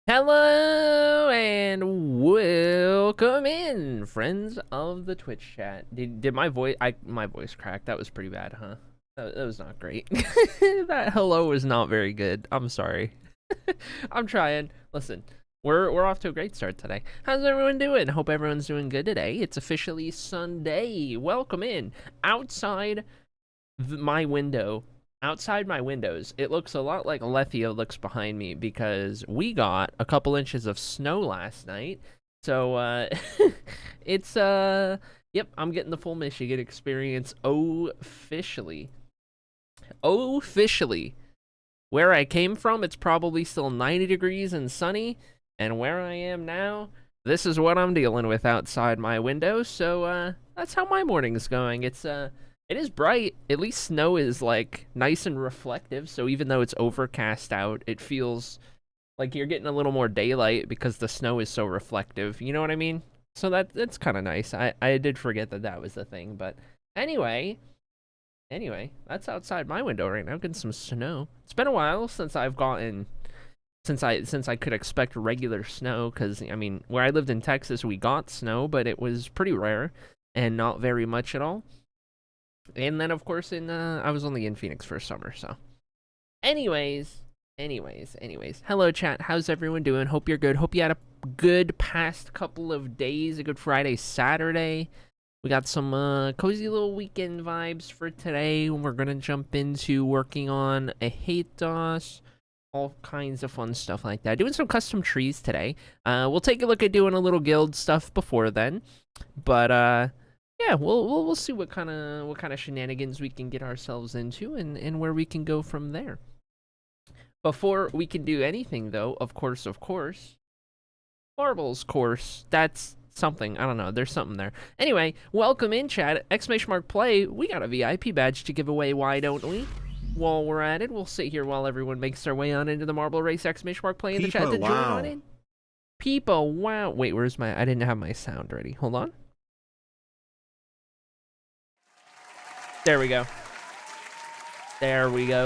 Hello and welcome in, friends of the Twitch chat. Did my voice crack? That was pretty bad, huh? That was not great. That hello was not very good. I'm sorry. I'm trying. Listen, we're off to a great start today. How's everyone doing? Hope everyone's doing good today. It's officially Sunday. Welcome in. My window. Outside my windows, it looks a lot like Lethia looks behind me because we got a couple inches of snow last night. So, it's, yep, I'm getting the full Michigan experience officially. Officially. Where I came from, it's probably still 90 degrees and sunny, and where I am now, this is what I'm dealing with outside my window, so, that's how my morning's going. It is bright. At least snow is like nice and reflective. So even though it's overcast out, it feels like you're getting a little more daylight because the snow is so reflective. You know what I mean? So that's kind of nice. I did forget that was the thing. But anyway, that's outside my window right now. Getting some snow. It's been a while since I've gotten since I could expect regular snow. Because I mean, where I lived in Texas, we got snow, but it was pretty rare and not very much at all. And then, of course, I was only in Phoenix for summer, so. Anyways. Hello, chat. How's everyone doing? Hope you're good. Hope you had a good past couple of days. A good Friday, Saturday. We got some cozy little weekend vibes for today. We're going to jump into working on a hate DOS. All kinds of fun stuff like that. Doing some custom trees today. We'll take a look at doing a little guild stuff before then. But, yeah, we'll see what kind of shenanigans we can get ourselves into and where we can go from there. Before we can do anything, though, of course, Marbles course. That's something. I don't know. There's something there. Anyway, welcome in, chat. !play. We got a VIP badge to give away. Why don't we? While we're at it, we'll sit here while everyone makes their way on into the Marble Race !play in the chat to join on in. People, wow. Wait, where's my? I didn't have my sound ready. Hold on. There we go.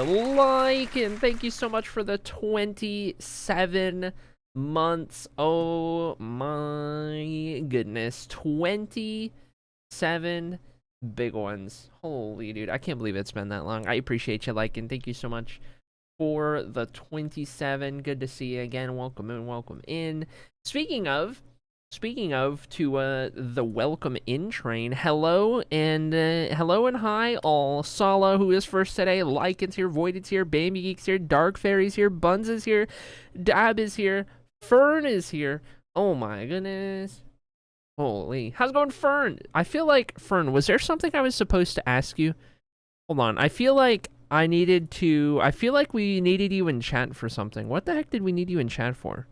Like, and thank you so much for the 27 months. Oh my goodness. 27 big ones. Holy dude. I can't believe it's been that long. I appreciate you liking. Thank you so much for the 27. Good to see you again. Welcome in. Speaking of to the welcome in train, hello and hi all. Sala, who is first today, Lycan's here, Voided's here, Bambi Geek's here, Dark Fairy's here, Buns is here, Dab is here, Fern is here. Oh my goodness. Holy. How's it going, Fern? I feel like, Fern, was there something I was supposed to ask you? Hold on. I feel like we needed you in chat for something. What the heck did we need you in chat for?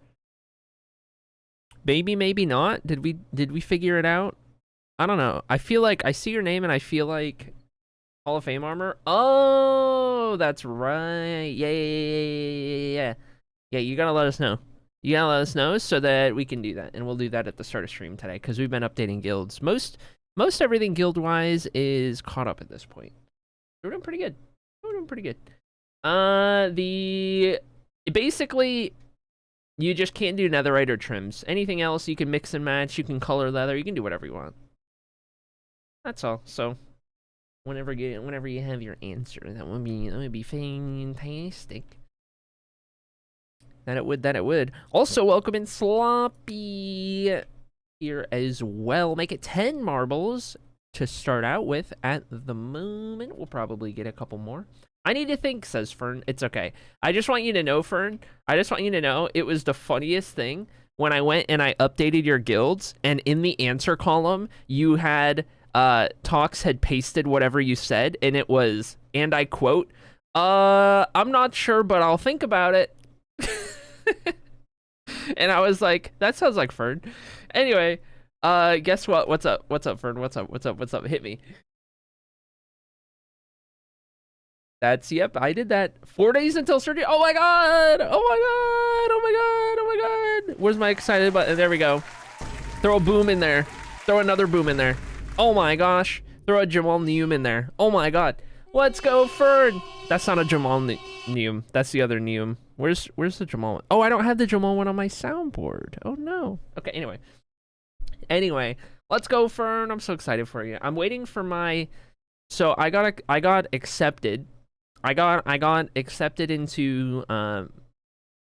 Maybe not. Did we figure it out? I don't know. I feel like I see your name and I feel like Hall of Fame armor. Oh, that's right. Yeah. Yeah, you gotta let us know. You gotta let us know so that we can do that, and we'll do that at the start of stream today because we've been updating guilds. Most everything guild wise is caught up at this point. We're doing pretty good. Basically, you just can't do netherite or trims. Anything else, you can mix and match. You can color leather. You can do whatever you want. That's all. So, whenever you have your answer, that would be fantastic. That it would. Also, welcome in Sloppy here as well. Make it 10 marbles to start out with at the moment. We'll probably get a couple more. I need to think, says Fern. It's okay. I just want you to know, Fern. It was the funniest thing when I went and I updated your guilds, and in the answer column, you had, Talks had pasted whatever you said, and it was, and I quote, I'm not sure, but I'll think about it. And I was like, that sounds like Fern. Anyway, guess what? What's up, Fern? What's up? Hit me. Yep, I did that. 4 days until surgery. Oh my god! Where's my excited button? There we go. Throw a boom in there. Throw another boom in there. Oh my gosh. Throw a Jamal Neum in there. Oh my god. Let's go, Fern. That's not a Jamal Neum. That's the other Neum. Where's the Jamal one? Oh, I don't have the Jamal one on my soundboard. Oh no. Okay, anyway, let's go, Fern. I'm so excited for you. I'm waiting for my so I got accepted. I got accepted into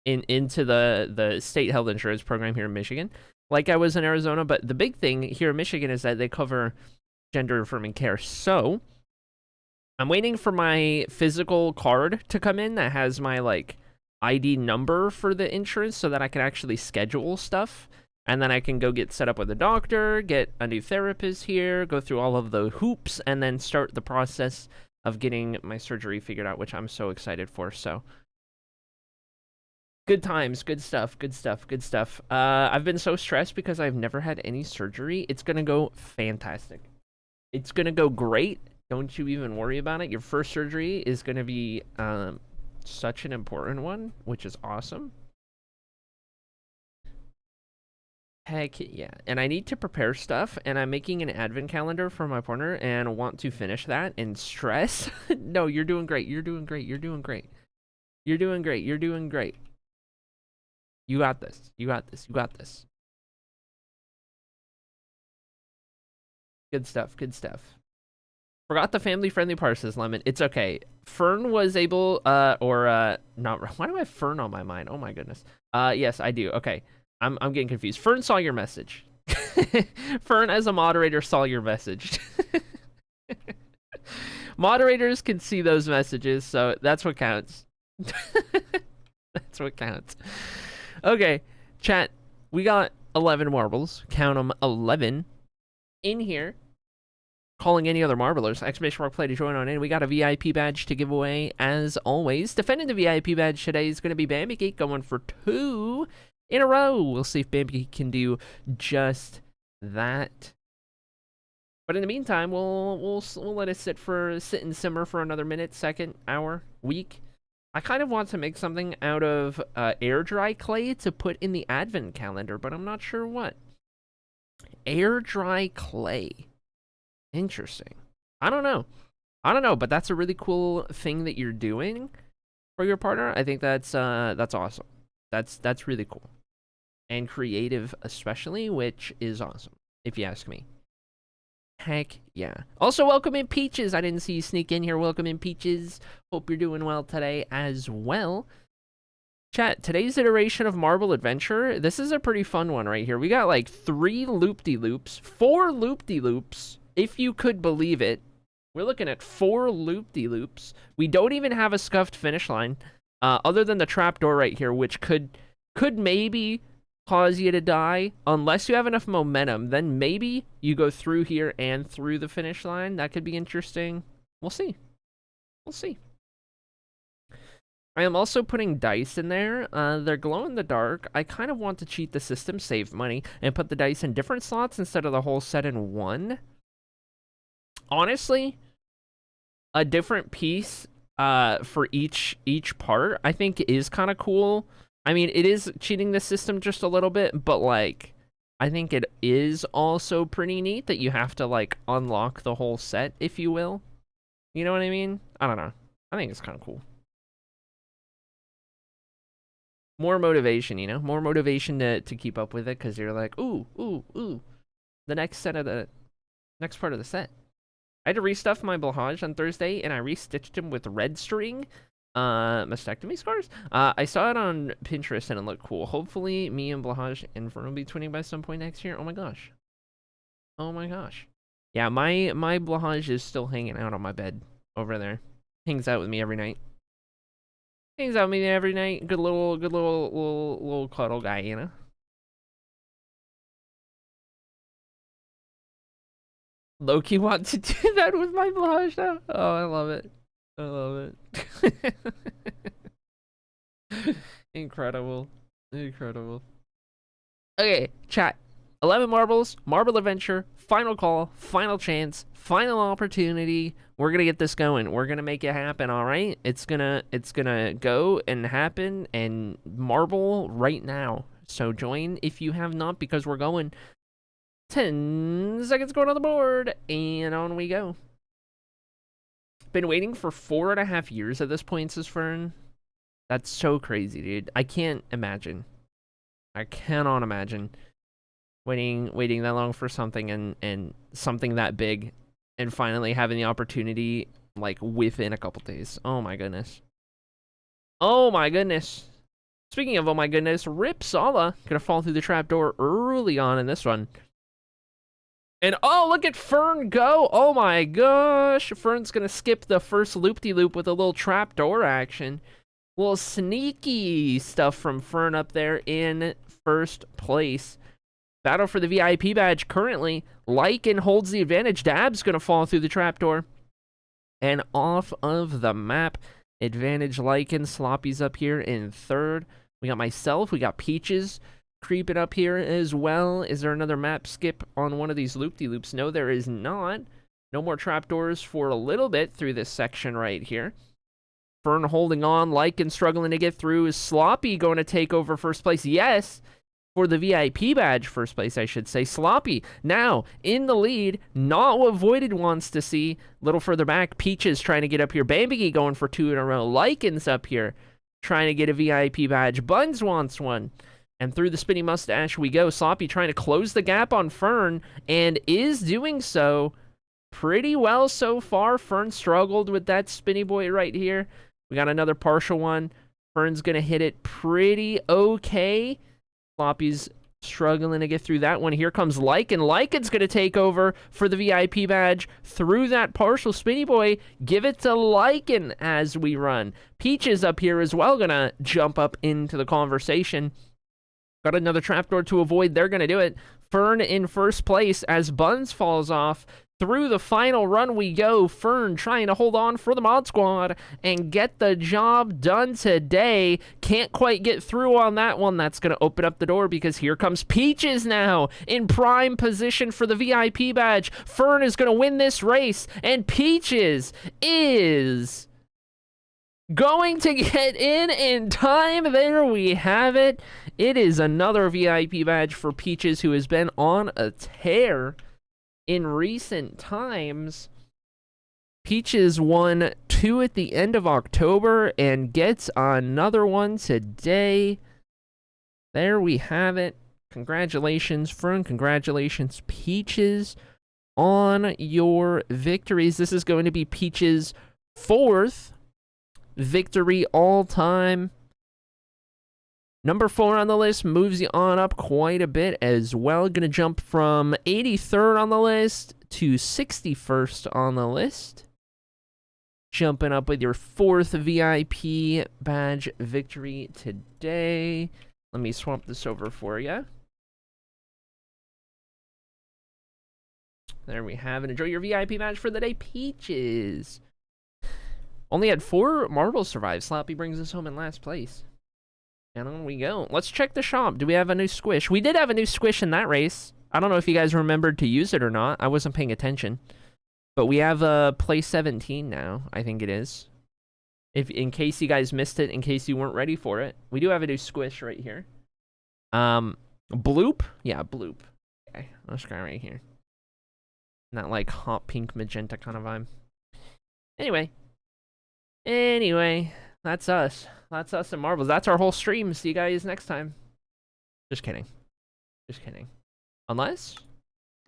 into the state health insurance program here in Michigan, like I was in Arizona. But the big thing here in Michigan is that they cover gender affirming care. So I'm waiting for my physical card to come in that has my like ID number for the insurance so that I can actually schedule stuff. And then I can go get set up with a doctor, get a new therapist here, go through all of the hoops, and then start the process of getting my surgery figured out, which I'm so excited for. So good times, good stuff, good stuff, good stuff. I've been so stressed because I've never had any surgery. It's going to go fantastic. It's going to go great. Don't you even worry about it. Your first surgery is going to be such an important one, which is awesome. Heck yeah. And I need to prepare stuff, and I'm making an advent calendar for my partner and want to finish that and stress. No, you're doing great. You're doing great. You're doing great. You're doing great. You're doing great. You got this. You got this. You got this. Good stuff. Good stuff. Forgot the family-friendly part, says Lemon. It's okay. Fern was able, not. Why do I have Fern on my mind? Oh my goodness. Yes, I do. Okay. I'm getting confused. Fern saw your message. Fern, as a moderator, saw your message. Moderators can see those messages, so that's what counts. That's what counts. Okay, chat. We got 11 marbles. Count them, 11 in here. Calling any other marblers. Exclamation mark play to join on in. We got a VIP badge to give away as always. Defending the VIP badge today is going to be Bambi Geek, going for 2 in a row. We'll see if Bambi can do just that. But in the meantime, we'll let it sit and simmer for another minute, second, hour, week. I kind of want to make something out of air dry clay to put in the advent calendar, but I'm not sure what. Air dry clay. Interesting. I don't know, but that's a really cool thing that you're doing for your partner. I think that's awesome. That's really cool. And creative especially, which is awesome, if you ask me. Heck yeah. Also, welcome in Peaches. I didn't see you sneak in here. Welcome in Peaches. Hope you're doing well today as well. Chat, today's iteration of Marble Adventure, this is a pretty fun one right here. We got like 3 loop-de-loops, 4 loop-de-loops, if you could believe it. We're looking at 4 loop-de-loops. We don't even have a scuffed finish line, other than the trapdoor right here, which could maybe cause you to die. Unless you have enough momentum, then maybe you go through here and through the finish line. That could be interesting. We'll see. We'll see. I am also putting dice in there. They're glow in the dark. I kind of want to cheat the system, save money, and put the dice in different slots instead of the whole set in one. Honestly, a different piece for each part, I think is kind of cool. I mean, it is cheating the system just a little bit, but like, I think it is also pretty neat that you have to like unlock the whole set, if you will. You know what I mean? I don't know. I think it's kind of cool. More motivation, you know? More motivation to keep up with it, because you're like, ooh, the next part of the set. I had to restuff my Blahaj on Thursday, and I restitched him with red string mastectomy scars. I saw it on Pinterest, and it looked cool. Hopefully, me and Blahaj and Vern will be twinning by some point next year. Oh my gosh. Oh my gosh. Yeah, my Blahaj is still hanging out on my bed over there. Hangs out with me every night. Hangs out with me every night. Good little cuddle guy, you know? Loki wants to do that with my blush now. Oh, I love it. I love it. Incredible. Incredible. Okay, chat. 11 marbles, Marble Adventure, final call, final chance, final opportunity. We're gonna get this going. We're gonna make it happen, alright? It's gonna go and happen and marble right now. So join if you have not, because we're going 10 seconds going on the board, and on we go. Been waiting for 4.5 years at this point, says Fern. That's so crazy, dude. I can't imagine. I cannot imagine waiting that long for something and something that big and finally having the opportunity like within a couple days. Oh my goodness. Oh my goodness. Speaking of oh my goodness, Rip Sala gonna fall through the trapdoor early on in this one. And oh, look at Fern go. Oh my gosh. Fern's gonna skip the first loop-de-loop with a little trapdoor action. Little sneaky stuff from Fern up there in first place. Battle for the VIP badge currently. Lycan holds the advantage. Dab's gonna fall through the trapdoor. And off of the map. Advantage Lycan. Sloppy's up here in third. We got myself. We got Peaches creeping up here as well. Is there another map skip on one of these loop-de-loops? No, there is not. No more trapdoors for a little bit through this section right here. Fern holding on. Lycan struggling to get through. Is Sloppy going to take over first place? Yes. For the VIP badge, first place, I should say. Sloppy now in the lead. Not what Voided wants to see. A little further back, Peaches trying to get up here. Bambiggy going for 2 in a row. Lycan's up here trying to get a VIP badge. Buns wants one. And through the spinny mustache we go. Sloppy trying to close the gap on Fern and is doing so pretty well so far. Fern struggled with that spinny boy right here. We got another partial one. Fern's going to hit it pretty okay. Sloppy's struggling to get through that one. Here comes Lycan. Lycan's going to take over for the VIP badge through that partial spinny boy. Give it to Lycan as we run. Peaches up here as well, going to jump up into the conversation. Got another trapdoor to avoid. They're going to do it. Fern in first place as Buns falls off. Through the final run we go. Fern trying to hold on for the Mod Squad and get the job done today. Can't quite get through on that one. That's going to open up the door because here comes Peaches now in prime position for the VIP badge. Fern is going to win this race, and Peaches is going to get in time. There we have it. It is another VIP badge for Peaches, who has been on a tear in recent times. Peaches won 2 at the end of October and gets another one today. There we have it. Congratulations, Fern. Congratulations, Peaches, on your victories. This is going to be Peaches' 4th victory all time. Number 4 on the list moves you on up quite a bit as well. Gonna jump from 83rd on the list to 61st on the list. Jumping up with your 4th VIP badge victory today. Let me swap this over for you. There we have it. Enjoy your VIP badge for the day, Peaches. Only had 4 marbles survive. Sloppy brings us home in last place. And on we go. Let's check the shop. Do we have a new squish? We did have a new squish in that race. I don't know if you guys remembered to use it or not. I wasn't paying attention. But we have play 17 now, I think it is. If in case you guys missed it, in case you weren't ready for it. We do have a new squish right here. Bloop? Yeah, Bloop. Okay, let's go right here. Not like hot pink magenta kind of vibe. Anyway, that's us. That's us and Marbles. That's our whole stream. See you guys next time. Just kidding. Just kidding. Unless?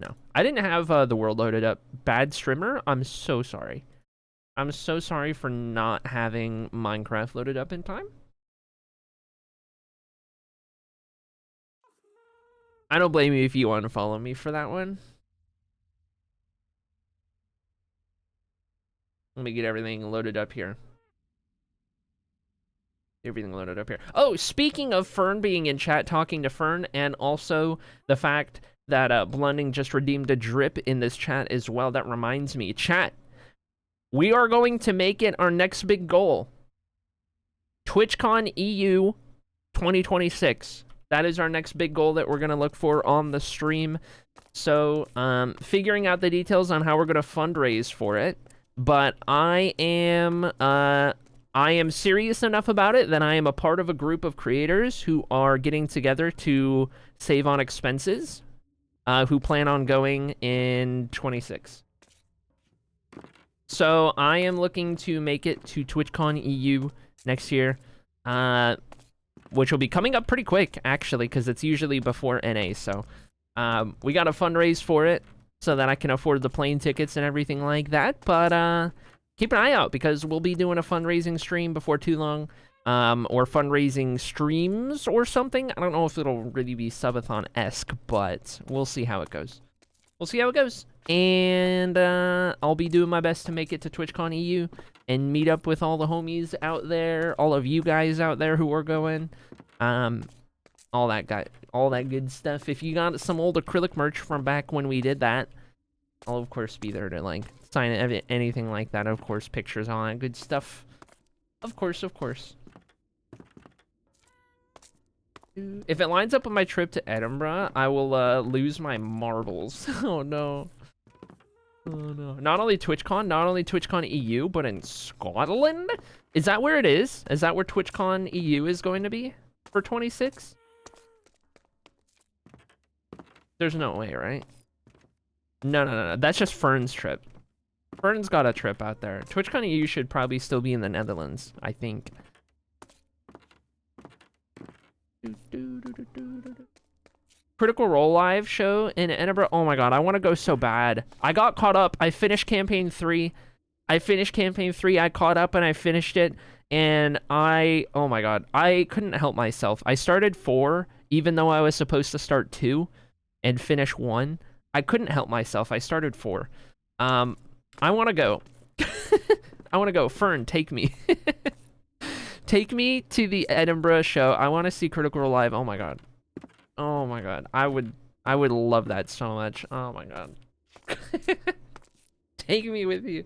No. I didn't have the world loaded up. Bad streamer? I'm so sorry. I'm so sorry for not having Minecraft loaded up in time. I don't blame you if you want to follow me for that one. Let me get everything loaded up here. Everything loaded up here. Oh, speaking of Fern being in chat, talking to Fern, and also the fact that Blunding just redeemed a drip in this chat as well. That reminds me. Chat, we are going to make it our next big goal. TwitchCon EU 2026. That is our next big goal that we're going to look for on the stream. So, figuring out the details on how we're going to fundraise for it. But I am serious enough about it that I am a part of a group of creators who are getting together to save on expenses, who plan on going in 26. So I am looking to make it to TwitchCon EU next year. which will be coming up pretty quick, actually, because it's usually before NA. So we got to fundraise for it so that I can afford the plane tickets and everything like that. But keep an eye out, because we'll be doing a fundraising stream before too long, or fundraising streams or something. I don't know if it'll really be subathon-esque, but we'll see how it goes. We'll see how it goes. And I'll be doing my best to make it to TwitchCon EU and meet up with all the homies out there, all of you guys out there who are going, all that good stuff. If you got some old acrylic merch from back when we did that, I'll of course be there to like sign anything like that. Of course, pictures, all that good stuff. Of course. If it lines up with my trip to Edinburgh, I will lose my marbles. Oh no. Oh no. Not only TwitchCon EU, but in Scotland? Is that where it is? Is that where TwitchCon EU is going to be for 26? There's no way, right? No. That's just Fern's trip. Fern's got a trip out there. TwitchCon EU should probably still be in the Netherlands, I think. Critical Role live show in Edinburgh. Oh my god, I want to go so bad. I got caught up. I finished campaign 3. I caught up and I finished it. And oh my god, I couldn't help myself. I started 4, even though I was supposed to start 2 and finish 1. I couldn't help myself. I started 4. I want to go. I want to go. Fern, take me. Take me to the Edinburgh show. I want to see Critical Role live. Oh my god. Oh my god. I would love that so much. Oh my god. Take me with you.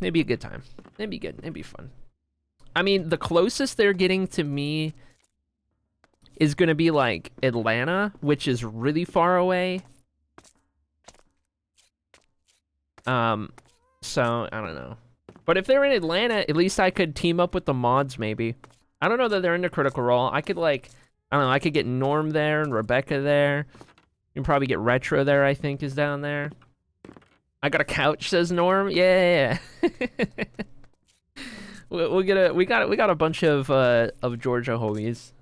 It'd be a good time. It'd be good. It'd be fun. I mean, the closest they're getting to me is gonna be like Atlanta, which is really far away. So I don't know. But if they're in Atlanta, at least I could team up with the mods, maybe. I don't know that they're into Critical Role. I could, like, I don't know, I could get Norm there and Rebecca there. You can probably get Retro there, I think, is down there. I got a couch, says Norm. Yeah. we got a bunch of Georgia homies.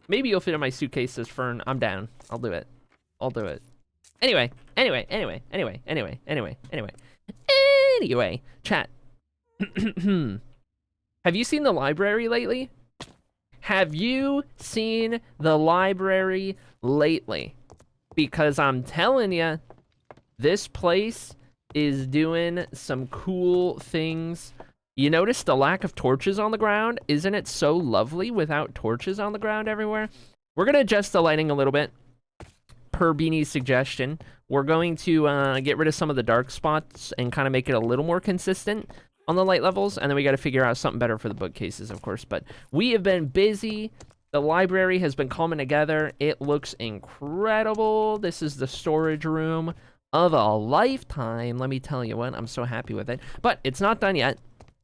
Maybe you'll fit in my suitcase, says Fern. I'm down. I'll do it. Anyway, chat. Have you seen the library lately? Because I'm telling you, this place is doing some cool things. You notice the lack of torches on the ground? Isn't it so lovely without torches on the ground everywhere? We're gonna adjust the lighting a little bit. Per Beanie's suggestion, we're going to get rid of some of the dark spots and kind of make it a little more consistent on the light levels, and then we got to figure out something better for the bookcases, of course. But we have been busy. The library has been coming together. It looks incredible. This is the storage room of a lifetime. Let me tell you what, I'm so happy with it. But it's not done yet,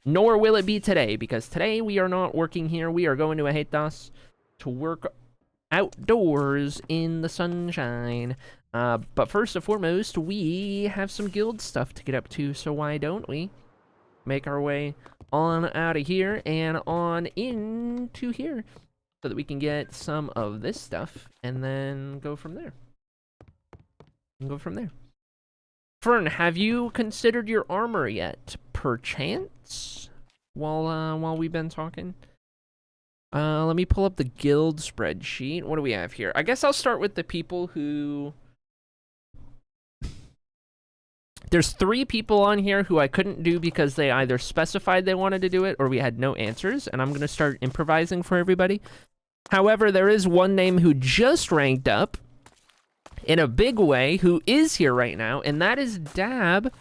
nor will it be today, because today we are not working here. We are going to a Hatas to work outdoors in the sunshine. But first and foremost, we have some guild stuff to get up to, so why don't we make our way on out of here and on into here so that we can get some of this stuff and then go from there. Fern, have you considered your armor yet, perchance? While we've been talking? Let me pull up the guild spreadsheet. What do we have here? I guess I'll start with the people who... There's 3 people on here who I couldn't do because they either specified they wanted to do it or we had no answers, and I'm going to start improvising for everybody. However, there is one name who just ranked up in a big way, who is here right now, and that is Dab,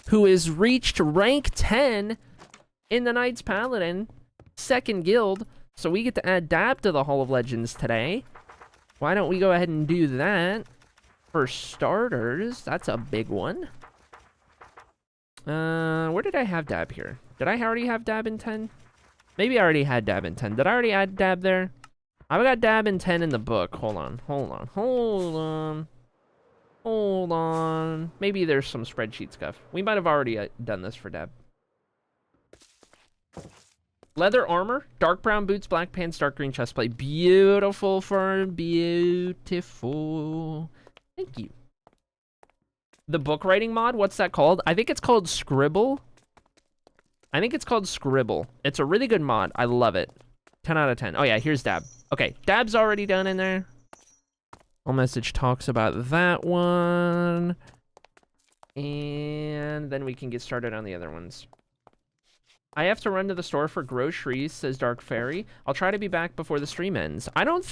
who has reached rank 10 in the Knights Paladin, 2nd guild. So we get to add Dab to the Hall of Legends today. Why don't we go ahead and do that? For starters, that's a big one. Where did I have Dab here? Did I already have Dab in 10? Maybe I already had Dab in 10. Did I already add Dab there? I've got Dab in 10 in the book. Hold on. Hold on. Maybe there's some spreadsheet stuff. We might have already done this for Deb. Leather armor, dark brown boots, black pants, dark green chest plate. Beautiful fern, beautiful. Thank you. The book writing mod, what's that called? I think it's called Scribble. I think it's called Scribble. It's a really good mod. I love it. 10 out of 10. Oh yeah, here's Dab. Okay, Dab's already done in there. All message talks about that one. And then we can get started on the other ones. I have to run to the store for groceries, says Dark Fairy. I'll try to be back before the stream ends. I don't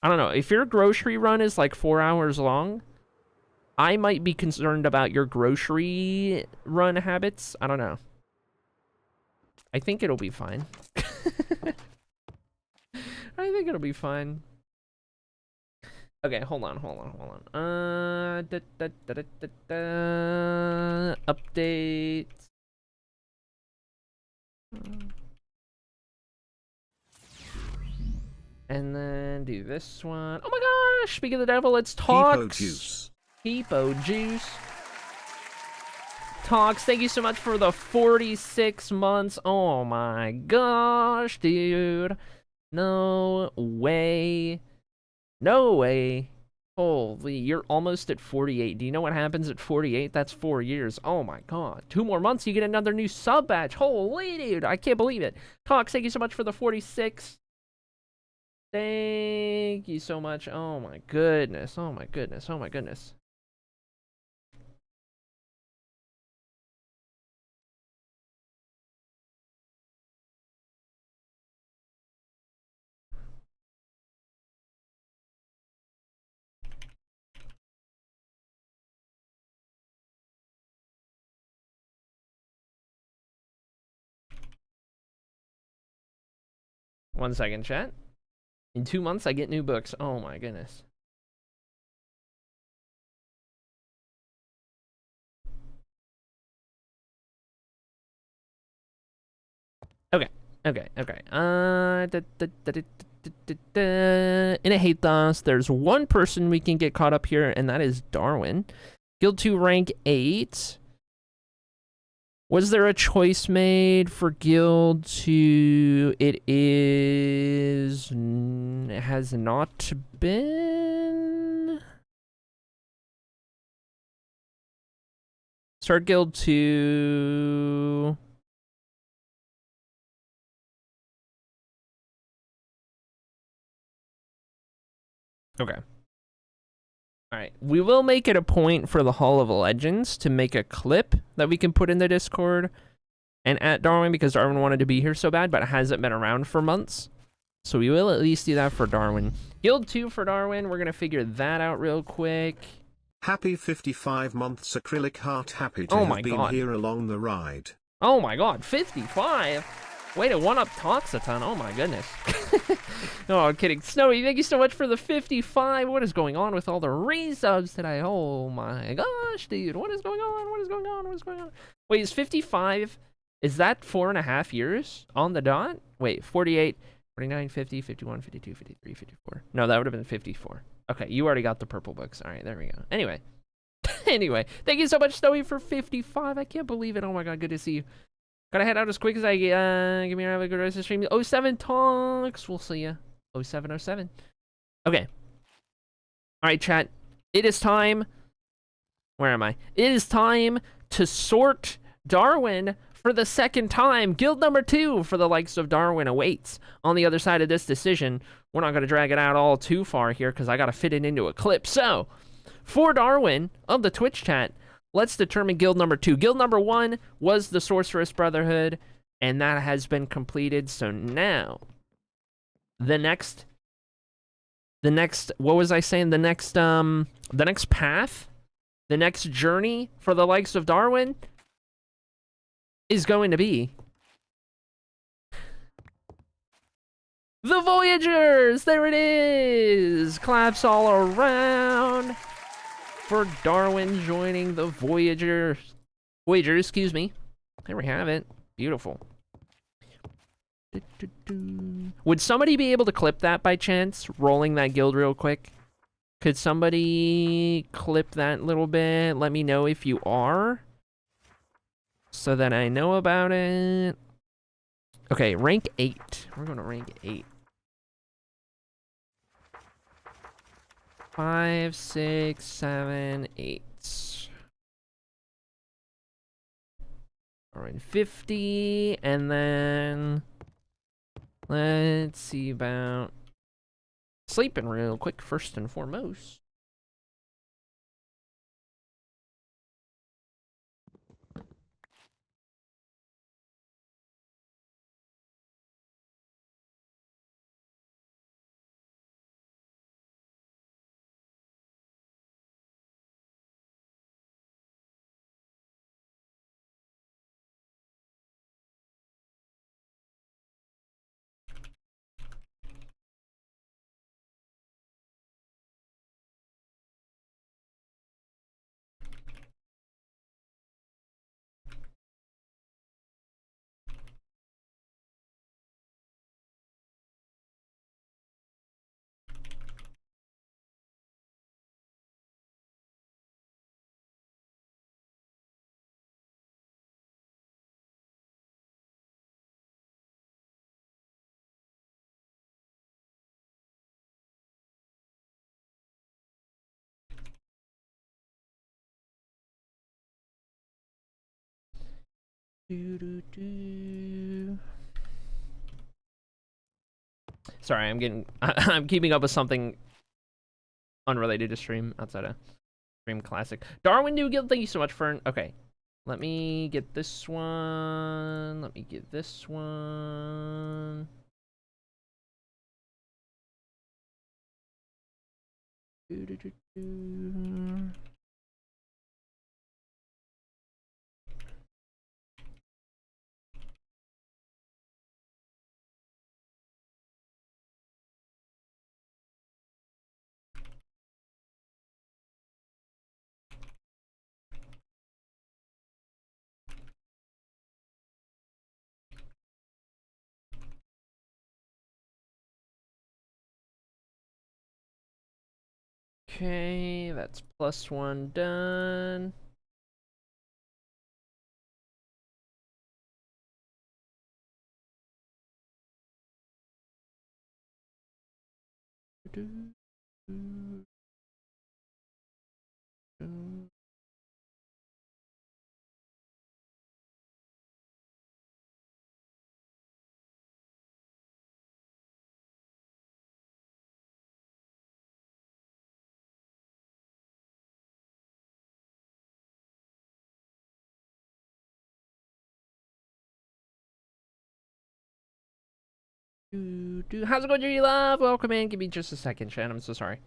know, if your grocery run is like 4 hours long, I might be concerned about your grocery run habits. I don't know. I think it'll be fine. I think it'll be fine. Okay, hold on. Update. And then do this one. Oh my gosh! Speak of the devil, it's Talks. Hippo Juice. Hippo Juice. Talks, thank you so much for the 46 months. Oh my gosh, dude. No way. No way. Holy, you're almost at 48. Do you know what happens at 48? That's 4 years. Oh my god. 2 more months, you get another new sub badge. Holy, dude. I can't believe it. Talks, thank you so much for the 46. Thank you so much. Oh my goodness. Oh my goodness. Oh my goodness. One second, chat. In 2 months, I get new books. Oh my goodness. Okay. In a hate dance, there's one person we can get caught up here, and that is Darwin. Guild 2 rank 8. Was there a choice made for Guild 2? It has not been. Start Guild 2. Okay. Alright, we will make it a point for the Hall of Legends to make a clip that we can put in the Discord and at Darwin, because Darwin wanted to be here so bad, but hasn't been around for months. So we will at least do that for Darwin. Guild 2 for Darwin, we're going to figure that out real quick. Happy 55 months acrylic heart, happy to have been here along the ride. Oh my god, 55? Way to one-up Talks a ton. Oh my goodness. No, I'm kidding. Snowy, thank you so much for the 55. What is going on with all the resubs today? Oh my gosh, dude. What is going on? What is going on? What is going on? Wait, is 55, is that 4.5 years on the dot? Wait, 48, 49, 50, 51, 52, 53, 54. No, that would have been 54. Okay, you already got the purple books. All right, there we go. Anyway. Anyway, thank you so much, Snowy, for 55. I can't believe it. Oh my god, good to see you. Gotta head out as quick as I give me a good rest of the stream. 07 Talks. We'll see ya. 0707. Okay. Alright, chat. It is time. Where am I? It is time to sort Darwin for the second time. Guild number 2 for the likes of Darwin awaits. On the other side of this decision, we're not gonna drag it out all too far here because I gotta fit it into a clip. So, for Darwin of the Twitch chat, let's determine guild number 2. Guild number 1 was the Sorceress Brotherhood, and that has been completed. So now, the next, what was I saying? The next path, the next journey for the likes of Darwin is going to be the Voyagers. There it is. Claps all around for Darwin joining the Voyagers, excuse me. There we have it. Beautiful. Would somebody be able to clip that by chance? Rolling that guild real quick? Could somebody clip that little bit? Let me know if you are, so that I know about it. Okay, rank 8. We're going to rank 8. 5, 6, 7, 8. We're in 50, and then let's see about sleeping real quick first and foremost. Sorry, I'm keeping up with something unrelated to stream outside of stream classic. Darwin New Guild, thank you so much for okay. Let me get this one. Let me get this one. Okay, that's +1 done. How's it going, Judy Love? Welcome in. Give me just a second, Shan. I'm so sorry.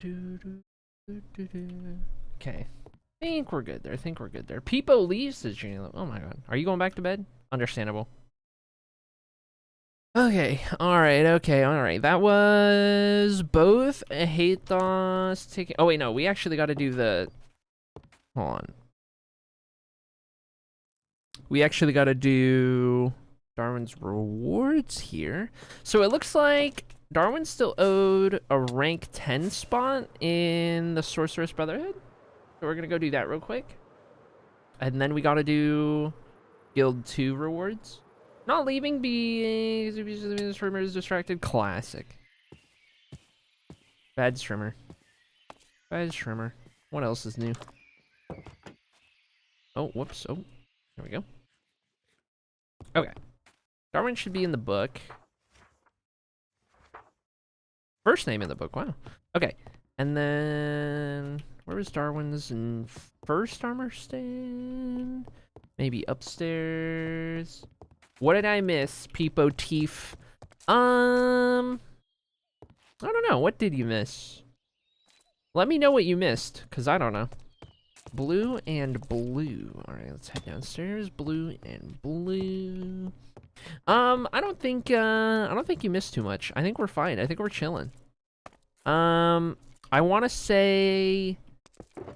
Okay. I think we're good there. I think we're good there. Peepo leaves the Judy Love. Oh my god. Are you going back to bed? Understandable. Okay, alright, okay, alright. That was both a hate thoughts taking. Oh, wait, no, we actually got to do the. Hold on. We actually got to do Darwin's rewards here. So it looks like Darwin still owed a rank 10 spot in the Sorceress Brotherhood. So we're going to go do that real quick. And then we got to do Guild 2 rewards. Not leaving being the streamer is distracted. Classic. Bad streamer. Bad streamer. What else is new? Oh, whoops. Oh, there we go. Okay. Darwin should be in the book. First name in the book. Wow. Okay. And then where was Darwin's first armor stand? Maybe upstairs. What did I miss? Peepo Teef I don't know. What did you miss? Let me know what you missed, because I don't know. Blue and blue. All right, let's head downstairs. Blue and blue. I don't think you missed too much. I think we're fine. I think we're chilling. I want to say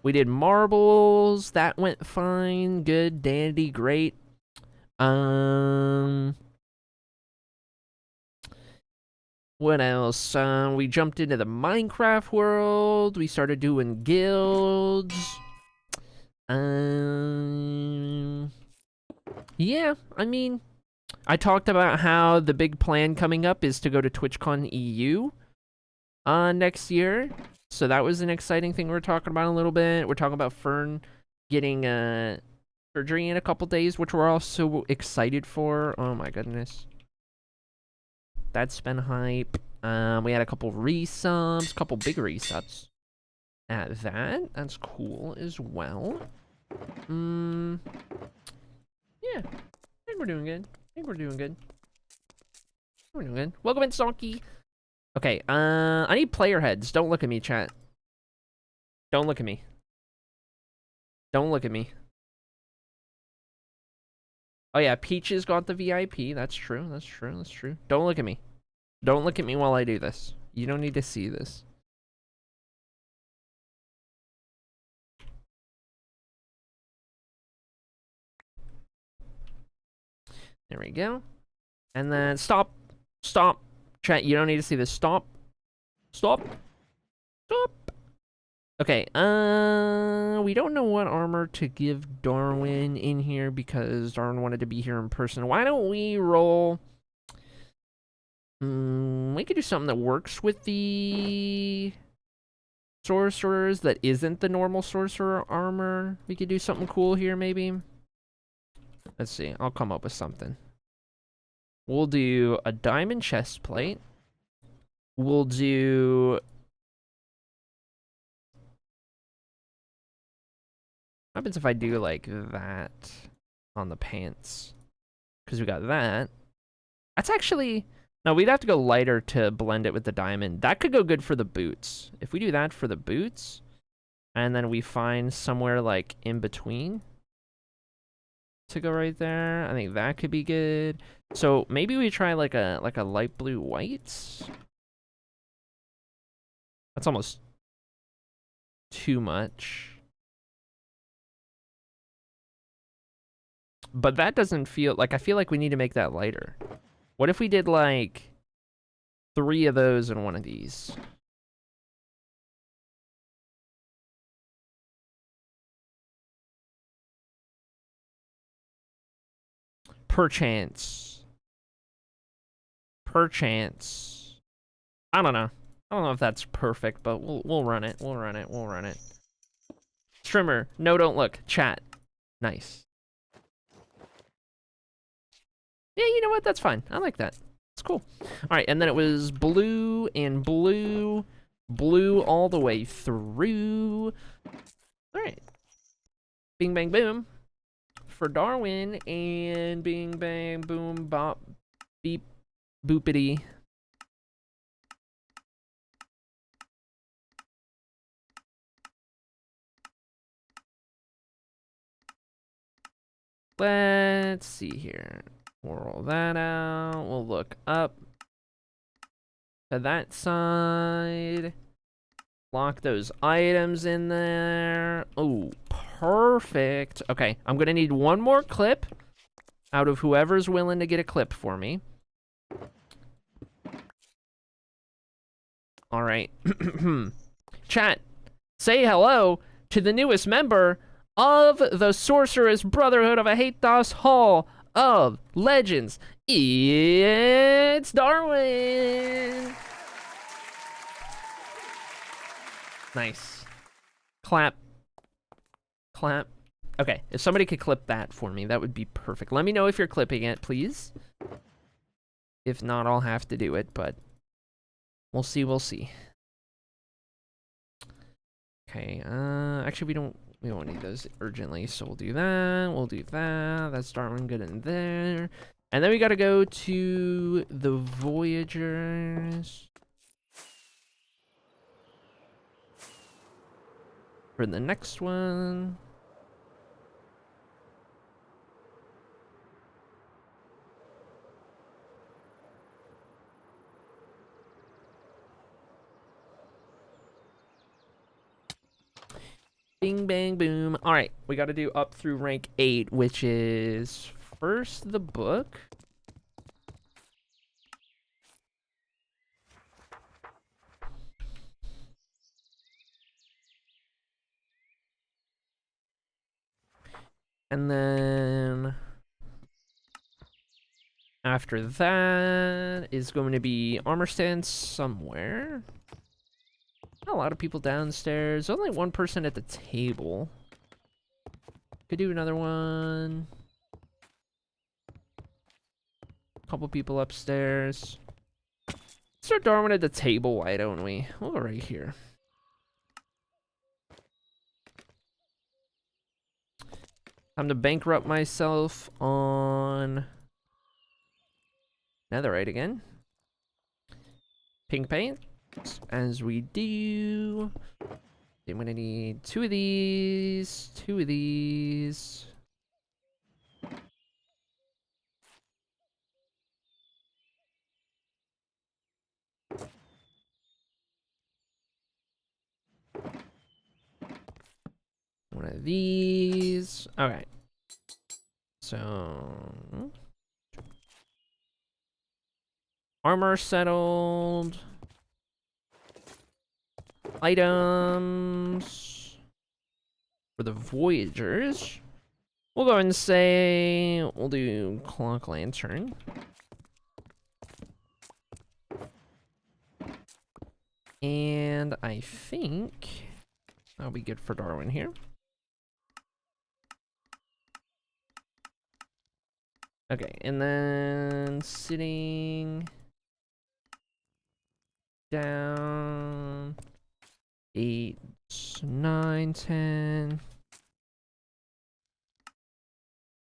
we did marbles. That went fine. Good, dandy, great. What else? We jumped into the Minecraft world. We started doing guilds. Yeah, I mean, I talked about how the big plan coming up is to go to TwitchCon EU next year. So that was an exciting thing we're talking about a little bit. We're talking about Fern getting surgery in a couple days, which we're all so excited for. Oh my goodness. That's been hype. We had a couple resubs, couple big resubs at that. That's cool as well. Yeah, I think we're doing good. We're doing good. Welcome in, Sonky. Okay, I need player heads. Don't look at me, chat. Don't look at me. Don't look at me. Oh yeah, Peaches got the VIP. That's true. Don't look at me. Don't look at me while I do this. You don't need to see this. There we go. And then stop. Chat, you don't need to see this. Stop. Okay, we don't know what armor to give Darwin in here because Darwin wanted to be here in person. Why don't we roll... we could do something that works with the sorcerers that isn't the normal sorcerer armor. We could do something cool here, maybe. Let's see, I'll come up with something. We'll do a diamond chest plate. We'll do... What happens if I do like that on the pants? Because we got that. That's actually... No, we'd have to go lighter to blend it with the diamond. That could go good for the boots. If we do that for the boots, and then we find somewhere like in between to go right there, I think that could be good. So maybe we try like a light blue white. That's almost too much. But that doesn't feel like, I feel like we need to make that lighter. What if we did like 3 of those and 1 of these? Perchance. I don't know. I don't know if that's perfect, but we'll run it. We'll run it. Trimmer, no, don't look. Chat. Nice. Yeah, you know what? That's fine. I like that. It's cool. All right, and then it was blue and blue. Blue all the way through. All right. Bing, bang, boom. For Darwin, and bing, bang, boom, bop, beep, boopity. Let's see here. We'll roll that out. We'll look up to that side. Lock those items in there. Oh, perfect. Okay, I'm gonna need 1 more clip out of whoever's willing to get a clip for me. All right. Chat, say hello to the newest member of the Sorceress Brotherhood of Ahathos Hall of Legends. It's Darwin. Nice. Clap. Okay, if somebody could clip that for me, that would be perfect. Let me know if you're clipping it, please. If not, I'll have to do it, but we'll see. Okay, actually we won't need those urgently, so we'll do that. That's Darwin good in there. And then we gotta go to the Voyagers for the next one. Bing, bang, boom. All right, we got to do up through rank 8, which is first the book. And then after that is going to be armor stand somewhere. Not a lot of people downstairs. Only one person at the table. Could do another one. Couple people upstairs. Start Darwin at the table, why don't we? We'll go right here. Time to bankrupt myself on netherite again. Pink paint, as we do. I'm gonna need 2 of these, 2 of these. One of these. Okay. So armor settled. Items for the Voyagers. We'll go ahead and say we'll do clock lantern. And I think that'll be good for Darwin here. Okay, and then sitting down 8, 9, 10,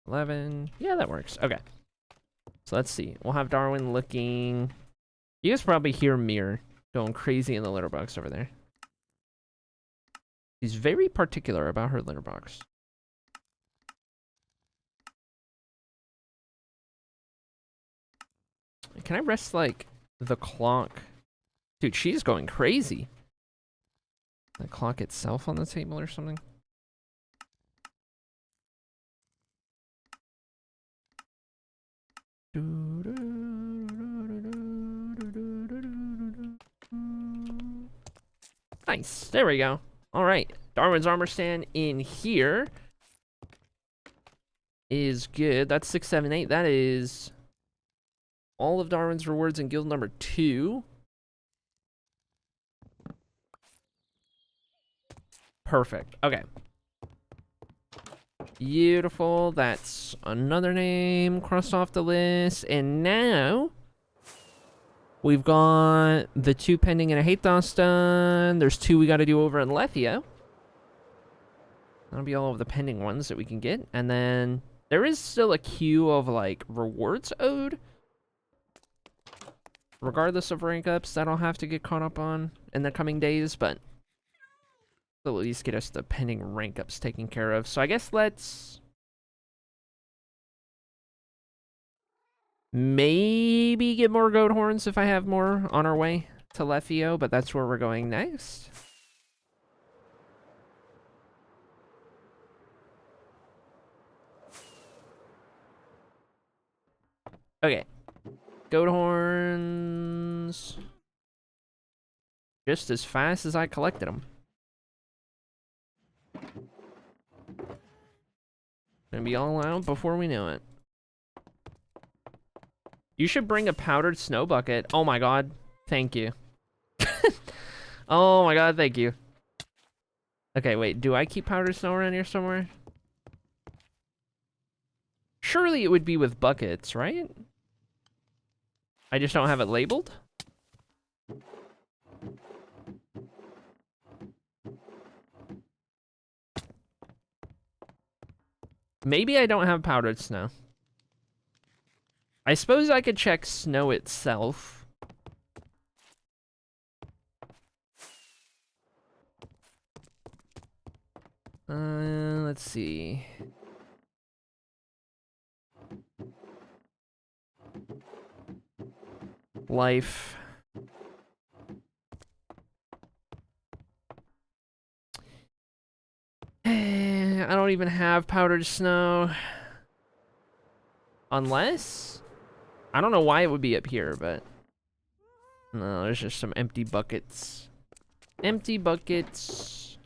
11. Yeah, that works. Okay. So let's see. We'll have Darwin looking. You guys probably hear Mir going crazy in the litter box over there. She's very particular about her litter box. Can I rest, like, the clock? Dude, she's going crazy. The clock itself on the table or something? Nice. There we go. All right. Darwin's armor stand in here is good. That's 6, 7, 8. That is all of Darwin's rewards in guild number 2. Perfect. Okay. Beautiful. That's another name crossed off the list. And now we've got the 2 pending and a hate DOS done. There's 2 we got to do over in Lethia. That'll be all of the pending ones that we can get. And then there is still a queue of, like, rewards owed. Regardless of rank ups that I'll have to get caught up on in the coming days, but they'll at least get us the pending rank ups taken care of. So I guess let's maybe get more goat horns if I have more on our way to Lethio, but that's where we're going next. Okay. Goat horns. Just as fast as I collected them. Gonna be all out before we know it. You should bring a powdered snow bucket. Oh my god. Thank you. Oh my god, thank you. Okay, wait. Do I keep powdered snow around here somewhere? Surely it would be with buckets, right? I just don't have it labeled? Maybe I don't have powdered snow. I suppose I could check snow itself. Let's see. Life. I don't even have powdered snow. Unless... I don't know why it would be up here, but... No, there's just some empty buckets. Empty buckets.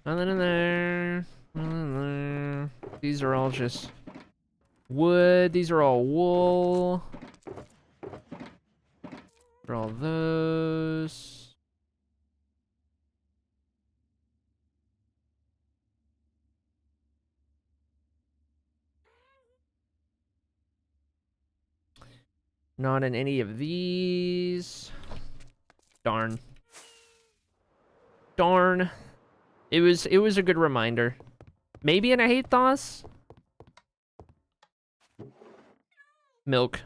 Nothing in there. Nothing in there. These are all just wood. These are all wool. For all those. Not in any of these. Darn. Darn. It was a good reminder. Maybe in a hate thaws? Milk.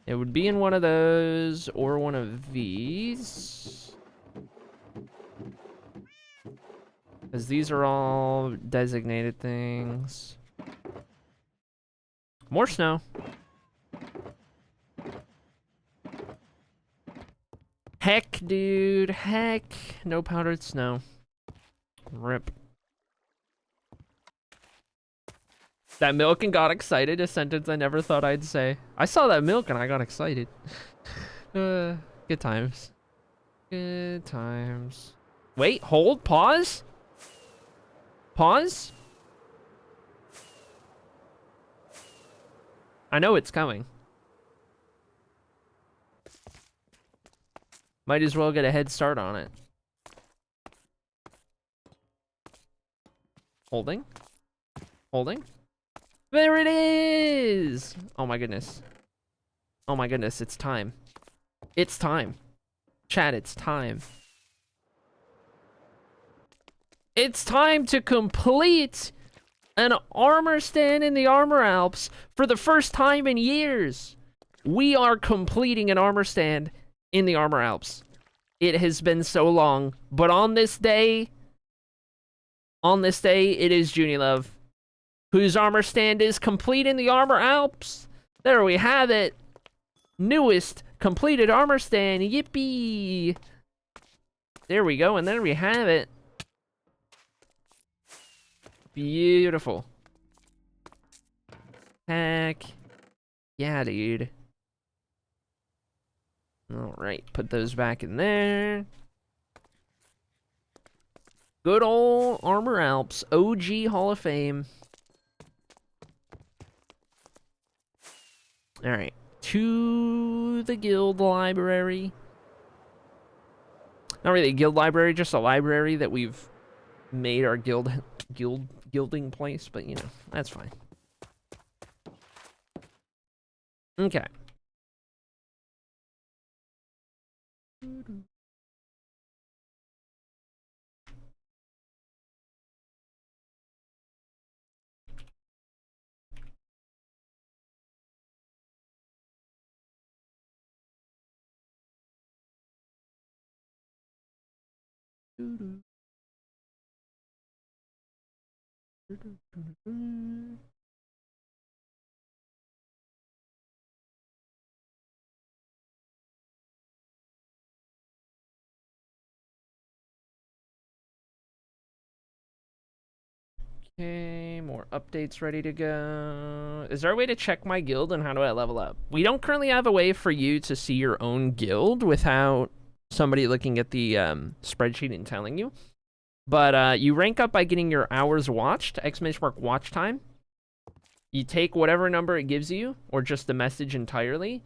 It would be in one of those or one of these. Because these are all designated things. More snow. Heck, dude. Heck. No powdered snow. Rip. That milk and got excited, a sentence I never thought I'd say. I saw that milk and I got excited. Good times. Good times. Wait, hold, pause? Pause? I know it's coming. Might as well get a head start on it. Holding. Holding. There it is! Oh my goodness. Oh my goodness, it's time. It's time. Chat, it's time. It's time to complete an armor stand in the Armor Alps for the first time in years. We are completing an armor stand in the Armor Alps. It has been so long, but on this day, it is Junilove, whose armor stand is complete in the Armor Alps. There we have it. Newest completed armor stand. Yippee. There we go, and there we have it. Beautiful. Heck. Yeah, dude. Alright, put those back in there. Good old Armor Alps, OG Hall of Fame. Alright, to the guild library. Not really a guild library, just a library that we've made our gilding place, but you know, that's fine. Okay. Okay, more updates ready to go. Is there a way to check my guild and how do I level up? We don't currently have a way for you to see your own guild without somebody looking at the spreadsheet and telling you. But you rank up by getting your hours watched, ! watch time. You take whatever number it gives you, or just the message entirely,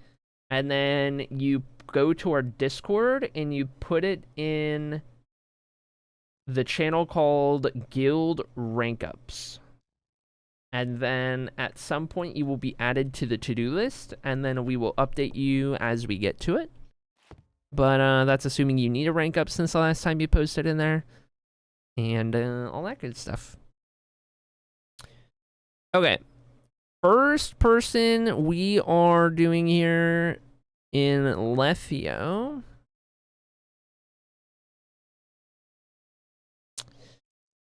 and then you go to our Discord and you put it in the channel called Guild Rank Ups. And then at some point you will be added to the to-do list, and then we will update you as we get to it. But that's assuming you need a rank up since the last time you posted in there. And all that good stuff. Okay. First person we are doing here in Lethio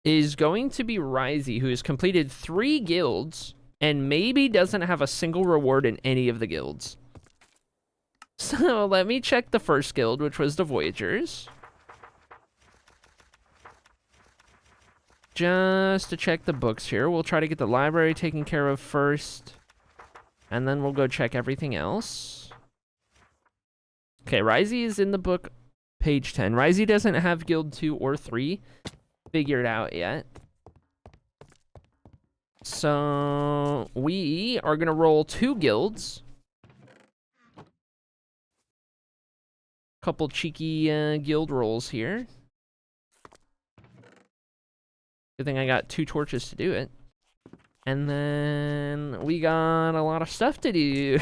is going to be Risey, who has completed 3 guilds and maybe doesn't have a single reward in any of the guilds. So let me check the first guild, which was the Voyagers. Just to check the books here. We'll try to get the library taken care of first. And then we'll go check everything else. Okay, Risey is in the book, page 10. Risey doesn't have guild 2 or 3 figured out yet. So we are going to roll 2 guilds. Couple cheeky guild rolls here. Good thing I got 2 torches to do it. And then we got a lot of stuff to do.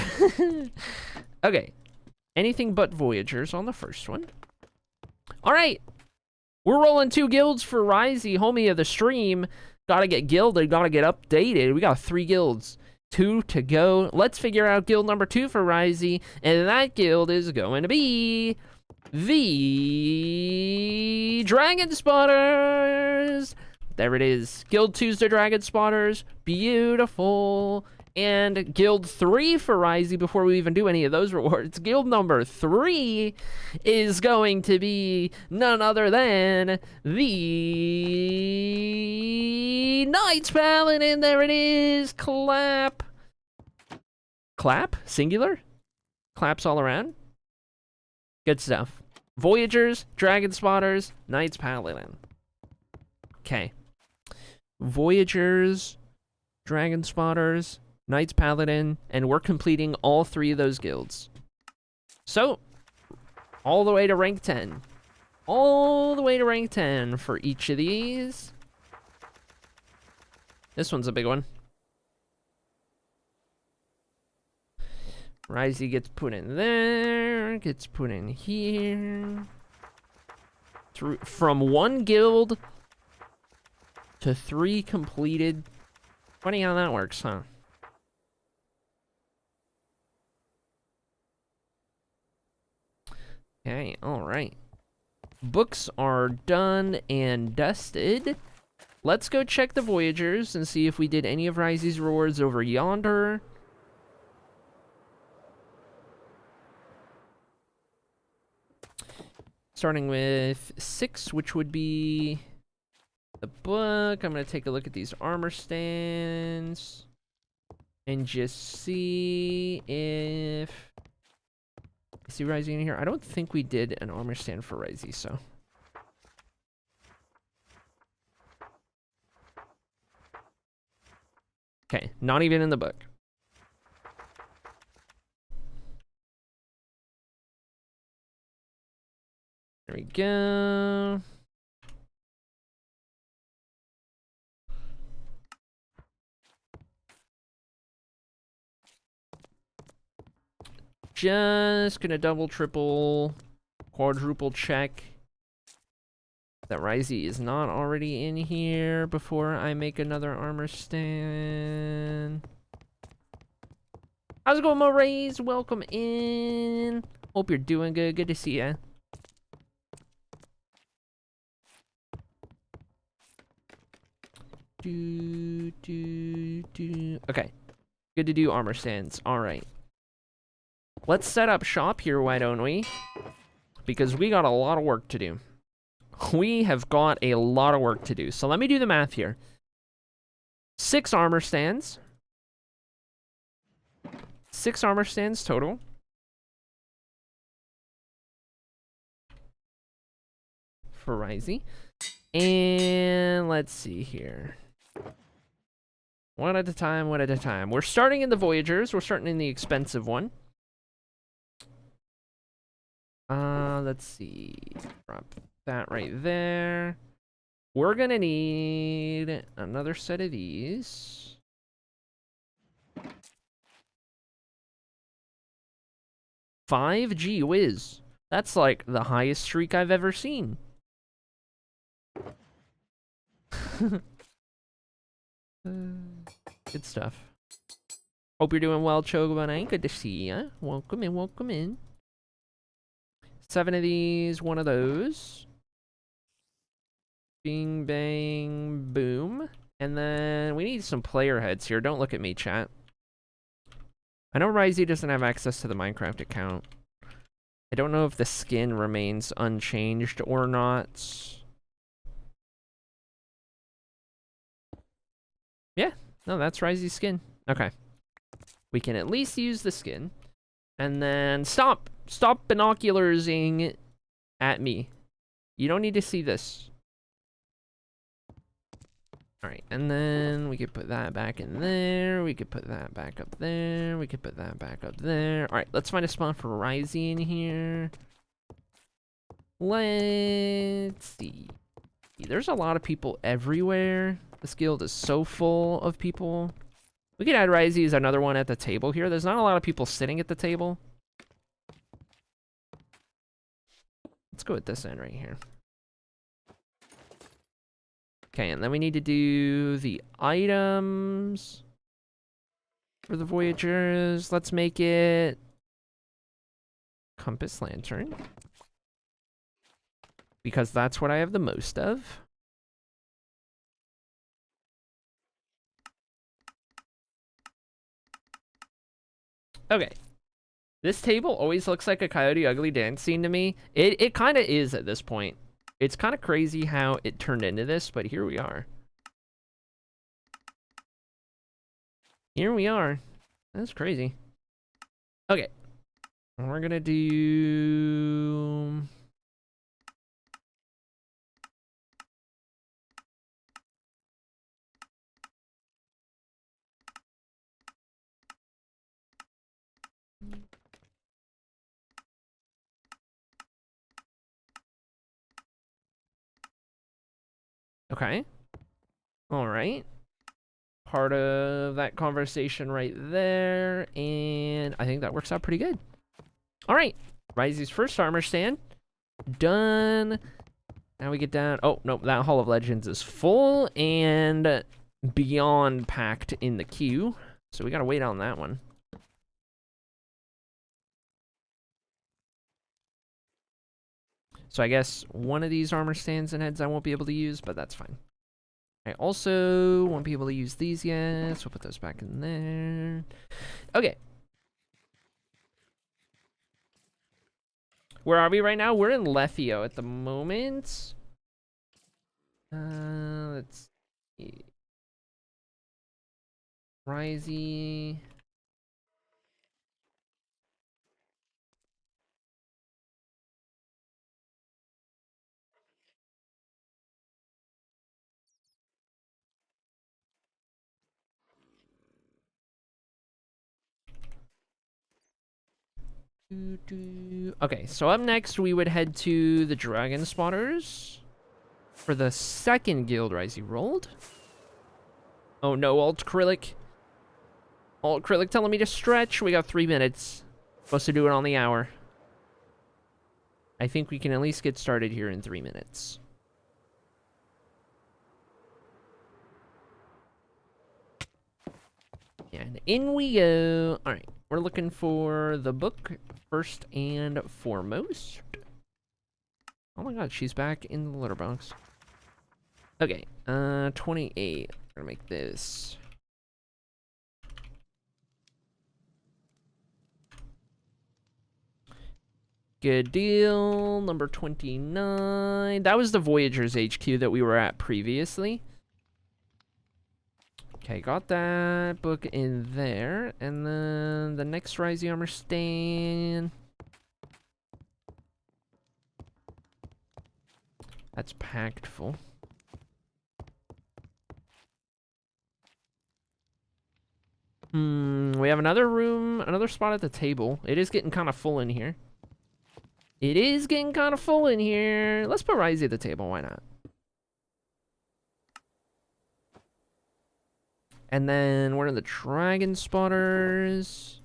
Okay. Anything but Voyagers on the first one. All right. We're rolling 2 guilds for Risey, homie of the stream. Gotta get guilded, gotta get updated. We got 3 guilds. 2 to go. Let's figure out guild number 2 for Risey. And that guild is going to be the Dragon Spotters. There it is. Guild 2's the Dragon Spotters. Beautiful. And Guild 3 for Risey, before we even do any of those rewards. Guild number 3 is going to be none other than the Knights Paladin. There it is. Clap. Clap? Singular? Claps all around? Good stuff. Voyagers, Dragon Spotters, Knights Paladin. Okay. Voyagers, Dragon Spotters, Knights Paladin, and we're completing all 3 of those guilds. So, all the way to rank 10. All the way to rank 10 for each of these. This one's a big one. Risey gets put in there, gets put in here. From 1 guild to 3 completed. Funny how that works, huh? Okay, alright. Books are done and dusted. Let's go check the Voyagers and see if we did any of Risey's rewards over yonder. Starting with 6, which would be the book. I'm going to take a look at these armor stands and just see if I see Risey in here. I don't think we did an armor stand for Risey, so. Okay, not even in the book. There we go. Just gonna double, triple, quadruple check that Risey is not already in here before I make another armor stand. How's it going, Morays? Welcome in. Hope you're doing good. Good to see ya. Okay. Good to do armor stands. Alright. Let's set up shop here, why don't we? Because we got a lot of work to do. We have got a lot of work to do. So let me do the math here. 6 armor stands. 6 armor stands total. For Risey. And let's see here. One at a time, one at a time. We're starting in the Voyagers. We're starting in the expensive one. Let's see. Drop that right there. We're gonna need another set of these. $5, gee whiz. That's like the highest streak I've ever seen. Good stuff. Hope you're doing well, Chogobanai. Good to see ya. Welcome in, welcome in. 7 of these, 1 of those. Bing, bang, boom. And then we need some player heads here. Don't look at me, chat. I know Ryzy doesn't have access to the Minecraft account. I don't know if the skin remains unchanged or not. Yeah, no, that's Ryzy's skin. Okay. We can at least use the skin. And then stop binocularsing at me. You don't need to see this. All right, and then we could put that back in there. We could put that back up there. We could put that back up there. All right, let's find a spawn for Ryzy in here. Let's see. There's a lot of people everywhere. This guild is so full of people. We could add Ryzy as another one at the table here. There's not a lot of people sitting at the table. Let's go with this end right here. Okay, and then we need to do the items for the Voyagers. Let's make it compass lantern, because that's what I have the most of. Okay. This table always looks like a Coyote Ugly dance scene to me. It kind of is at this point. It's kind of crazy how it turned into this, but here we are. Here we are. That's crazy. Okay. We're gonna do... Okay. All right. Part of that conversation right there, and I think that works out pretty good. All right. Ryzy's first armor stand. Done. Now we get down. Oh, no, that Hall of Legends is full and beyond packed in the queue. So we gotta wait on that one. So I guess one of these armor stands and heads I won't be able to use, but that's fine. I also won't be able to use these yet, so we'll put those back in there. Okay. Where are we right now? We're in Lethio at the moment. Let's see. Ryzy. Okay, so up next we would head to the Dragon Spotters for the second guild Ryzy rolled. Oh no, Alt Acrylic. Alt Acrylic telling me to stretch. We got 3 minutes. Supposed to do it on the hour. I think we can at least get started here in 3 minutes. And in we go. All right, we're looking for the book first and foremost. Oh my god, she's back in the litter box. Okay, 28. We're gonna make this. Good deal. Number 29. That was the Voyagers HQ that we were at previously. Okay, got that book in there. And then the next Ryzy armor stand. That's packed full. We have another room, another spot at the table. It is getting kind of full in here. It is getting kind of full in here. Let's put Ryzy at the table, why not? And then we're in the Dragon Spotters.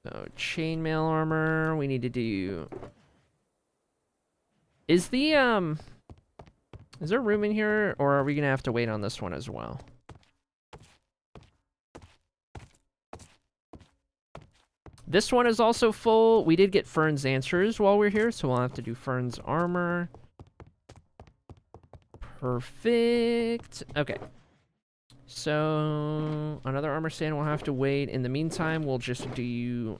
So, chainmail armor, we need to do... Is the, is there room in here, or are we gonna have to wait on this one as well? This one is also full. We did get Fern's answers while we're here, so we'll have to do Fern's armor. Perfect. Okay. So, another armor stand will have to wait. In the meantime, we'll just do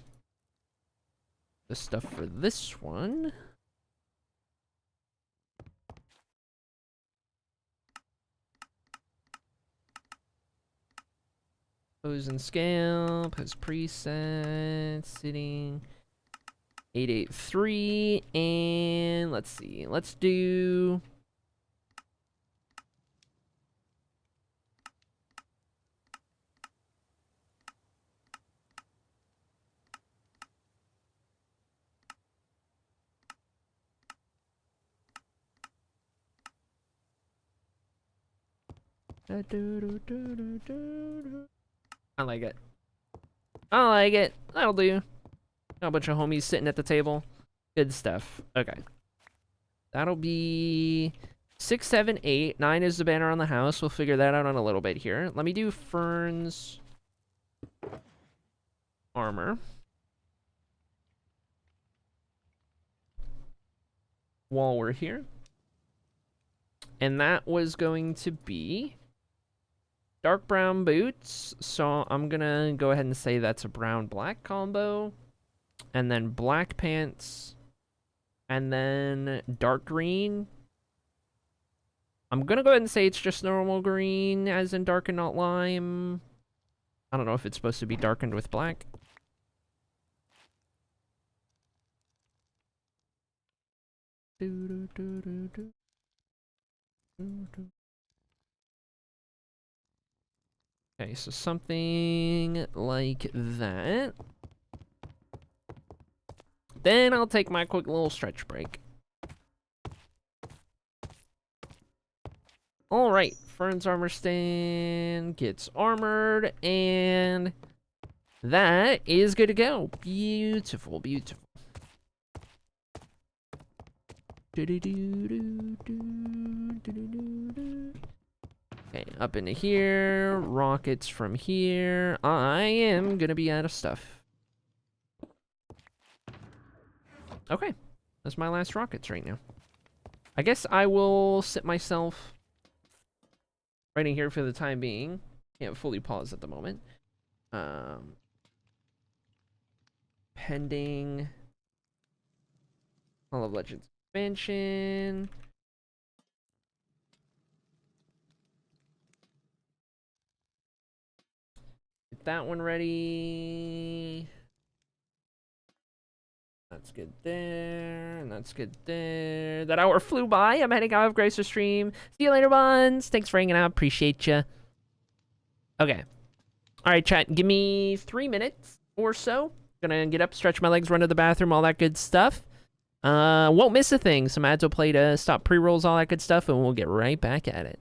the stuff for this one. Pose and scale, pose preset, sitting, 883, and let's see, let's do... I like it. I like it. That'll do. Got a bunch of homies sitting at the table. Good stuff. Okay. That'll be 6, 7, 8. 9 is the banner on the house. We'll figure that out in a little bit here. Let me do Fern's armor. While we're here. And that was going to be dark brown boots. So I'm gonna go ahead and say that's a brown-black combo. And then black pants. And then dark green. I'm gonna go ahead and say it's just normal green, as in dark and not lime. I don't know if it's supposed to be darkened with black. Okay, so something like that. Then I'll take my quick little stretch break. Alright, Fern's armor stand gets armored, and that is good to go. Beautiful, beautiful. Okay, up into here, rockets from here. I am gonna be out of stuff. Okay, that's my last rockets right now. I guess I will sit myself right in here for the time being. Can't fully pause at the moment. Pending Hall of Legends expansion. Get that one ready. That's good there, and that's good there. That hour flew by. I'm heading out of Grace to stream. See you later, Buns. Thanks for hanging out. Appreciate you. Okay. All right, chat. Give me 3 minutes or so. Gonna get up, stretch my legs, run to the bathroom, all that good stuff. Won't miss a thing. Some ads will play to stop pre-rolls, all that good stuff, and we'll get right back at it.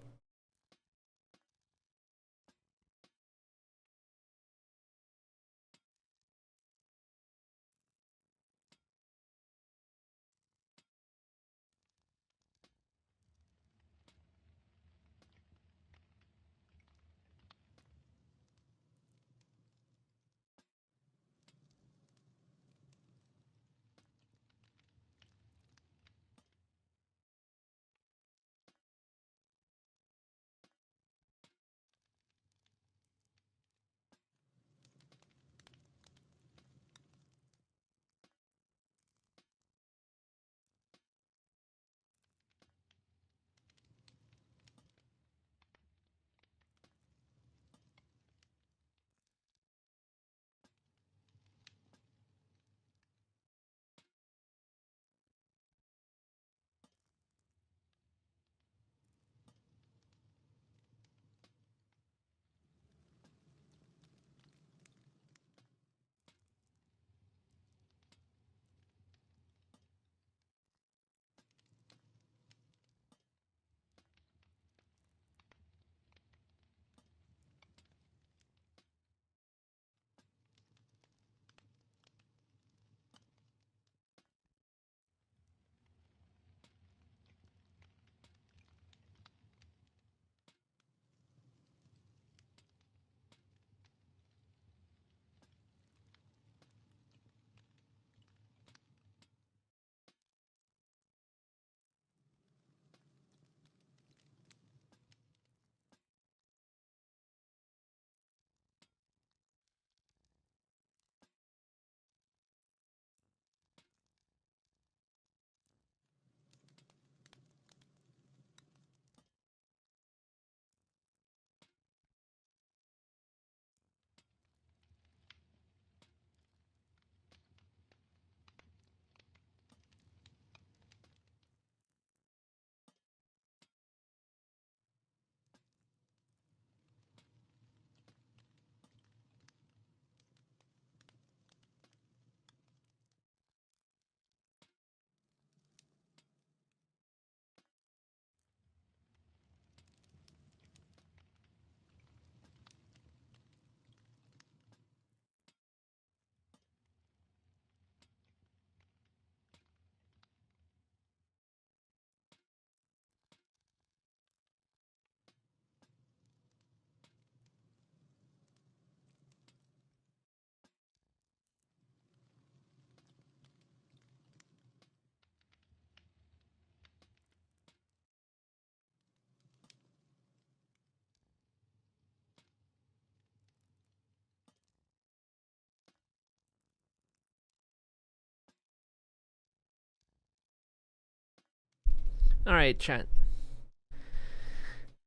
All right, chat.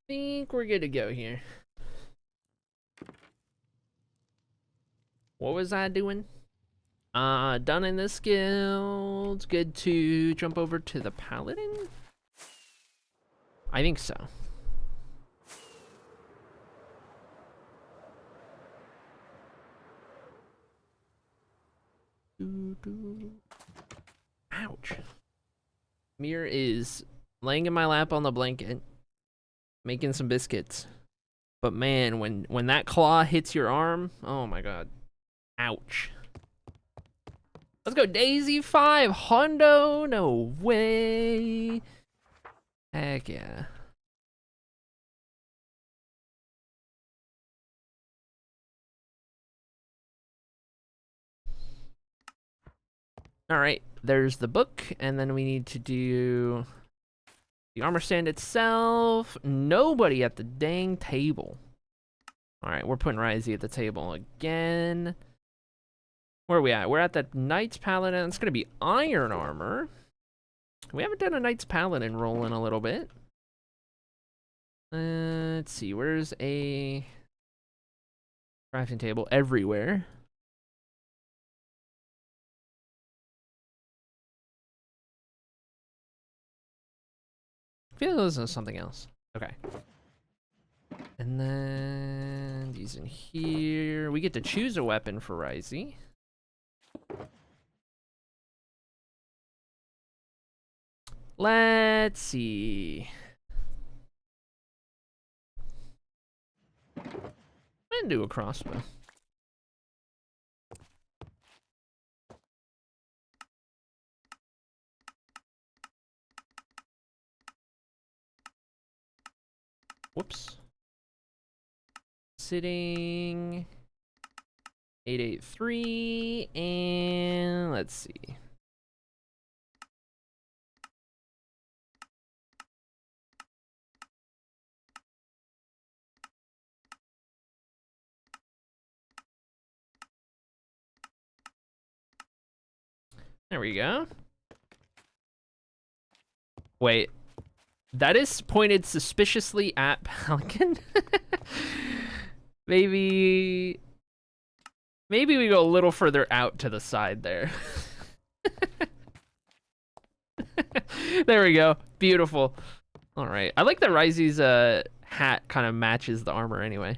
Think we're good to go here. What was I doing? Done in this guild. Good to jump over to the paladin? I think so. Ouch. Mir is laying in my lap on the blanket, making some biscuits. But man, when that claw hits your arm, oh my god. Ouch. Let's go, Daisy 5, Hondo, no way. Heck yeah. All right, there's the book, and then we need to do the armor stand itself. Nobody at the dang table. All right, we're putting Ryzie at the table again. Where are we at? We're at the Knight's Paladin. It's gonna be iron armor. We haven't done a Knight's Paladin roll in a little bit. Let's see, where's a crafting table? Everywhere. I feel this is something else. Okay. And then these in here. We get to choose a weapon for Ryzie. Let's see. I'm gonna do a crossbow. Whoops. Sitting 883, and let's see. There we go. Wait. That is pointed suspiciously at Pelican. Maybe we go a little further out to the side there. There we go. Beautiful. All right. I like that Ryzie's hat kind of matches the armor anyway.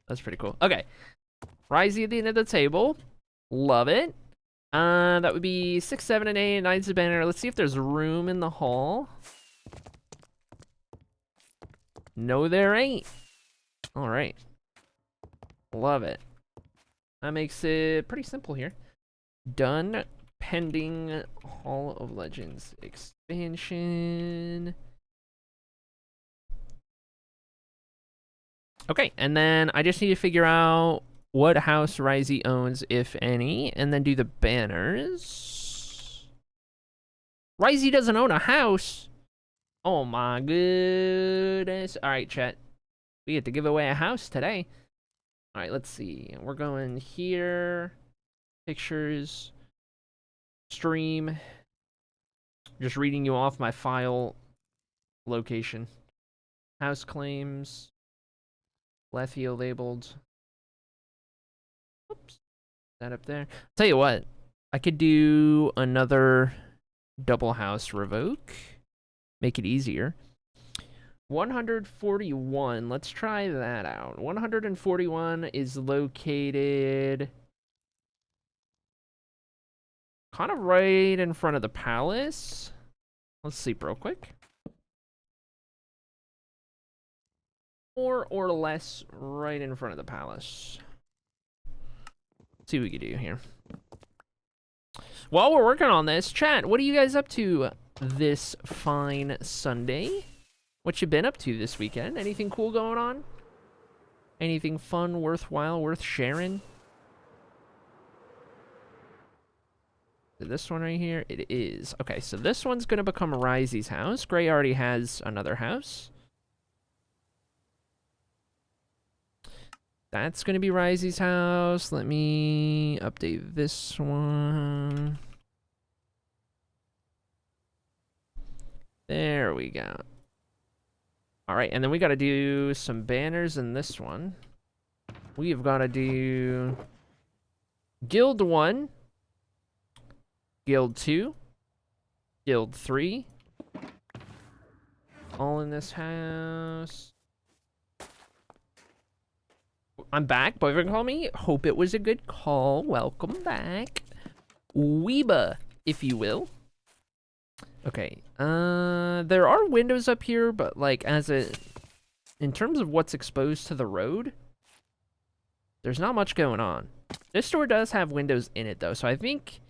That's pretty cool. Okay. Ryzie at the end of the table. Love it. That would be 6, 7, and 8. Knights of Banner. Let's see if there's room in the hall. No, there ain't. All right. Love it. That makes it pretty simple here. Done. Pending Hall of Legends expansion. Okay, and then I just need to figure out what house Ryzie owns, if any, and then do the banners. Ryzie doesn't own a house. Oh my goodness. All right, chat. We get to give away a house today. All right, let's see. We're going here. Pictures. Stream. Just reading you off my file location. House claims. Lethio labeled. Oops. That up there. Tell you what. I could do another double house revoke. Make it easier. 141. Let's try that out. 141 is located kind of right in front of the palace. Let's sleep real quick. More or less right in front of the palace. Let's see what we can do here. While we're working on this, chat, what are you guys up to this fine Sunday? What you been up to this weekend? Anything cool going on? Anything fun, worthwhile, worth sharing? This one right here? It is. Okay, so this one's going to become Ryzie's house. Gray already has another house. That's going to be Ryzie's house. Let me update this one. There we go. All right, and then we got to do some banners in this one. We've got to do Guild 1, Guild 2, Guild 3. All in this house. I'm back. Boyfriend call me. Hope it was a good call. Welcome back. Weeba, if you will. Okay. There are windows up here, but like in terms of what's exposed to the road, there's not much going on. This store does have windows in it though, so I think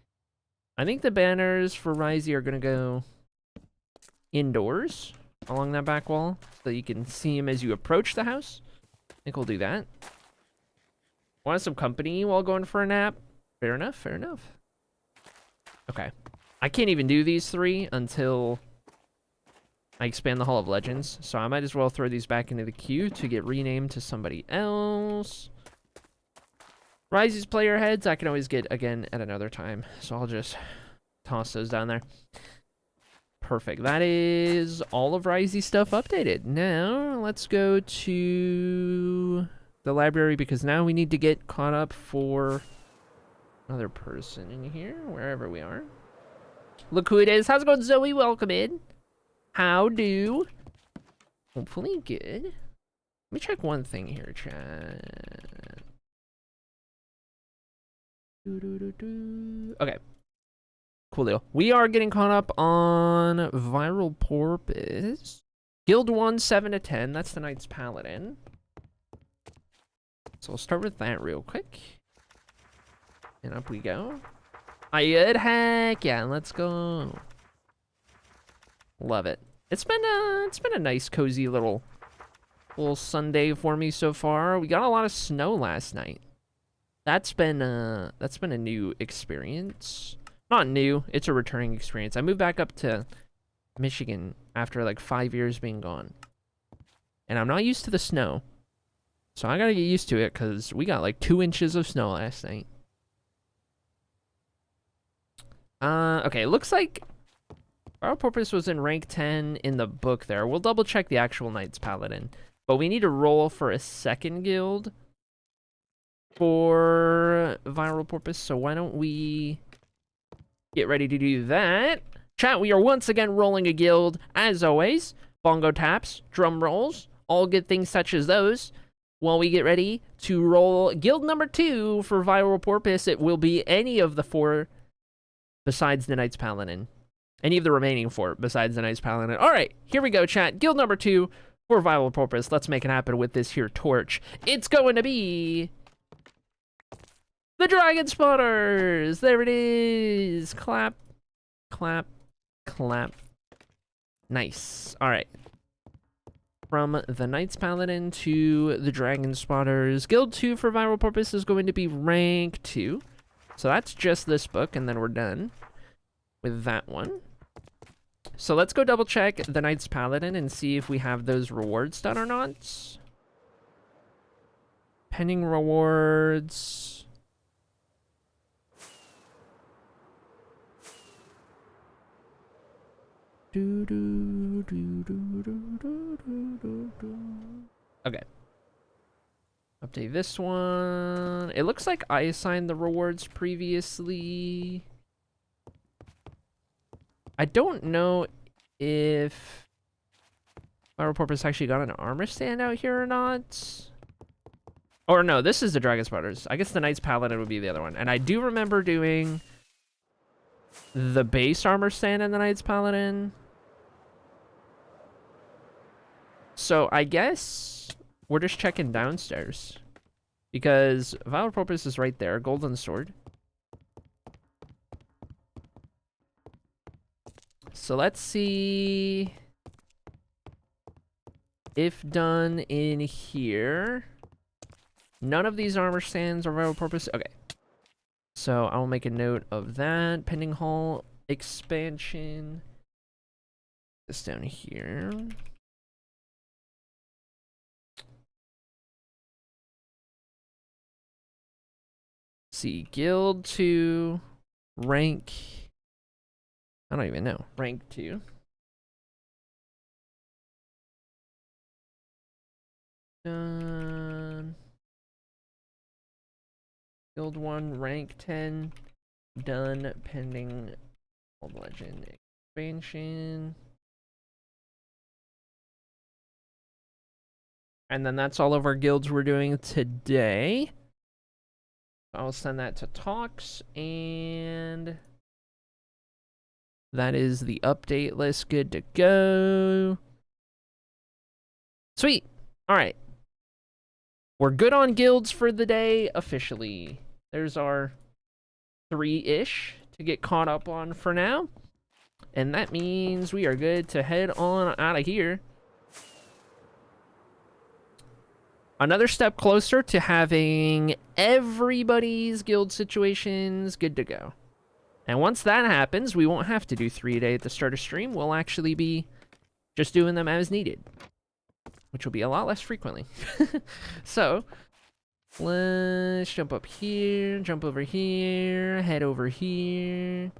the banners for Risey are gonna go indoors along that back wall so you can see him as you approach the house. I think we'll do that. Want some company while going for a nap? Fair enough, fair enough. Okay. I can't even do these 3 until I expand the Hall of Legends, so I might as well throw these back into the queue to get renamed to somebody else. Risey's player heads I can always get again at another time, so I'll just toss those down there. Perfect. That is all of Risey's stuff updated. Now, let's go to the library because now we need to get caught up for another person in here, wherever we are. Look who it is. How's it going, Zoe? Welcome in. How do? Hopefully good. Let me check one thing here, chat. Okay. Cool deal. We are getting caught up on Viral Porpoise. Guild 1, 7 to 10. That's the Knight's Paladin. So we'll start with that real quick. And up we go. Ayud, heck yeah, let's go. Love it. It's been a nice, cozy little Sunday for me so far. We got a lot of snow last night. That's been a new experience. Not new, it's a returning experience. I moved back up to Michigan after like 5 years being gone. And I'm not used to the snow. So I gotta get used to it because we got like 2 inches of snow last night. Okay, it looks like Viral Porpoise was in rank 10 in the book there. We'll double check the actual Knight's Paladin. But we need to roll for a second guild for Viral Porpoise. So why don't we get ready to do that? Chat, we are once again rolling a guild, as always. Bongo taps, drum rolls, all good things such as those. While we get ready to roll guild number 2 for Viral Porpoise, it will be any of the 4 besides the Knight's Paladin. Any of the remaining 4 besides the Knight's Paladin. All right, here we go, chat. Guild number 2 for Viral Porpoise. Let's make it happen with this here torch. It's going to be the Dragon Spotters. There it is. Clap, clap, clap. Nice. All right. From the Knight's Paladin to the Dragon Spotters. Guild 2 for Viral Porpoise is going to be rank 2. So that's just this book, and then we're done with that one. So let's go double check the Knight's Paladin and see if we have those rewards done or not. Pending rewards. Okay. Update this one. It looks like I assigned the rewards previously. I don't know if Viral Porpoise actually got an armor stand out here or not. Or no, this is the Dragon Spotters. I guess the Knight's Paladin would be the other one. And I do remember doing the base armor stand in the Knight's Paladin. So I guess we're just checking downstairs. Because Viral Porpoise is right there. Golden Sword. So let's see if done in here. None of these armor stands are Viral Porpoise. Okay. So I will make a note of that. Pending hall expansion. This down here. See, guild 2, rank, I don't even know, rank 2. Done. Guild 1, rank 10. Done, pending Old Legend expansion. And then that's all of our guilds we're doing today. I'll send that to talks, and that is the update list. Good to go. Sweet. All right. We're good on guilds for the day, officially. There's our 3-ish to get caught up on for now. And that means we are good to head on out of here. Another step closer to having everybody's guild situations good to go. And once that happens, we won't have to do 3 a day at the start of stream. We'll actually be just doing them as needed, which will be a lot less frequently. So, let's jump up here, jump over here, head over here.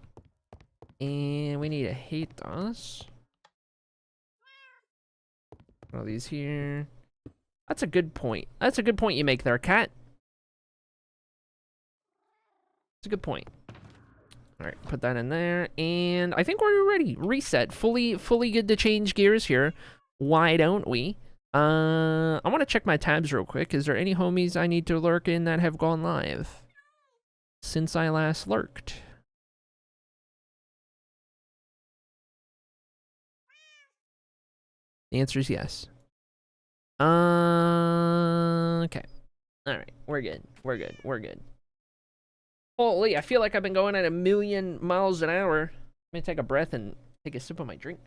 And we need a hate us. All these here. That's a good point. That's a good point you make there, cat. It's a good point. All right, put that in there, and I think we're ready. Reset, fully good to change gears here. Why don't we? I want to check my tabs real quick. Is there any homies I need to lurk in that have gone live since I last lurked? The answer is yes. Okay. All right, we're good. We're good. We're good. Holy, I feel like I've been going at 1,000,000 miles an hour. Let me take a breath and take a sip of my drink.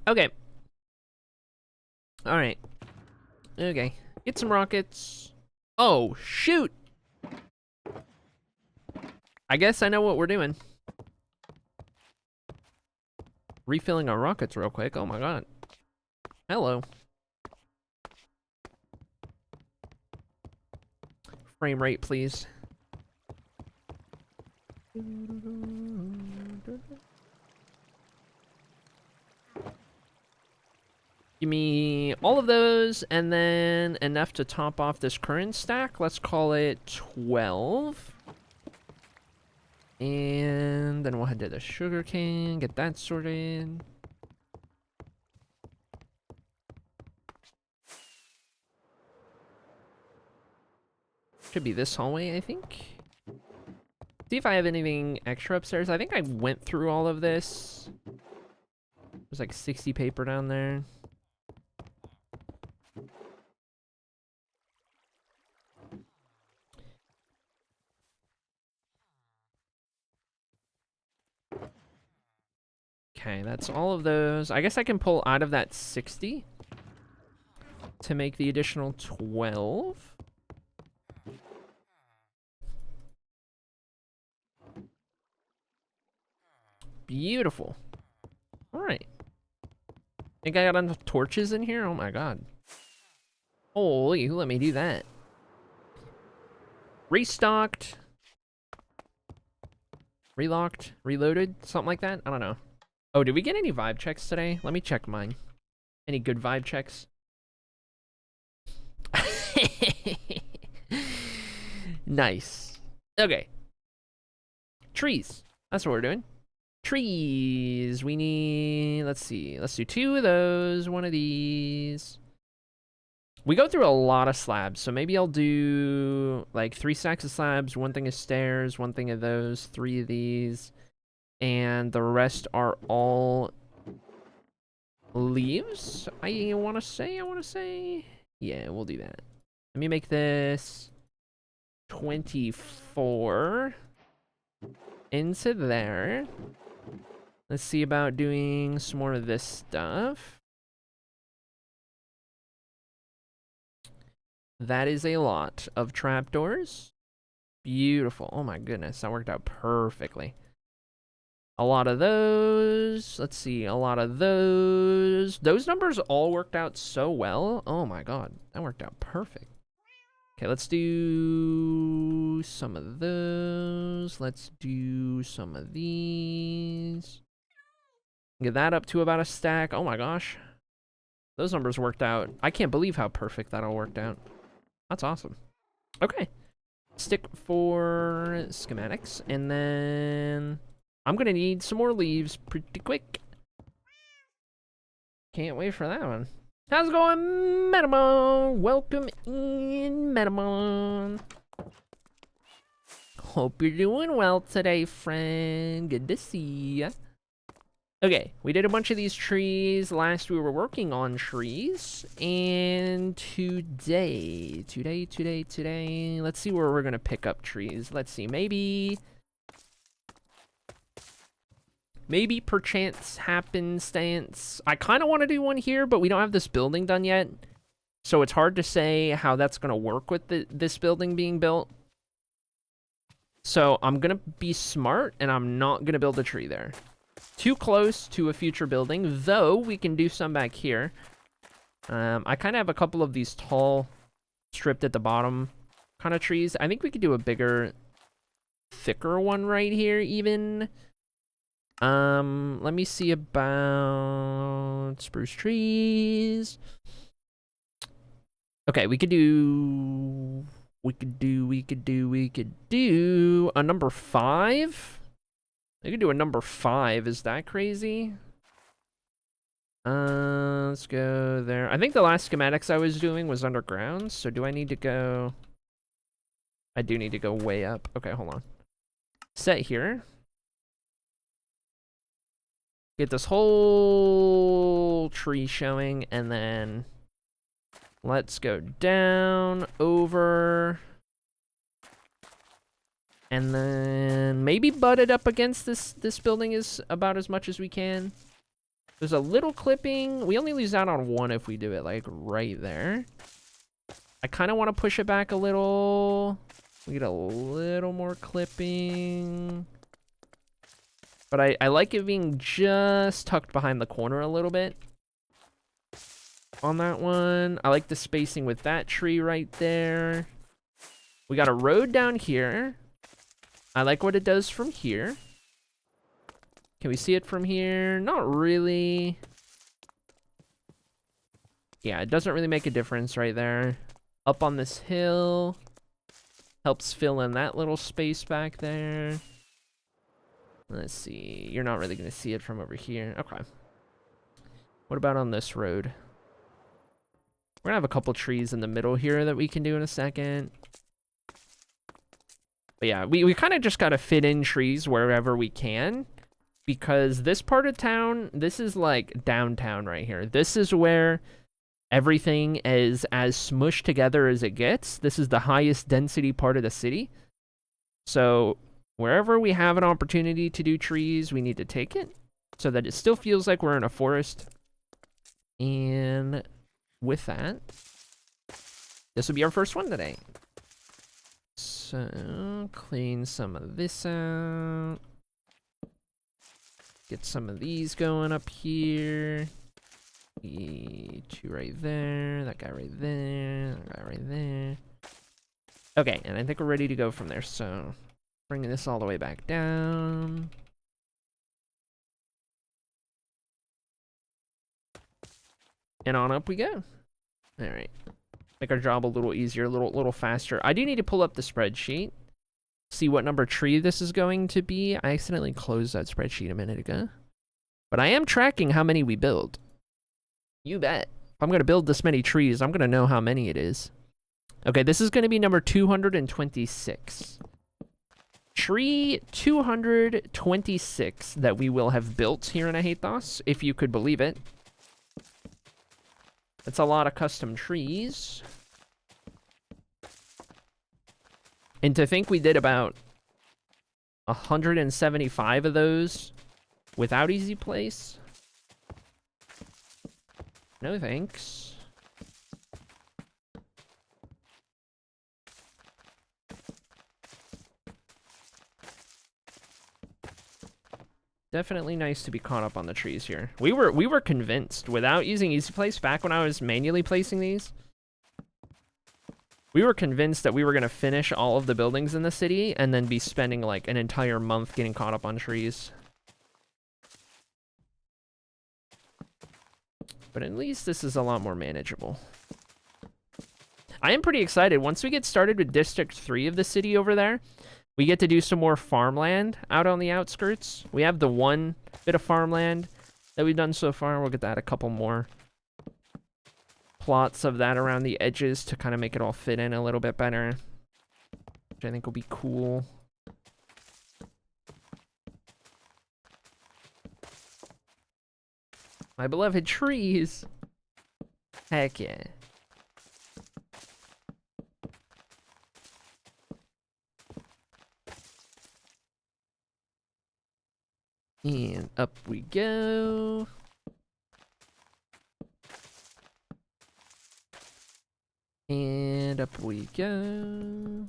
Okay. All right. Okay. Get some rockets. Oh, shoot. I guess I know what we're doing. Refilling our rockets real quick. Oh my god. Hello. Frame rate, please. Give me all of those, and then enough to top off this current stack. Let's call it 12. And then we'll head to the sugar cane, get that sorted. Should be this hallway, I think. See if I have anything extra upstairs. I think I went through all of this. There's like 60 paper down there. Okay, that's all of those. I guess I can pull out of that 60 to make the additional 12. Beautiful. All right. Think I got enough torches in here? Oh my god. Holy, who let me do that? Restocked. Relocked. Reloaded. Something like that. I don't know. Oh, did we get any vibe checks today? Let me check mine. Any good vibe checks? Nice. Okay. Trees. That's what we're doing. Trees. We need, let's see. Let's do 2 of those, 1 of these. We go through a lot of slabs, so maybe I'll do like 3 stacks of slabs, 1 thing of stairs, 1 thing of those, 3 of these, and the rest are all leaves. I want to say. Yeah, we'll do that. Let me make this 24 into there. Let's see about doing some more of this stuff. That is a lot of trapdoors. Beautiful. Oh my goodness, that worked out perfectly. A lot of those. Let's see, a lot of those. Those numbers all worked out so well. Oh my god, that worked out perfect. Okay, let's do some of those. Let's do some of these. Get that up to about a stack. Oh my gosh. Those numbers worked out. I can't believe how perfect that all worked out. That's awesome. Okay. Stick for schematics. And then I'm going to need some more leaves pretty quick. Can't wait for that one. How's it going, Metamon? Welcome in, Metamon. Hope you're doing well today, friend. Good to see ya. Okay, we did a bunch of these trees. Last we were working on trees. And today, let's see where we're gonna pick up trees. Let's see, maybe perchance, happenstance. I kind of want to do one here, but we don't have this building done yet. So it's hard to say how that's gonna work with this building being built. So I'm gonna be smart, and I'm not gonna build a tree there. Too close to a future building, though we can do some back here. I kind of have a couple of these tall, stripped at the bottom kind of trees. I think we could do a bigger, thicker one right here, even. Let me see about spruce trees. Okay, we could do a number 5. I could do a number 5. Is that crazy? Let's go there. I think the last schematics I was doing was underground, so do I need to go? I do need to go way up. Okay, hold on. Set here. Get this whole tree showing, and then let's go down, over, and then maybe butt it up against this building is about as much as we can. There's a little clipping. We only lose out on one if we do it, like, right there. I kind of want to push it back a little. We get a little more clipping. But I like it being just tucked behind the corner a little bit. On that one. I like the spacing with that tree right there. We got a road down here. I like what it does from here. Can we see it from here? Not really. Yeah, it doesn't really make a difference right there. Up on this hill. Helps fill in that little space back there. Let's see. You're not really going to see it from over here. Okay. What about on this road? We're going to have a couple trees in the middle here that we can do in a second. But yeah, we kind of just got to fit in trees wherever we can. Because this part of town, this is like downtown right here. This is where everything is as smushed together as it gets. This is the highest density part of the city. So wherever we have an opportunity to do trees, we need to take it so that it still feels like we're in a forest. And with that, this will be our first one today. So clean some of this out. Get some of these going up here. 2 right there. That guy right there. That guy right there. Okay, and I think we're ready to go from there. So bringing this all the way back down. And on up we go. All right. Make our job a little easier, a little faster. I do need to pull up the spreadsheet. See what number tree this is going to be. I accidentally closed that spreadsheet a minute ago. But I am tracking how many we build. You bet. If I'm going to build this many trees, I'm going to know how many it is. Okay, this is going to be number 226. Tree 226 that we will have built here in Ahathos, if you could believe it. That's a lot of custom trees. And to think we did about 175 of those without Easy Place. No thanks. Definitely nice to be caught up on the trees here. We were convinced without using Easy Place back when I was manually placing these. We were convinced that we were going to finish all of the buildings in the city and then be spending like an entire month getting caught up on trees. But at least this is a lot more manageable. I am pretty excited. Once we get started with District 3 of the city over there, we get to do some more farmland out on the outskirts. We have the one bit of farmland that we've done so far. We'll get to add a couple more plots of that around the edges to kind of make it all fit in a little bit better, which I think will be cool. My beloved trees. Heck yeah. And up we go. And up we go.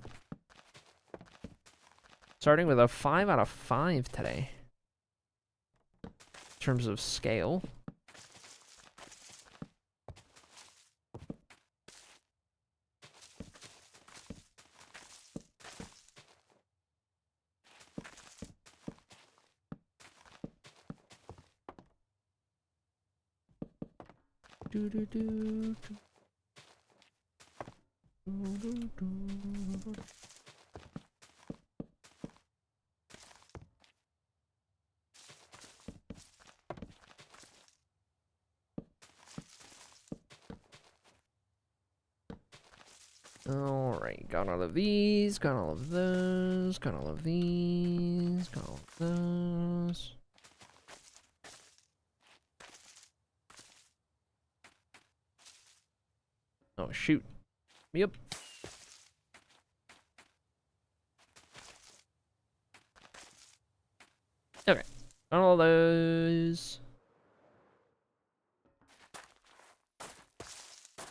Starting with a 5 out of 5 today. In terms of scale. Do do do. Alright, got all of these, got all of those, got all of these, got all of those. Oh, shoot. Yep. Okay, got all those.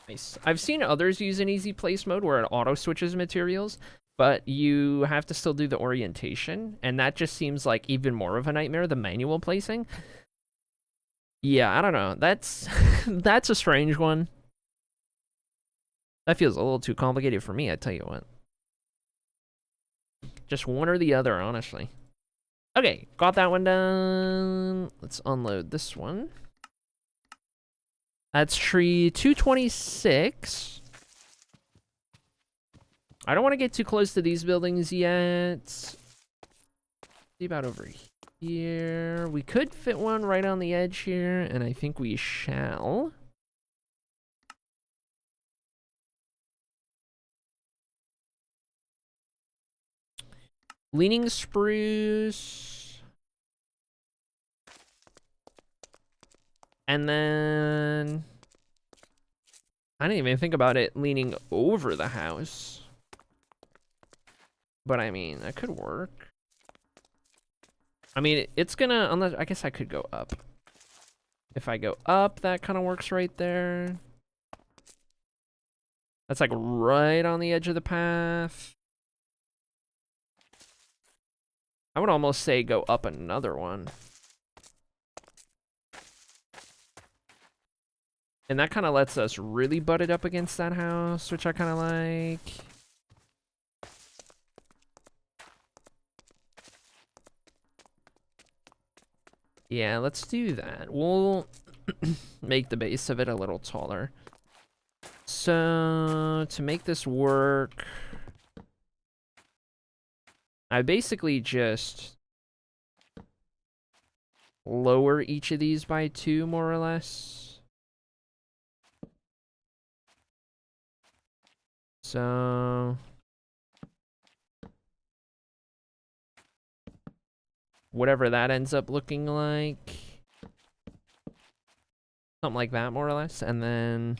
Nice. I've seen others use an easy place mode where it auto switches materials, but you have to still do the orientation, and that just seems like even more of a nightmare, the manual placing. Yeah, I don't know. That's that's a strange one. That feels a little too complicated for me, I tell you what. Just one or the other, honestly. Okay, got that one done. Let's unload this one. That's tree 226. I don't want to get too close to these buildings yet. See about over here. We could fit one right on the edge here, and I think we shall. Leaning spruce. And then I didn't even think about it leaning over the house. But I mean, that could work. I mean, it's gonna, unless, I guess I could go up. If I go up, that kind of works right there. That's like right on the edge of the path. I would almost say go up another one. And that kind of lets us really butt it up against that house, which I kind of like. Yeah, let's do that. We'll make the base of it a little taller. So, to make this work, I basically just lower each of these by 2, more or less. So, whatever that ends up looking like. Something like that, more or less. And then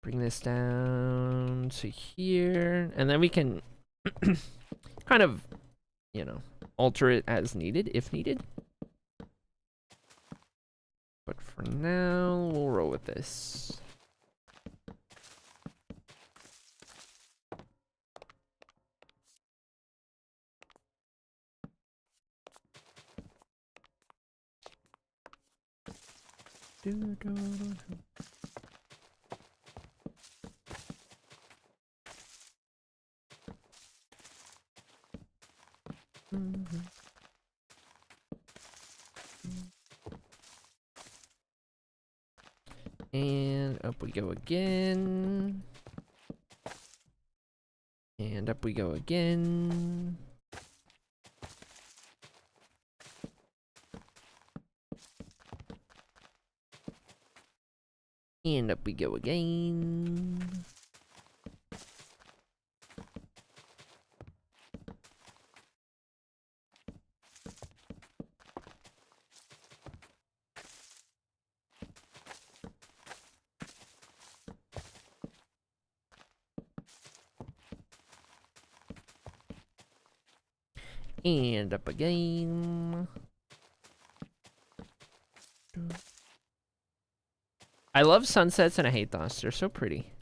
bring this down to here. And then we can kind of, you know, alter it as needed, if needed. But for now, we'll roll with this. And up we go again. And up we go again. And up we go again. And up again. I love sunsets and I hate dusk. They're so pretty.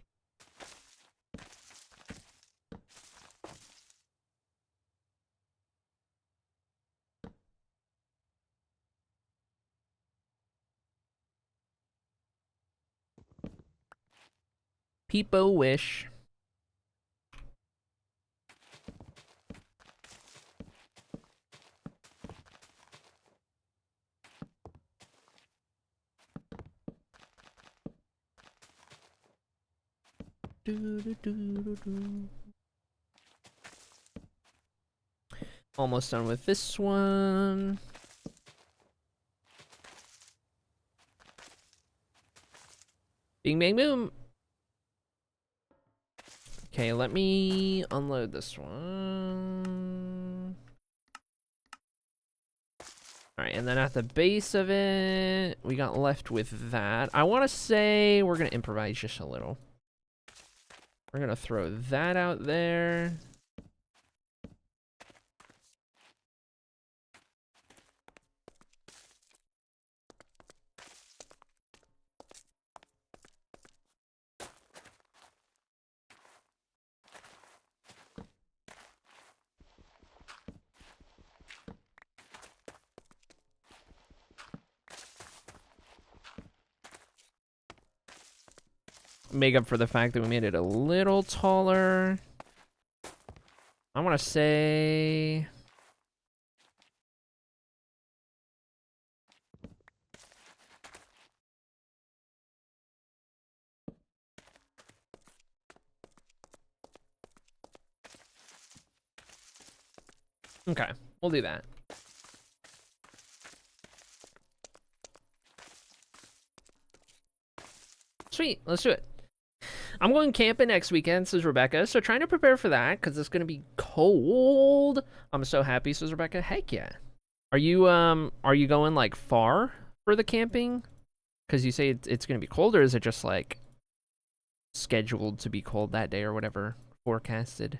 People wish. Almost done with this one. Bing, bang, boom. Okay, let me unload this one. Alright, and then at the base of it, we got left with that. I want to say we're going to improvise just a little. We're going to throw that out there. Make up for the fact that we made it a little taller. I want to say... Okay, we'll do that. Sweet, let's do it. I'm going camping next weekend, says Rebecca, so trying to prepare for that, because it's going to be cold. I'm so happy, says Rebecca. Heck yeah. Are you going, like, far for the camping? Because you say it's going to be cold, or is it just, like, scheduled to be cold that day or whatever, forecasted?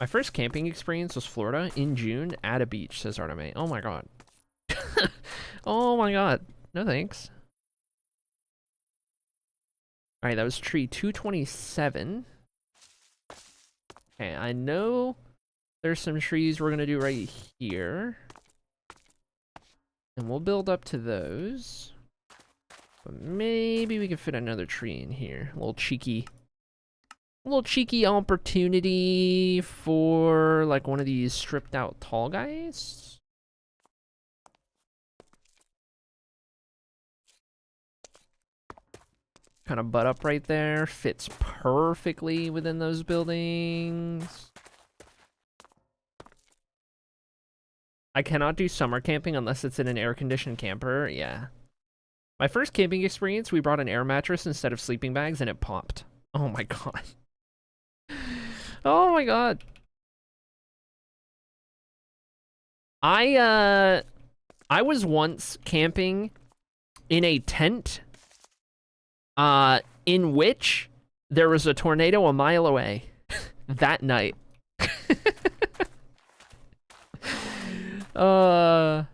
My first camping experience was Florida in June at a beach, says Arteme. Oh my god. Oh my god. No thanks. Alright, that was tree 227. Okay, I know there's some trees we're gonna do right here. And we'll build up to those. But maybe we can fit another tree in here. A little cheeky opportunity for like one of these stripped out tall guys. Kind of butt up right there. Fits perfectly within those buildings. I cannot do summer camping unless it's in an air-conditioned camper. Yeah. My first camping experience, we brought an air mattress instead of sleeping bags and it popped. Oh my god. Oh my god. I was once camping in a tent in which there was a tornado a mile away that night. I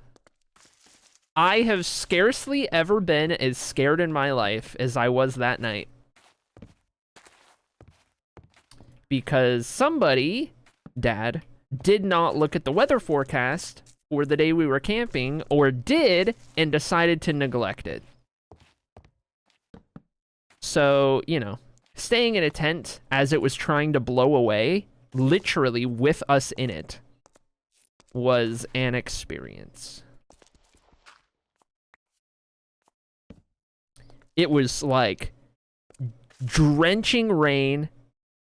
have scarcely ever been as scared in my life as I was that night. Because somebody, Dad, did not look at the weather forecast for the day we were camping, or did and decided to neglect it. So, you know, staying in a tent as it was trying to blow away, literally with us in it, was an experience. It was like drenching rain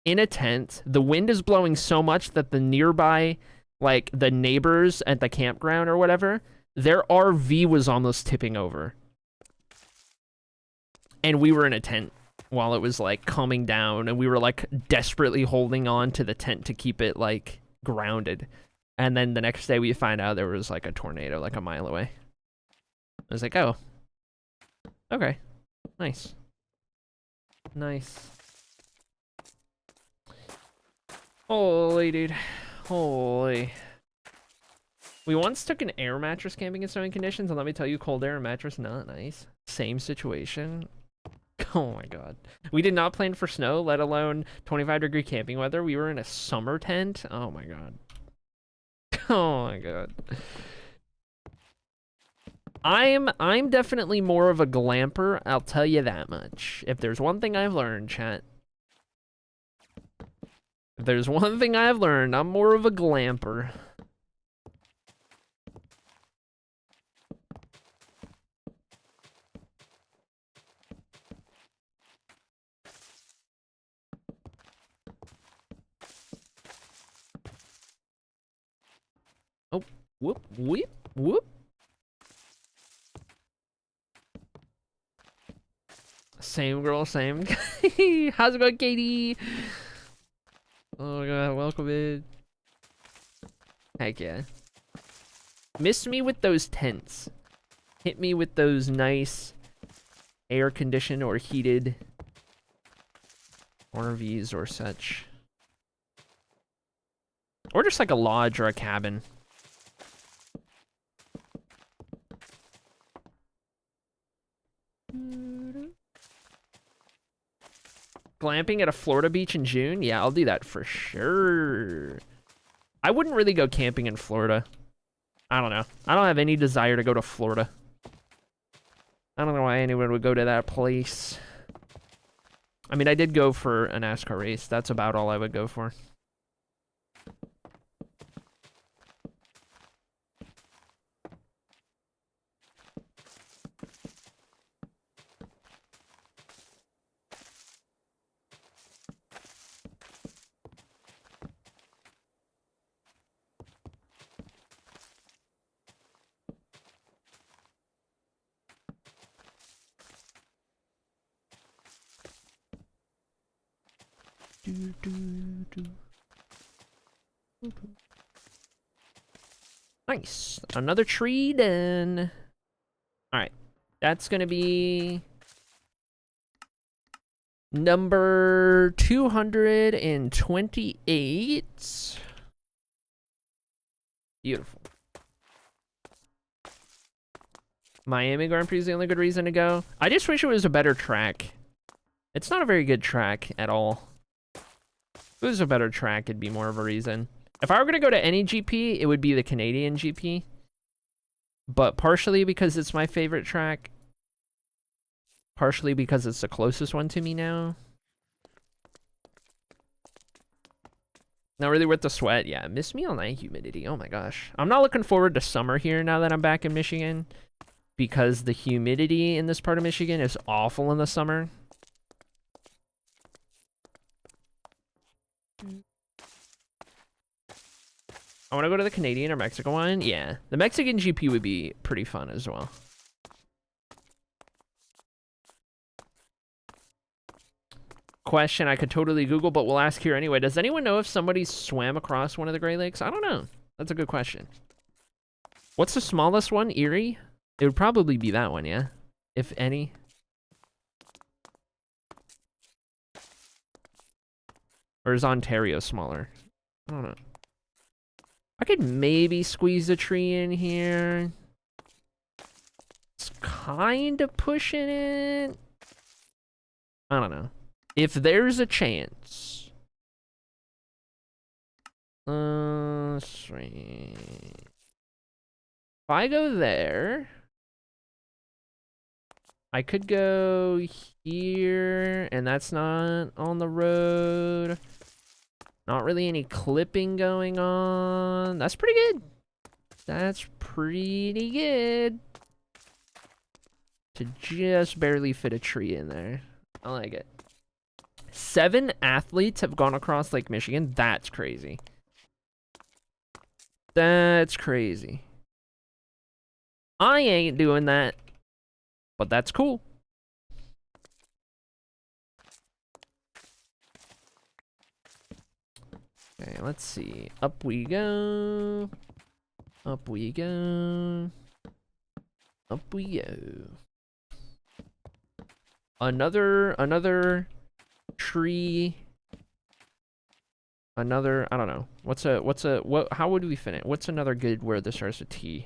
in a tent. The wind is blowing so much that the nearby, like the neighbors at the campground or whatever, their RV was almost tipping over. And we were in a tent while it was like coming down, and we were like desperately holding on to the tent to keep it like grounded. And then the next day we find out there was like a tornado like a mile away. I was like, oh, okay, nice. Nice. Holy dude, holy. We once took an air mattress camping in snowing conditions, and let me tell you, cold air and mattress, not nice. Same situation. Oh my god. We did not plan for snow, let alone 25-degree camping weather. We were in a summer tent. Oh my god. Oh my god. I'm definitely more of a glamper, I'll tell you that much. If there's one thing I've learned, chat. If there's one thing I've learned, I'm more of a glamper. Oh, whoop, whoop, whoop. Same girl, same guy. How's it going, Katie? Oh my god, welcome in. Heck yeah. Miss me with those tents. Hit me with those nice air-conditioned or heated RVs or such. Or just like a lodge or a cabin. Glamping at a Florida beach in June? Yeah, I'll do that for sure. I wouldn't really go camping in Florida. I don't know. I don't have any desire to go to Florida. I don't know why anyone would go to that place. I mean, I did go for a NASCAR race. That's about all I would go for. Nice. Another tree done. Alright. That's gonna be number 228. Beautiful. Miami Grand Prix is the only good reason to go. I just wish it was a better track. It's not a very good track at all. If it was a better track, it'd be more of a reason. If I were going to go to any GP, it would be the Canadian GP. But partially because it's my favorite track. Partially because it's the closest one to me now. Not really worth the sweat. Yeah, miss me all night humidity. Oh my gosh. I'm not looking forward to summer here now that I'm back in Michigan. Because the humidity in this part of Michigan is awful in the summer. I want to go to the Canadian or Mexico one. Yeah, the Mexican GP would be pretty fun as well. Question I could totally Google, but we'll ask here anyway. Does anyone know if somebody swam across one of the Great Lakes? I don't know. That's a good question. What's the smallest one? Erie? It would probably be that one, yeah? If any. Or is Ontario smaller? I don't know. I could maybe squeeze a tree in here. It's kind of pushing it. I don't know. If there's a chance. Sweet. If I go there, I could go here, and that's not on the road. Not really any clipping going on. That's pretty good. That's pretty good. To just barely fit a tree in there. I like it. 7 athletes have gone across Lake Michigan. That's crazy. That's crazy. I ain't doing that, but that's cool. Okay, let's see. Up we go. Up we go. Up we go. Another tree. Another, I don't know. How would we finish? What's another good word that starts with T?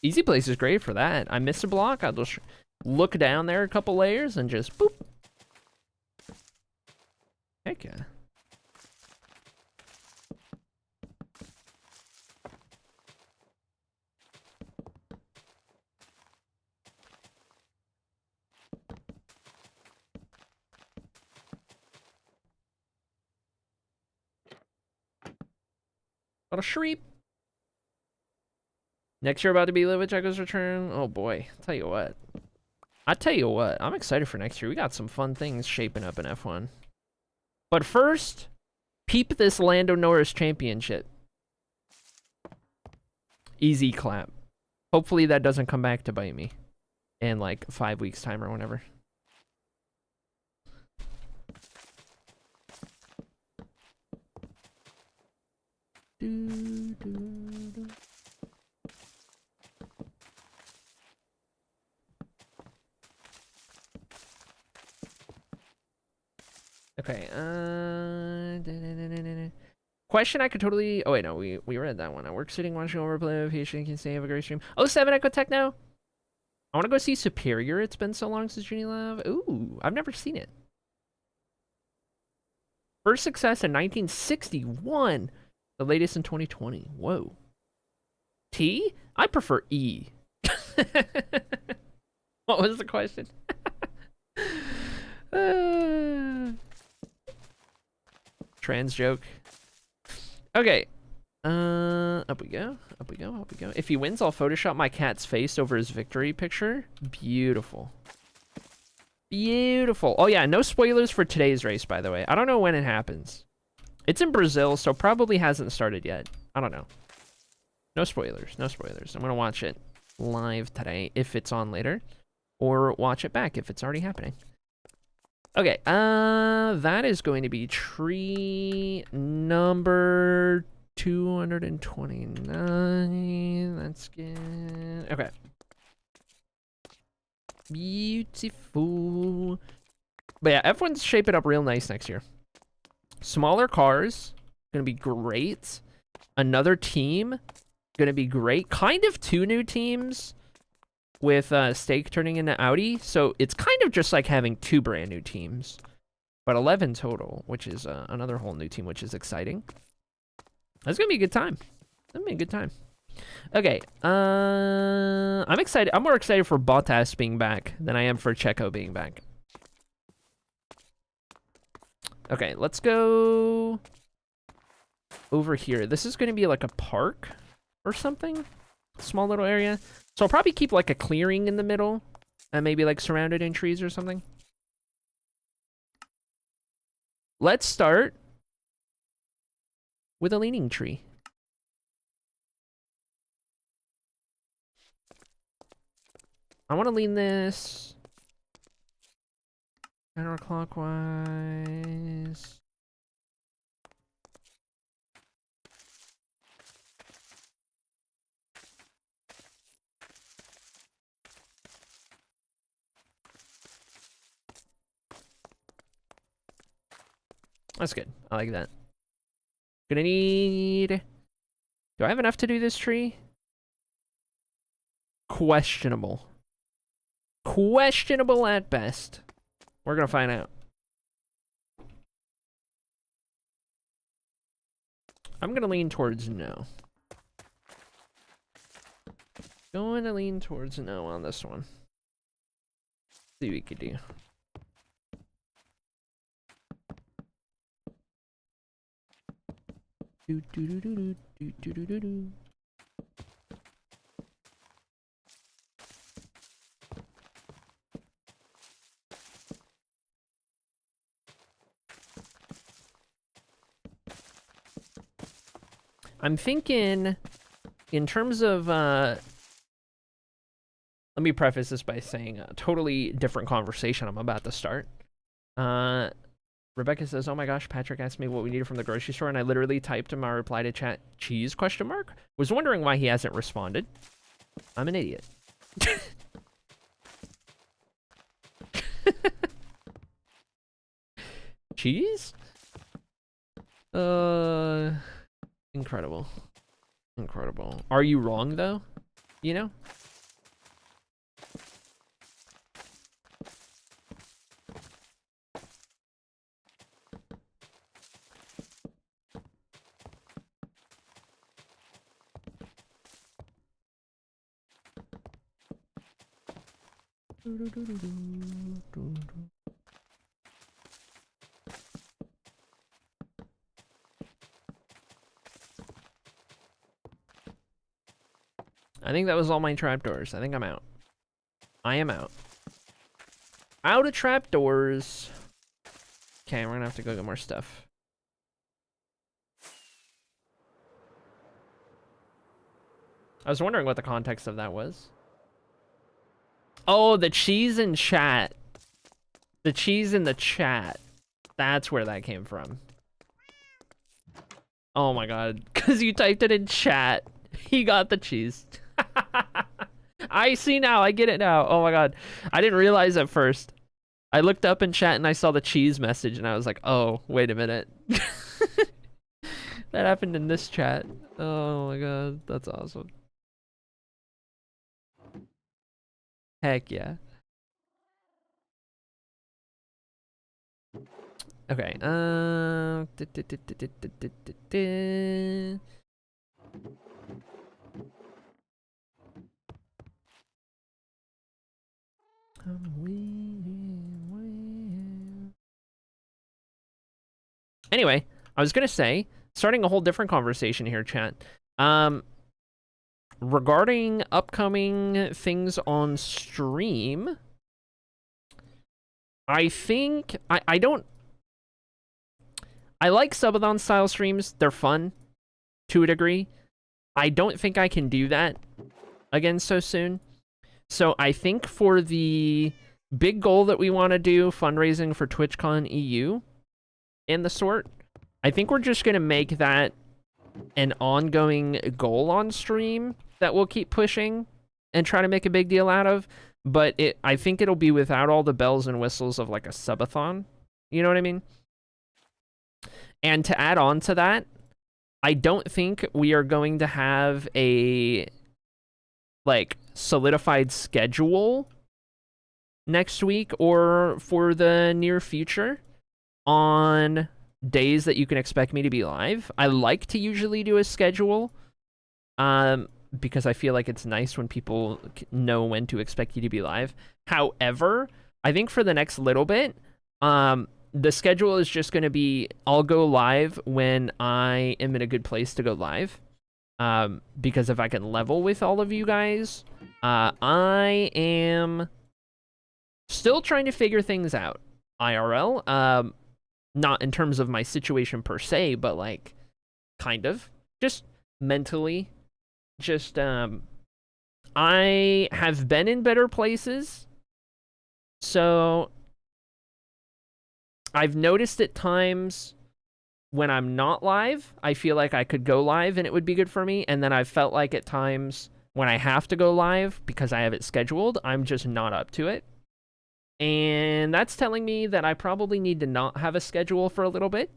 Easy Place is great for that. I miss a block, I'll just look down there a couple layers and just boop. Heck yeah. Got a shreep. Next year about to be Live Checo's return. Oh boy, tell you what. I'm excited for next year. We got some fun things shaping up in F1. But first, peep this Lando Norris championship. Easy clap. Hopefully that doesn't come back to bite me in like 5 weeks time or whatever. Okay, question I could totally... Oh, wait, no, we read that one. I work sitting, watching overplay. Patient can say have a great stream. Oh, 7 Echo Techno. I want to go see Superior. It's been so long since Genie Love. Ooh, I've never seen it. First success in 1961. The latest in 2020. Whoa. T? I prefer E. What was the question? Trans joke. Okay. Up we go. Up we go. Up we go. If he wins, I'll Photoshop my cat's face over his victory picture. Beautiful. Beautiful. Oh yeah, no spoilers for today's race, by the way. I don't know when it happens. It's in Brazil, so probably hasn't started yet. I don't know. No spoilers. No spoilers. I'm gonna watch it live today if it's on later, or watch it back if it's already happening. Okay, that is going to be tree number 229. That's good. Okay. Beautiful. But yeah, F1's shaping up real nice next year. Smaller cars, gonna be great. Another team, gonna be great. Kind of 2 new teams with Stake turning into Audi. So it's kind of just like having 2 brand new teams. But 11 total, which is another whole new team, which is exciting. That's gonna be a good time. It's gonna be a good time. Okay, I'm excited. I'm more excited for Bottas being back than I am for Checo being back. Okay, let's go over here. This is going to be like a park or something. Small little area. So I'll probably keep like a clearing in the middle and maybe like surrounded in trees or something. Let's start with a leaning tree. I want to lean this counterclockwise. That's good. I like that. Gonna need... Do I have enough to do this tree? Questionable. Questionable at best. We're gonna find out. I'm gonna lean towards no. Going to lean towards no on this one. See what we could do. Do do do do do do do do do. I'm thinking, in terms of, let me preface this by saying a totally different conversation I'm about to start. Rebecca says, oh my gosh, Patrick asked me what we needed from the grocery store, and I literally typed in my reply to chat, cheese, ? Was wondering why he hasn't responded. I'm an idiot. Cheese? Incredible. Incredible. Are you wrong, though? You know? I think that was all my trapdoors. I think I'm out. I am out. Out of trapdoors. Okay, we're gonna have to go get more stuff. I was wondering what the context of that was. Oh, the cheese in chat. The cheese in the chat. That's where that came from. Oh my god. Because you typed it in chat. He got the cheese. I see now. I get it now. Oh my god. I didn't realize at first. I looked up in chat and I saw the cheese message and I was like, oh, wait a minute. That happened in this chat. Oh my god. That's awesome. Heck yeah. Okay. Anyway, I was gonna say, starting a whole different conversation here, chat. Regarding upcoming things on stream, I think I don't. I like subathon style streams. They're fun to a degree. I don't think I can do that again so soon. So I think for the big goal that we want to do, fundraising for TwitchCon EU and the sort, I think we're just going to make that an ongoing goal on stream that we'll keep pushing and try to make a big deal out of. But I think it'll be without all the bells and whistles of like a subathon. You know what I mean? And to add on to that, I don't think we are going to have a like solidified schedule next week or for the near future on days that you can expect me to be live. I like to usually do a schedule because I feel like it's nice when people know when to expect you to be live. However, I think for the next little bit, the schedule is just going to be, I'll go live when I am in a good place to go live. Because if I can level with all of you guys, I am still trying to figure things out, IRL. Not in terms of my situation per se, but like, kind of. Just mentally. Just, I have been in better places. So I've noticed at times when I'm not live, I feel like I could go live and it would be good for me. And then I've felt like at times when I have to go live because I have it scheduled, I'm just not up to it. And that's telling me that I probably need to not have a schedule for a little bit.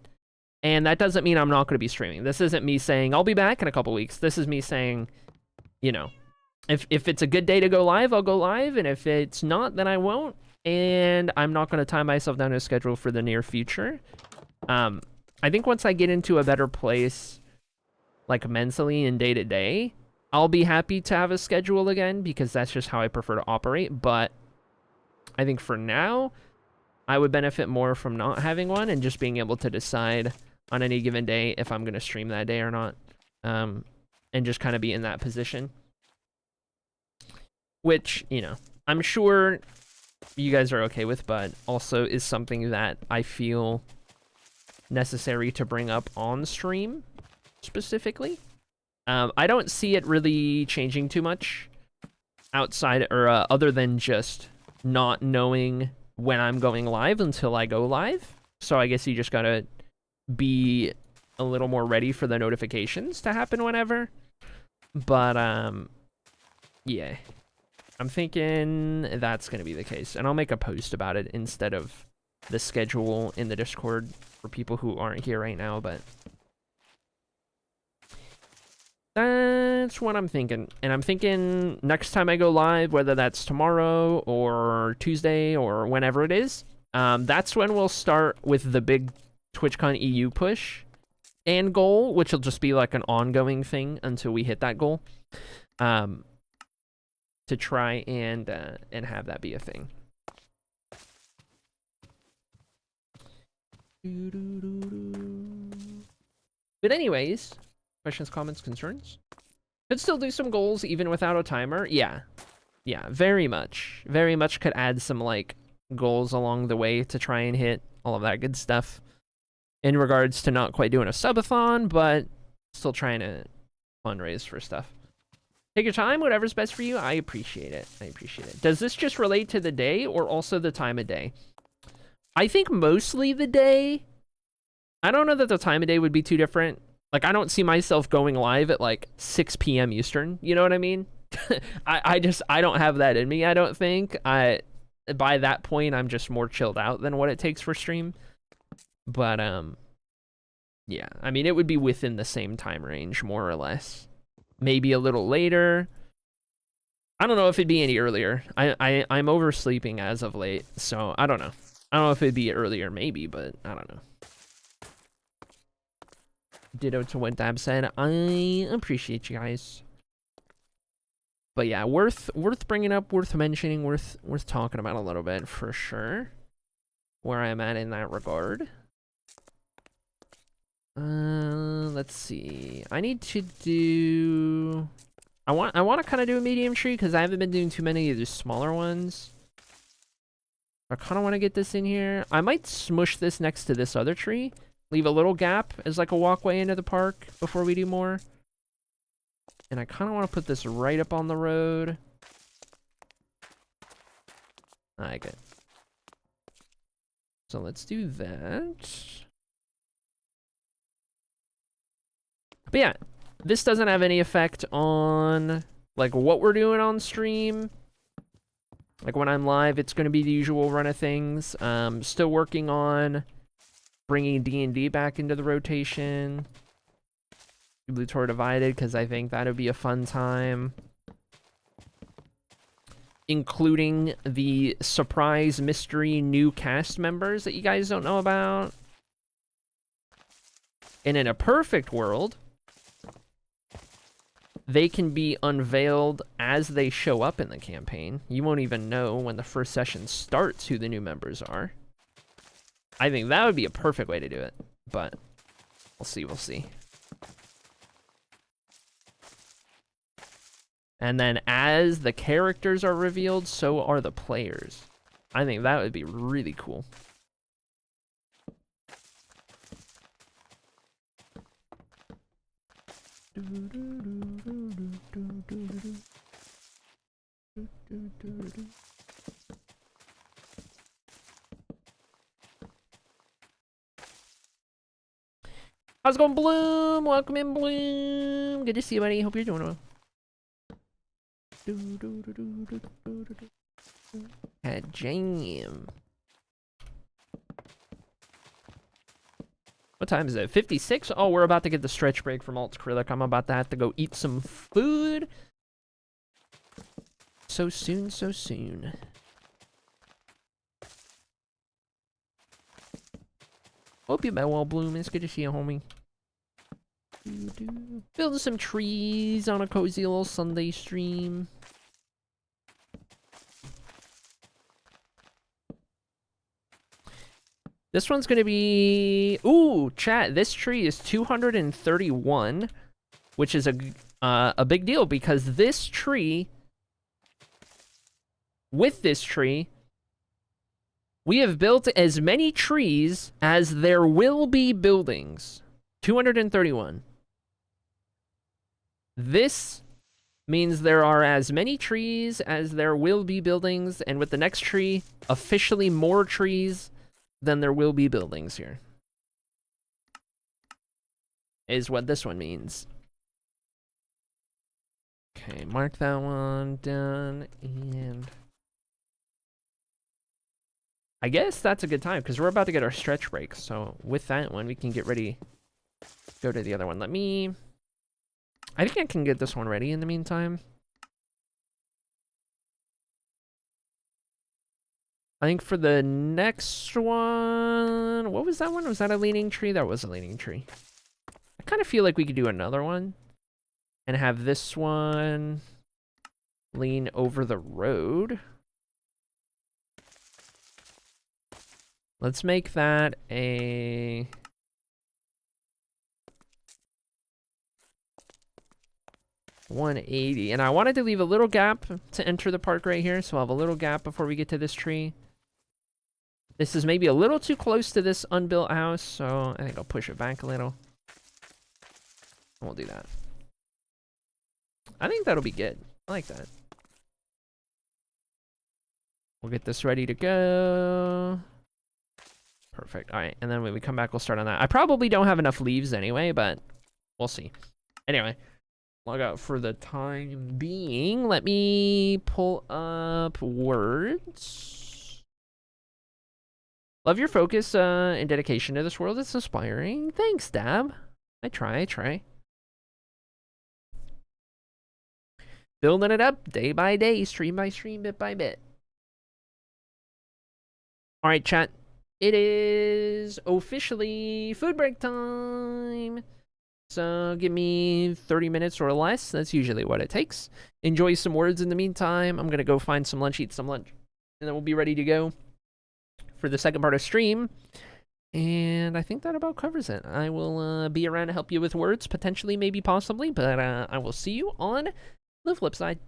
And that doesn't mean I'm not going to be streaming. This isn't me saying I'll be back in a couple weeks. This is me saying, you know, if it's a good day to go live, I'll go live. And if it's not, then I won't. And I'm not going to tie myself down to a schedule for the near future. I think once I get into a better place, like mentally and day to day, I'll be happy to have a schedule again because that's just how I prefer to operate. But I think for now, I would benefit more from not having one and just being able to decide on any given day if I'm going to stream that day or not. And just kind of be in that position. Which, you know, I'm sure you guys are okay with, but also is something that I feel necessary to bring up on stream, specifically. I don't see it really changing too much outside, or other than just not knowing when I'm going live until I go live. So I guess you just gotta be a little more ready for the notifications to happen whenever. But, yeah. I'm thinking that's gonna be the case. And I'll make a post about it instead of the schedule in the Discord for people who aren't here right now, but that's what I'm thinking. And I'm thinking next time I go live, whether that's tomorrow or Tuesday or whenever it is, that's when we'll start with the big TwitchCon EU push and goal, which will just be like an ongoing thing until we hit that goal, to try and have that be a thing. But anyways, questions, comments, concerns? Could still do some goals even without a timer. Yeah, very much could add some like goals along the way to try and hit all of that good stuff in regards to not quite doing a subathon, but still trying to fundraise for stuff. Take your time, whatever's best for you. I appreciate it. Does this just relate to the day or also the time of day? I think mostly the day. I don't know that the time of day would be too different. Like, I don't see myself going live at like 6 p.m. Eastern. You know what I mean? I don't have that in me, I don't think. By that point, I'm just more chilled out than what it takes for stream. But, yeah. I mean, it would be within the same time range, more or less. Maybe a little later. I don't know if it'd be any earlier. I'm oversleeping as of late, so I don't know. I don't know if it'd be earlier, maybe, but I don't know. Ditto to what Dab said. I appreciate you guys. But yeah, worth bringing up, worth mentioning, worth talking about a little bit for sure. Where I'm at in that regard. Let's see. I need to do. I want to kind of do a medium tree because I haven't been doing too many of the smaller ones. I kind of want to get this in here. I might smush this next to this other tree. Leave a little gap as like a walkway into the park before we do more. And I kind of want to put this right up on the road. I like it. So let's do that. But yeah, this doesn't have any effect on like what we're doing on stream. Like when I'm live, it's going to be the usual run of things. Still working on bringing D&D back into the rotation. Blue Tour Divided, because I think that would be a fun time. Including the surprise mystery new cast members that you guys don't know about. And in a perfect world, they can be unveiled as they show up in the campaign. You won't even know when the first session starts who the new members are. I think that would be a perfect way to do it, but we'll see. And then as the characters are revealed, so are the players. I think that would be really cool. How's it going, Bloom? Welcome in, Bloom. Good to see you, buddy. Hope you're doing well. Had jam. What time is it? 56? Oh, we're about to get the stretch break from Alt Acrylic. I'm about to have to go eat some food. So soon, so soon. Hope you've been well, Bloom. It's good to see you, homie. Building some trees on a cozy little Sunday stream. This one's gonna be... Ooh, chat, this tree is 231, which is a big deal because this tree... With this tree, we have built as many trees as there will be buildings. 231. This means there are as many trees as there will be buildings, and with the next tree, officially more trees than there will be buildings here. Is what this one means. Okay, mark that one done, and... I guess that's a good time, because we're about to get our stretch break, so with that one, we can get ready, go to the other one. I think I can get this one ready in the meantime. I think for the next one, what was that one? Was that a leaning tree? That was a leaning tree. I kind of feel like we could do another one and have this one lean over the road. Let's make that a... $180, and I wanted to leave a little gap to enter the park right here, so I'll have a little gap before we get to this tree. This is maybe a little too close to this unbuilt house, so I think I'll push it back a little. We'll do that. I think that'll be good. I like that. We'll get this ready to go. Perfect. All right, and then when we come back, we'll start on that. I probably don't have enough leaves anyway, but we'll see. Anyway, log out for the time being. Let me pull up words. Love your focus and dedication to this world. It's inspiring. Thanks, Dab. I try. Building it up day by day, stream by stream, bit by bit. All right, chat. It is officially food break time. So give me 30 minutes or less. That's usually what it takes. Enjoy some words in the meantime. I'm going to go find some lunch, eat some lunch, and then we'll be ready to go for the second part of stream. And I think that about covers it. I will be around to help you with words, potentially, maybe, possibly, but I will see you on the flip side.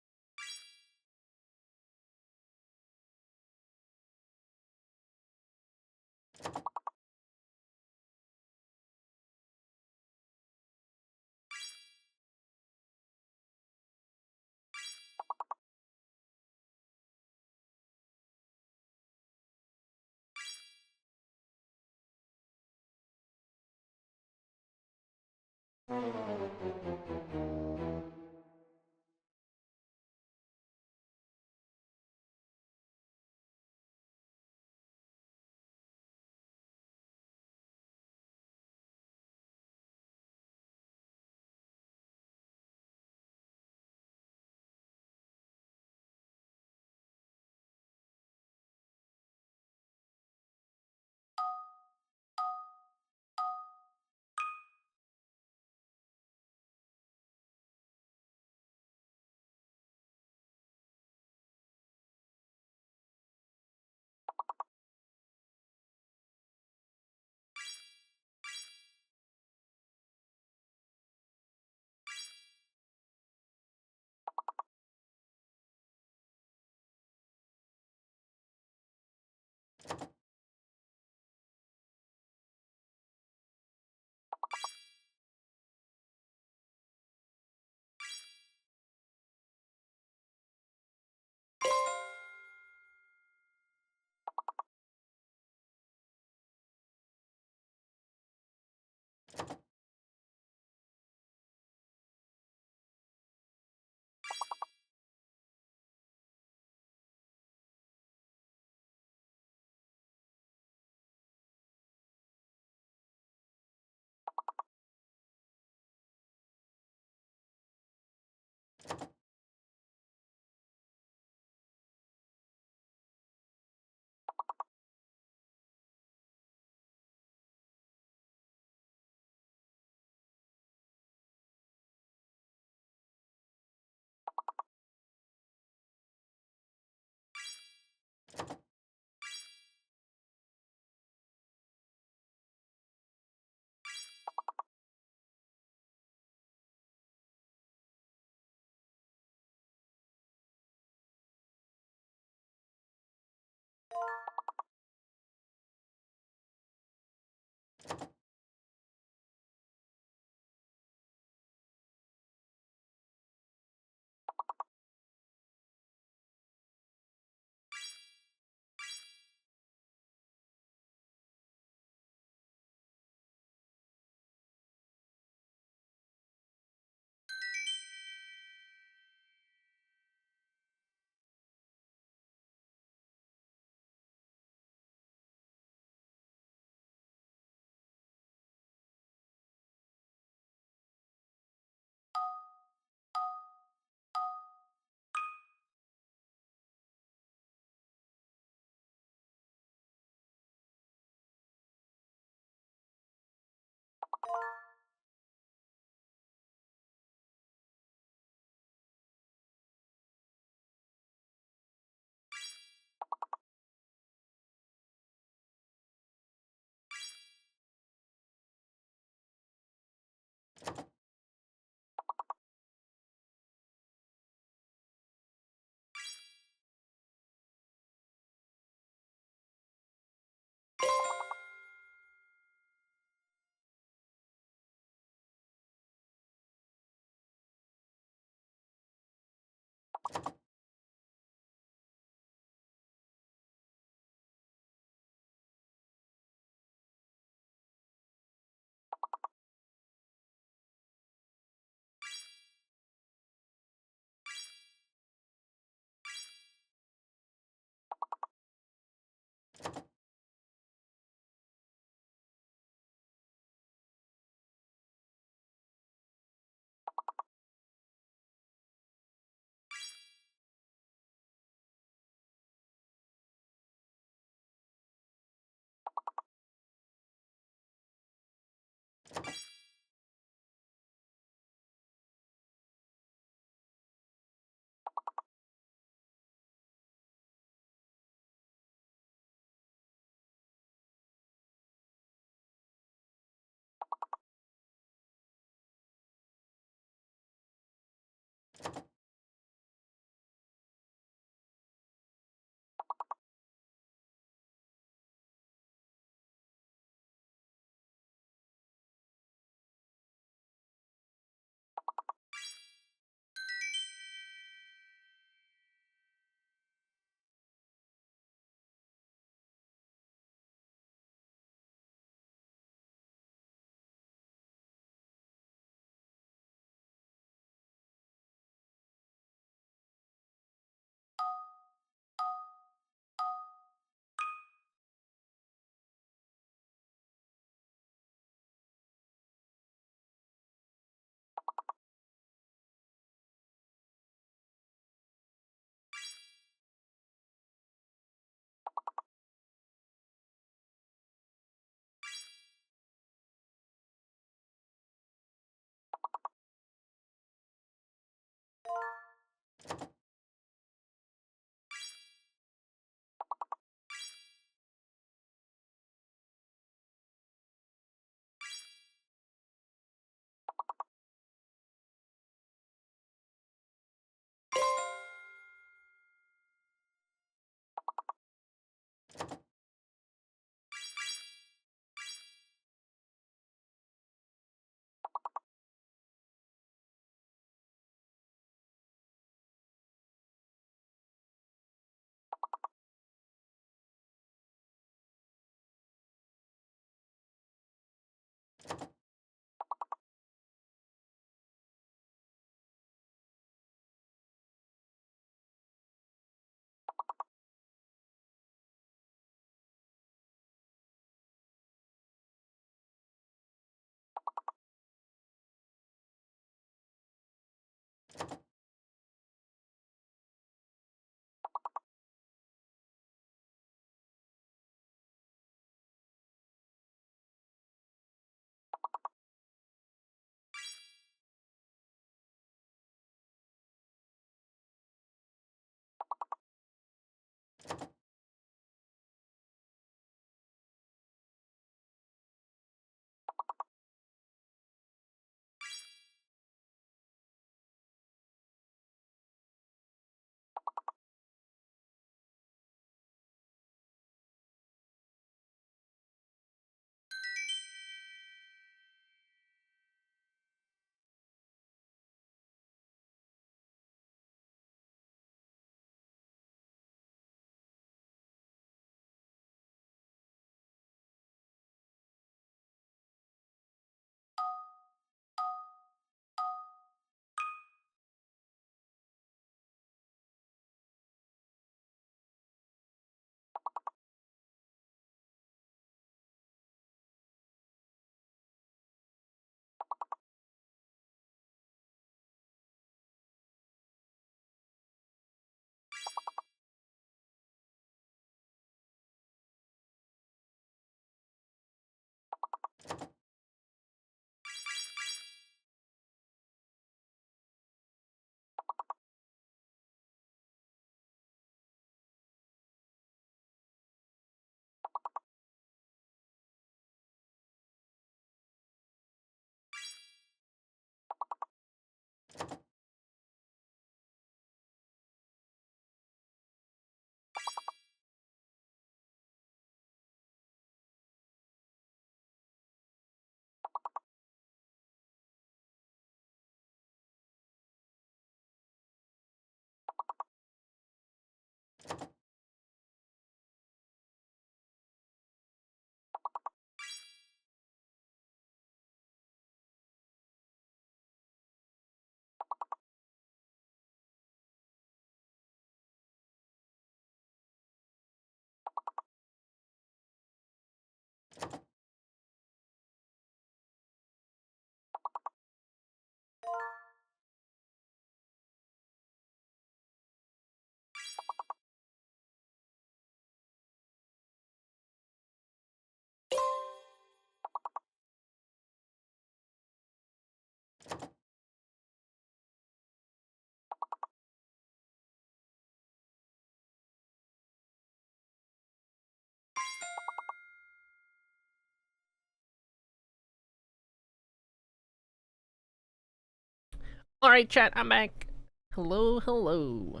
Alright, chat, I'm back. Hello, hello.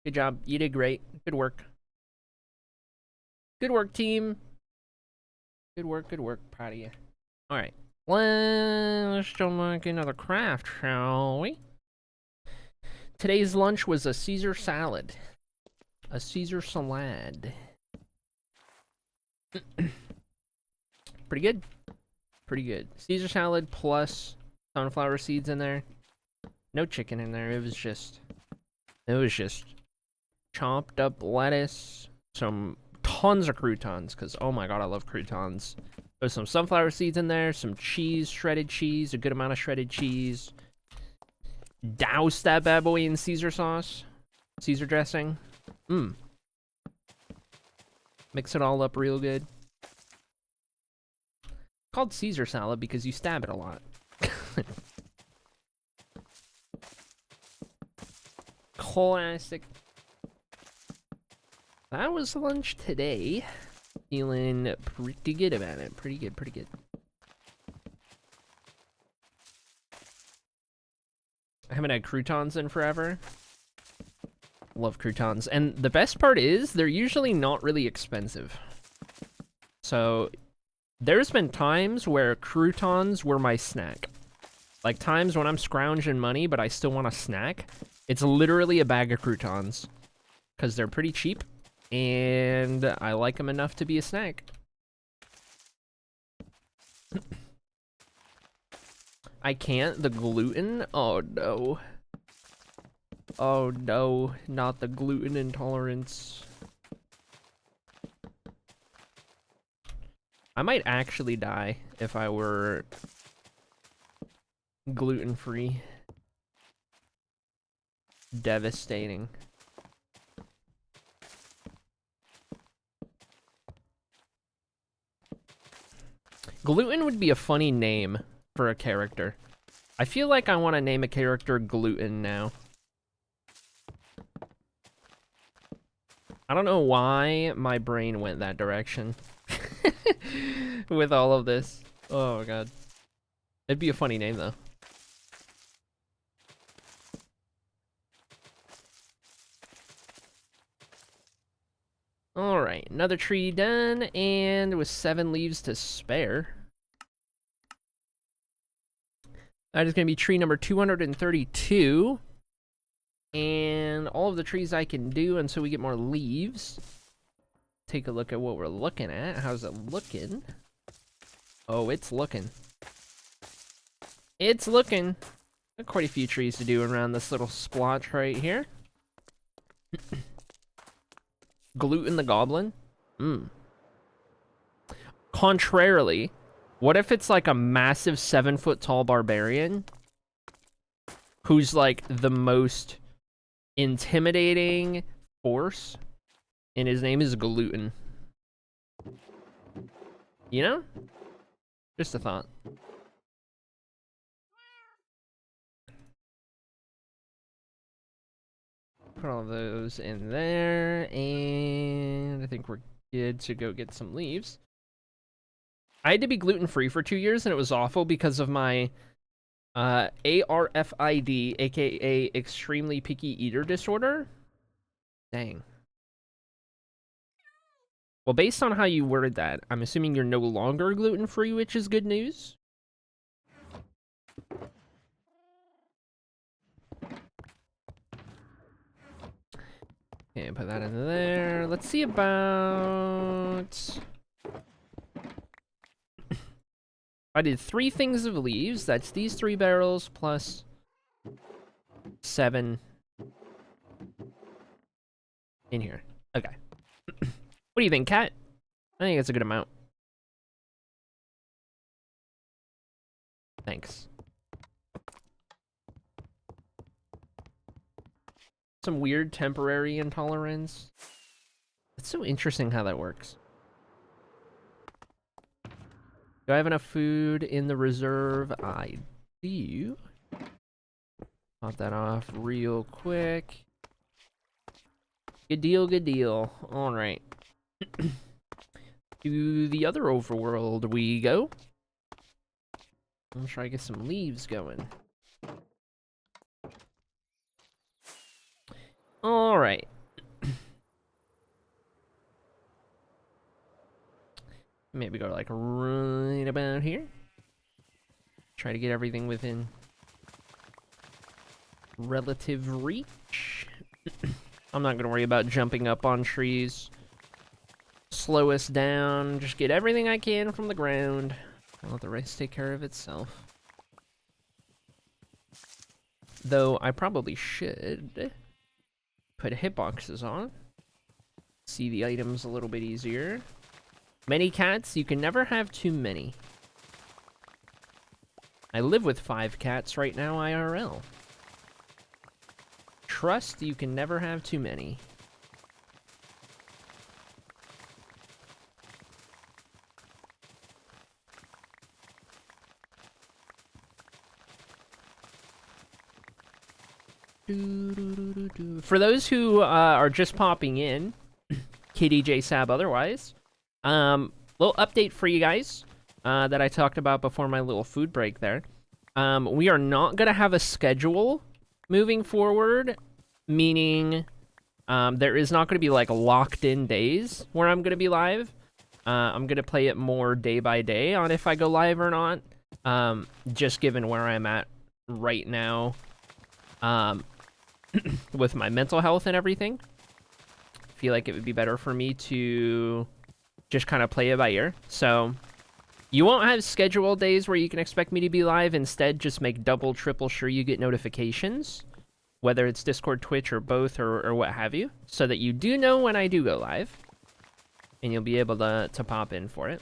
Good job. You did great. Good work. Good work, team. Good work, good work. Proud of you. Alright. Let's still make another craft, shall we? Today's lunch was a Caesar salad. A Caesar salad. Pretty good. Pretty good. Caesar salad plus sunflower seeds in there. No chicken in there. It was just chopped up lettuce, some tons of croutons, because oh my god, I love croutons. There's some sunflower seeds in there, some cheese, shredded cheese, a good amount of shredded cheese. Douse that bad boy in Caesar sauce, Caesar dressing. Mix it all up real good. It's called Caesar salad because you stab it a lot. Classic. That was lunch today. Feeling pretty good about it. Pretty good, pretty good. I haven't had croutons in forever. Love croutons. And the best part is, they're usually not really expensive. So, there's been times where croutons were my snack. Like times when I'm scrounging money, but I still want a snack. It's literally a bag of croutons. Because they're pretty cheap. And I like them enough to be a snack. I can't. The gluten? Oh no. Oh no. Not the gluten intolerance. I might actually die if I were gluten-free. Devastating. Gluten would be a funny name for a character. I feel like I want to name a character Gluten now. I don't know why my brain went that direction. With all of this. Oh god. It'd be a funny name though. Alright, another tree done, and with 7 leaves to spare. That is going to be tree number 232. And all of the trees I can do until we get more leaves. Take a look at what we're looking at. How's it looking? Oh, it's looking. It's looking. Got quite a few trees to do around this little splotch right here. Gluten the Goblin? Contrarily, what if it's like a massive 7-foot tall barbarian who's like the most intimidating force and his name is Gluten? You know? Just a thought. Put all those in there, and I think we're good to go get some leaves. I had to be gluten-free for 2 years, and it was awful because of my ARFID, aka Extremely Picky Eater Disorder. Dang. Well, based on how you worded that, I'm assuming you're no longer gluten-free, which is good news. Okay, put that in there. Let's see about... I did 3 things of leaves. That's these 3 barrels plus 7 in here. Okay. What do you think, Cat? I think that's a good amount. Thanks. Some weird temporary intolerance. It's so interesting how that works. Do I have enough food in the reserve? I do. Pop that off real quick. Good deal, good deal. Alright. To the other overworld we go. I'm trying to get some leaves going. All right. Maybe go like right about here. Try to get everything within relative reach. I'm not gonna worry about jumping up on trees. Slow us down. Just get everything I can from the ground. I'll let the rest take care of itself. Though I probably should put hitboxes on. See the items a little bit easier. Many cats, you can never have too many. I live with 5 cats right now, IRL. Trust, you can never have too many. For those who are just popping in, KDJ Sab otherwise, little update for you guys that I talked about before my little food break there. We are not going to have a schedule moving forward, meaning there is not going to be like locked in days where I'm going to be live. I'm going to play it more day by day on if I go live or not, just given where I'm at right now with my mental health and everything. I feel like it would be better for me to just kind of play it by ear. So you won't have scheduled days where you can expect me to be live. Instead, just make double, triple sure you get notifications, whether it's Discord, Twitch, or both, or what have you, so that you do know when I do go live, and you'll be able to pop in for it.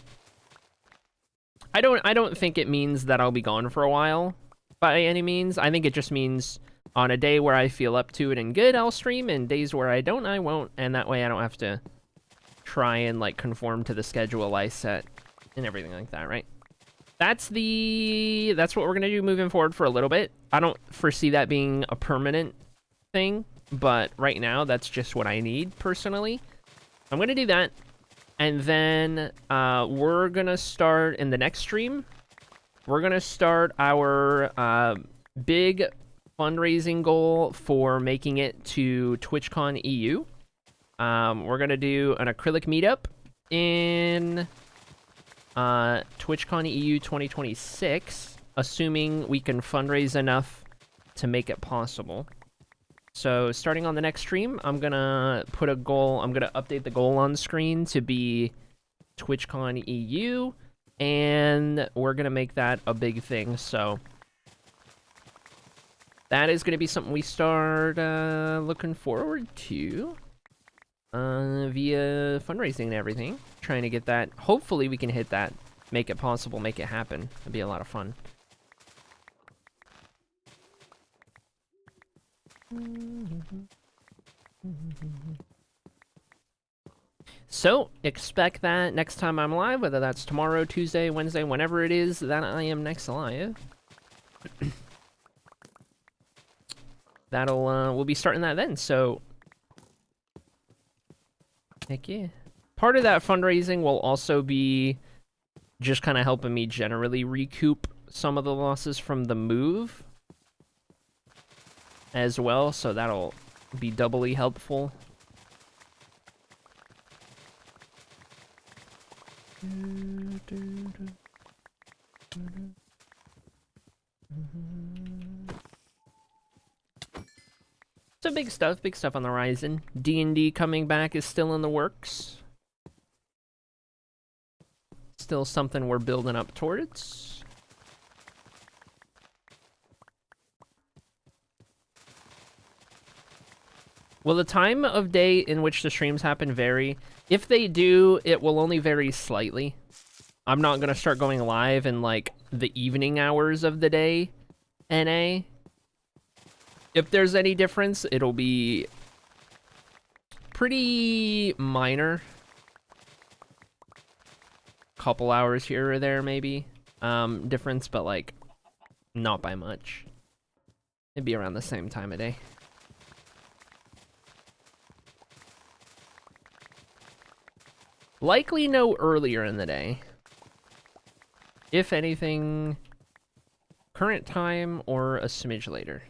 I don't think it means that I'll be gone for a while, by any means. I think it just means on a day where I feel up to it and good, I'll stream, and days where I don't, I won't, and that way I don't have to try and, like, conform to the schedule I set and everything like that, right? That's what we're gonna do moving forward for a little bit. I don't foresee that being a permanent thing, but right now, that's just what I need, personally. I'm gonna do that, and then we're gonna start in the next stream. We're gonna start our big fundraising goal for making it to TwitchCon EU. We're gonna do an acrylic meetup in TwitchCon EU 2026, assuming we can fundraise enough to make it possible. So starting on the next stream, I'm gonna put a goal, I'm gonna update the goal on screen to be TwitchCon EU, and we're gonna make that a big thing, so that is gonna be something we start looking forward to via fundraising and everything. Trying to get that. Hopefully we can hit that. Make it possible. Make it happen. It'd be a lot of fun. So, expect that next time I'm live, whether that's tomorrow, Tuesday, Wednesday, whenever it is that I am next live. We'll be starting that then, so heck yeah. Part of that fundraising will also be just kind of helping me generally recoup some of the losses from the move as well, so that'll be doubly helpful. So big stuff on the horizon. D&D coming back is still in the works. Still something we're building up towards. Will the time of day in which the streams happen vary? If they do, it will only vary slightly. I'm not going to start going live in, like, the evening hours of the day, NA. If there's any difference, it'll be pretty minor. Couple hours here or there, maybe. Difference, but, like, not by much. It'd be around the same time of day. Likely no earlier in the day. If anything, current time or a smidge later.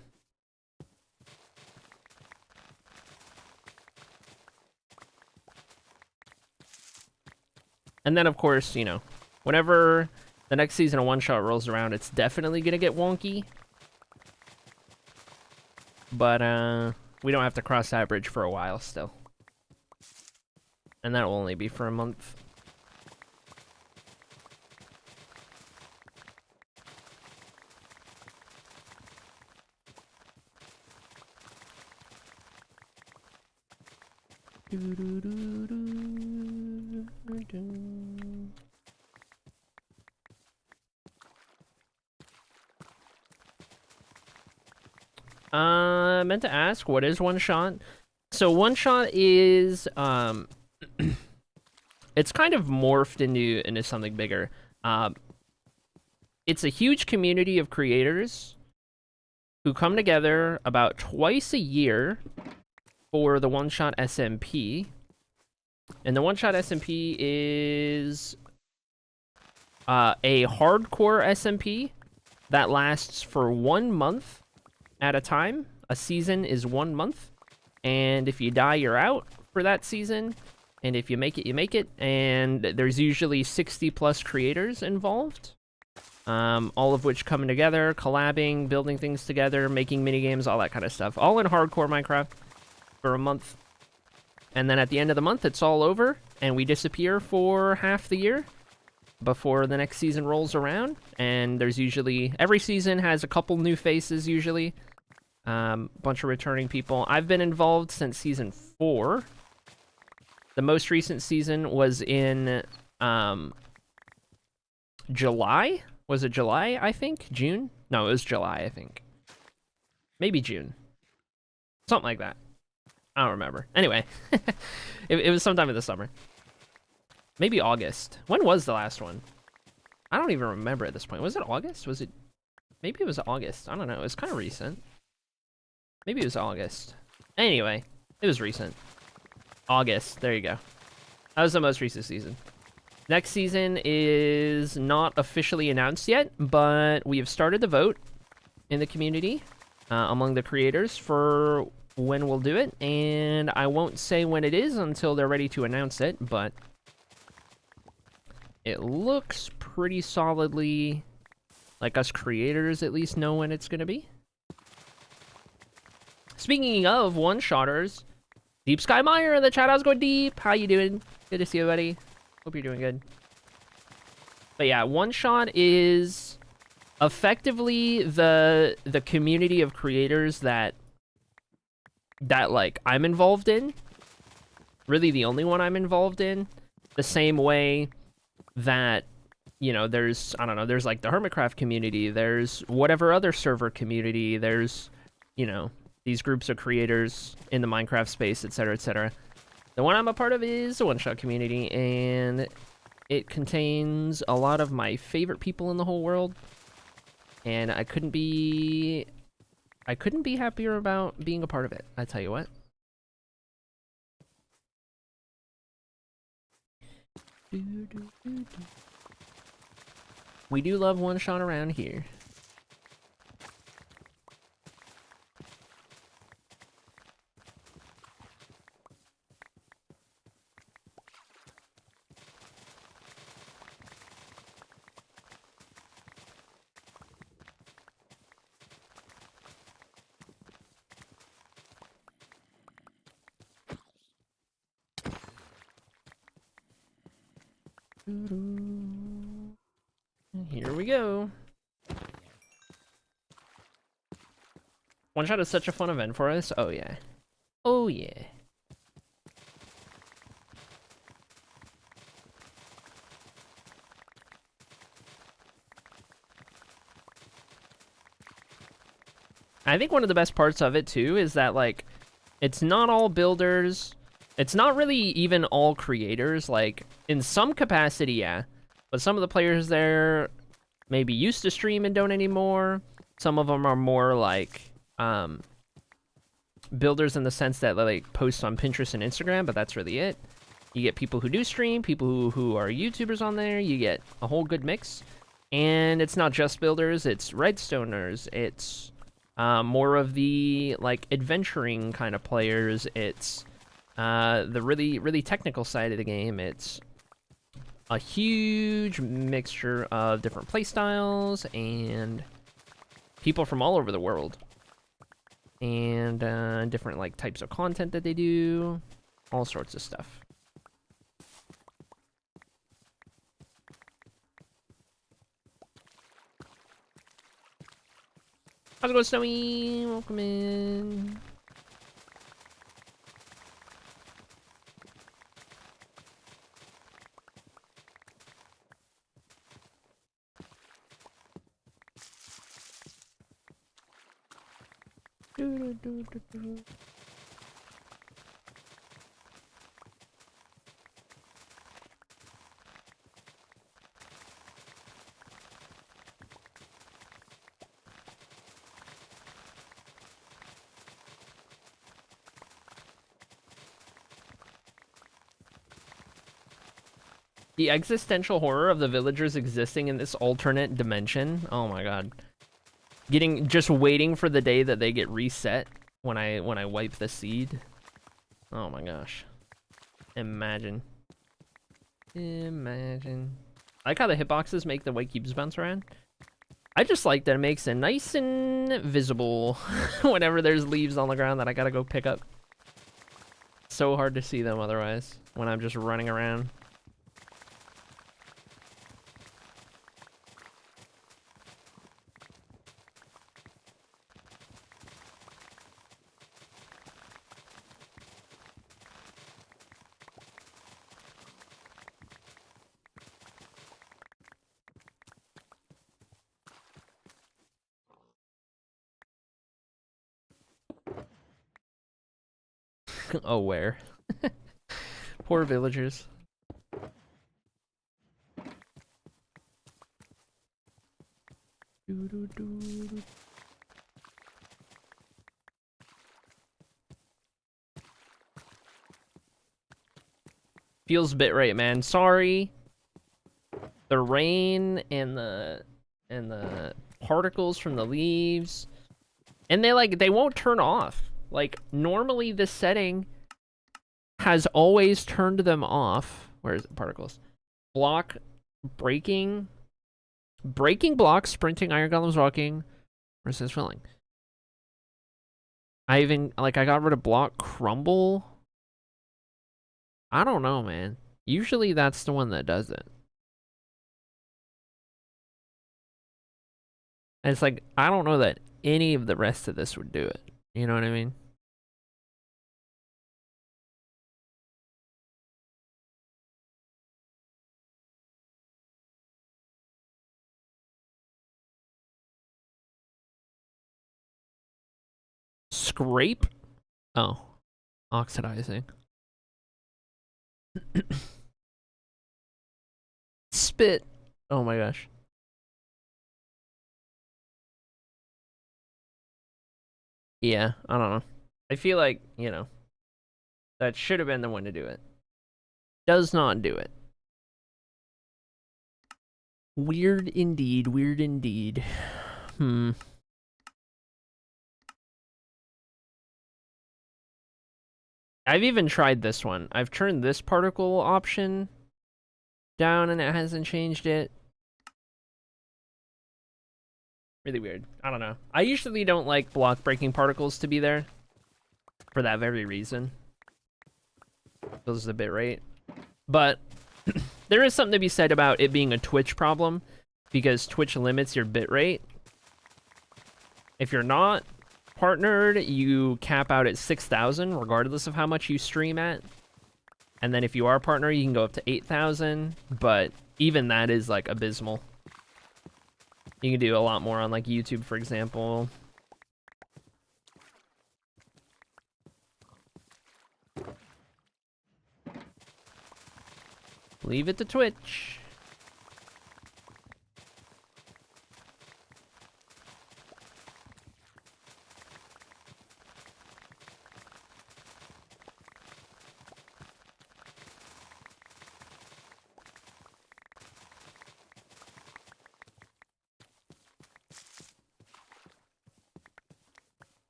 And then, of course, you know, whenever the next season of One Shot rolls around, it's definitely gonna get wonky. But, we don't have to cross that bridge for a while still. And that'll only be for a month. I meant to ask, what is One Shot? So One Shot is, it's kind of morphed into something bigger. It's a huge community of creators who come together about twice a year for the One Shot SMP. And the One Shot SMP is a hardcore SMP that lasts for 1 month at a time. A season is 1 month. And if you die, you're out for that season. And if you make it, you make it. And there's usually 60 plus creators involved. All of which coming together, collabing, building things together, making minigames, all that kind of stuff. All in hardcore Minecraft for a month. And then at the end of the month, it's all over. And we disappear for half the year before the next season rolls around. And there's usually, every season has a couple new faces usually. Bunch of returning people. I've been involved since season 4. The most recent season was in July. Was it July, I think? June? No, it was July, I think. Maybe June. Something like that. I don't remember. Anyway, it was sometime in the summer. Maybe August. When was the last one? I don't even remember at this point. Was it August? Was it... Maybe it was August. I don't know. It's kind of recent. Maybe it was August. Anyway, it was recent. August. There you go. That was the most recent season. Next season is not officially announced yet, but we have started the vote in the community among the creators for when we'll do it, and I won't say when it is until they're ready to announce it, but it looks pretty solidly like us creators at least know when it's going to be. Speaking of one-shotters, Deep Sky Meyer in the chat. How's it going, Deep? How you doing? Good to see you, buddy. Hope you're doing good. But yeah, One Shot is effectively the community of creators that like I'm involved in. Really the only one I'm involved in. The same way that, you know, there's, I don't know, there's like the Hermitcraft community, there's whatever other server community, there's, you know, these groups of creators in the Minecraft space, etc., etc. The one I'm a part of is the One Shot community, and it contains a lot of my favorite people in the whole world. And I couldn't be happier about being a part of it, I tell you what. We do love One Shot around here. Here we go. One Shot is such a fun event for us. Oh yeah. Oh yeah. I think one of the best parts of it too is that, like, it's not all builders. It's not really even all creators. Like, in some capacity, yeah. But some of the players there maybe used to stream and don't anymore. Some of them are more like builders in the sense that they like post on Pinterest and Instagram, but that's really it. You get people who do stream, people who are YouTubers on there. You get a whole good mix. And it's not just builders, it's redstoners, it's more of the, like, adventuring kind of players, it's the really, really technical side of the game, it's a huge mixture of different playstyles and people from all over the world. And different, like, types of content that they do, all sorts of stuff. How's it going, Snowy? Welcome in. The existential horror of the villagers existing in this alternate dimension. Oh my god. Just waiting for the day that they get reset when I wipe the seed. Oh my gosh. Imagine. Imagine. I like how the hitboxes make the white cubes bounce around. I just like that it makes it nice and visible whenever there's leaves on the ground that I gotta go pick up. So hard to see them otherwise when I'm just running around. Oh, where? Poor villagers. Feels a bit right, man. Sorry. The rain and the particles from the leaves, and they won't turn off. Like, normally this setting has always turned them off. Where is it? Particles. Block breaking blocks, sprinting, iron golems walking, resist filling. I got rid of block crumble. I don't know, man. Usually that's the one that does it. And it's like, I don't know that any of the rest of this would do it. You know what I mean? Scrape? Oh. Oxidizing. Spit. Oh my gosh. Yeah, I don't know. I feel like, that should have been the one to do it. Does not do it. Weird indeed, weird indeed. I've even tried this one. I've turned this particle option down and it hasn't changed it. Really weird. I don't know. I usually don't like block breaking particles to be there for that very reason. Feels the bit rate. But there is something to be said about it being a Twitch problem because Twitch limits your bitrate. If you're not partnered, you cap out at 6,000 regardless of how much you stream at. And then if you are partnered, you can go up to 8,000, but even that is like abysmal. You can do a lot more on like YouTube, for example. Leave it to Twitch.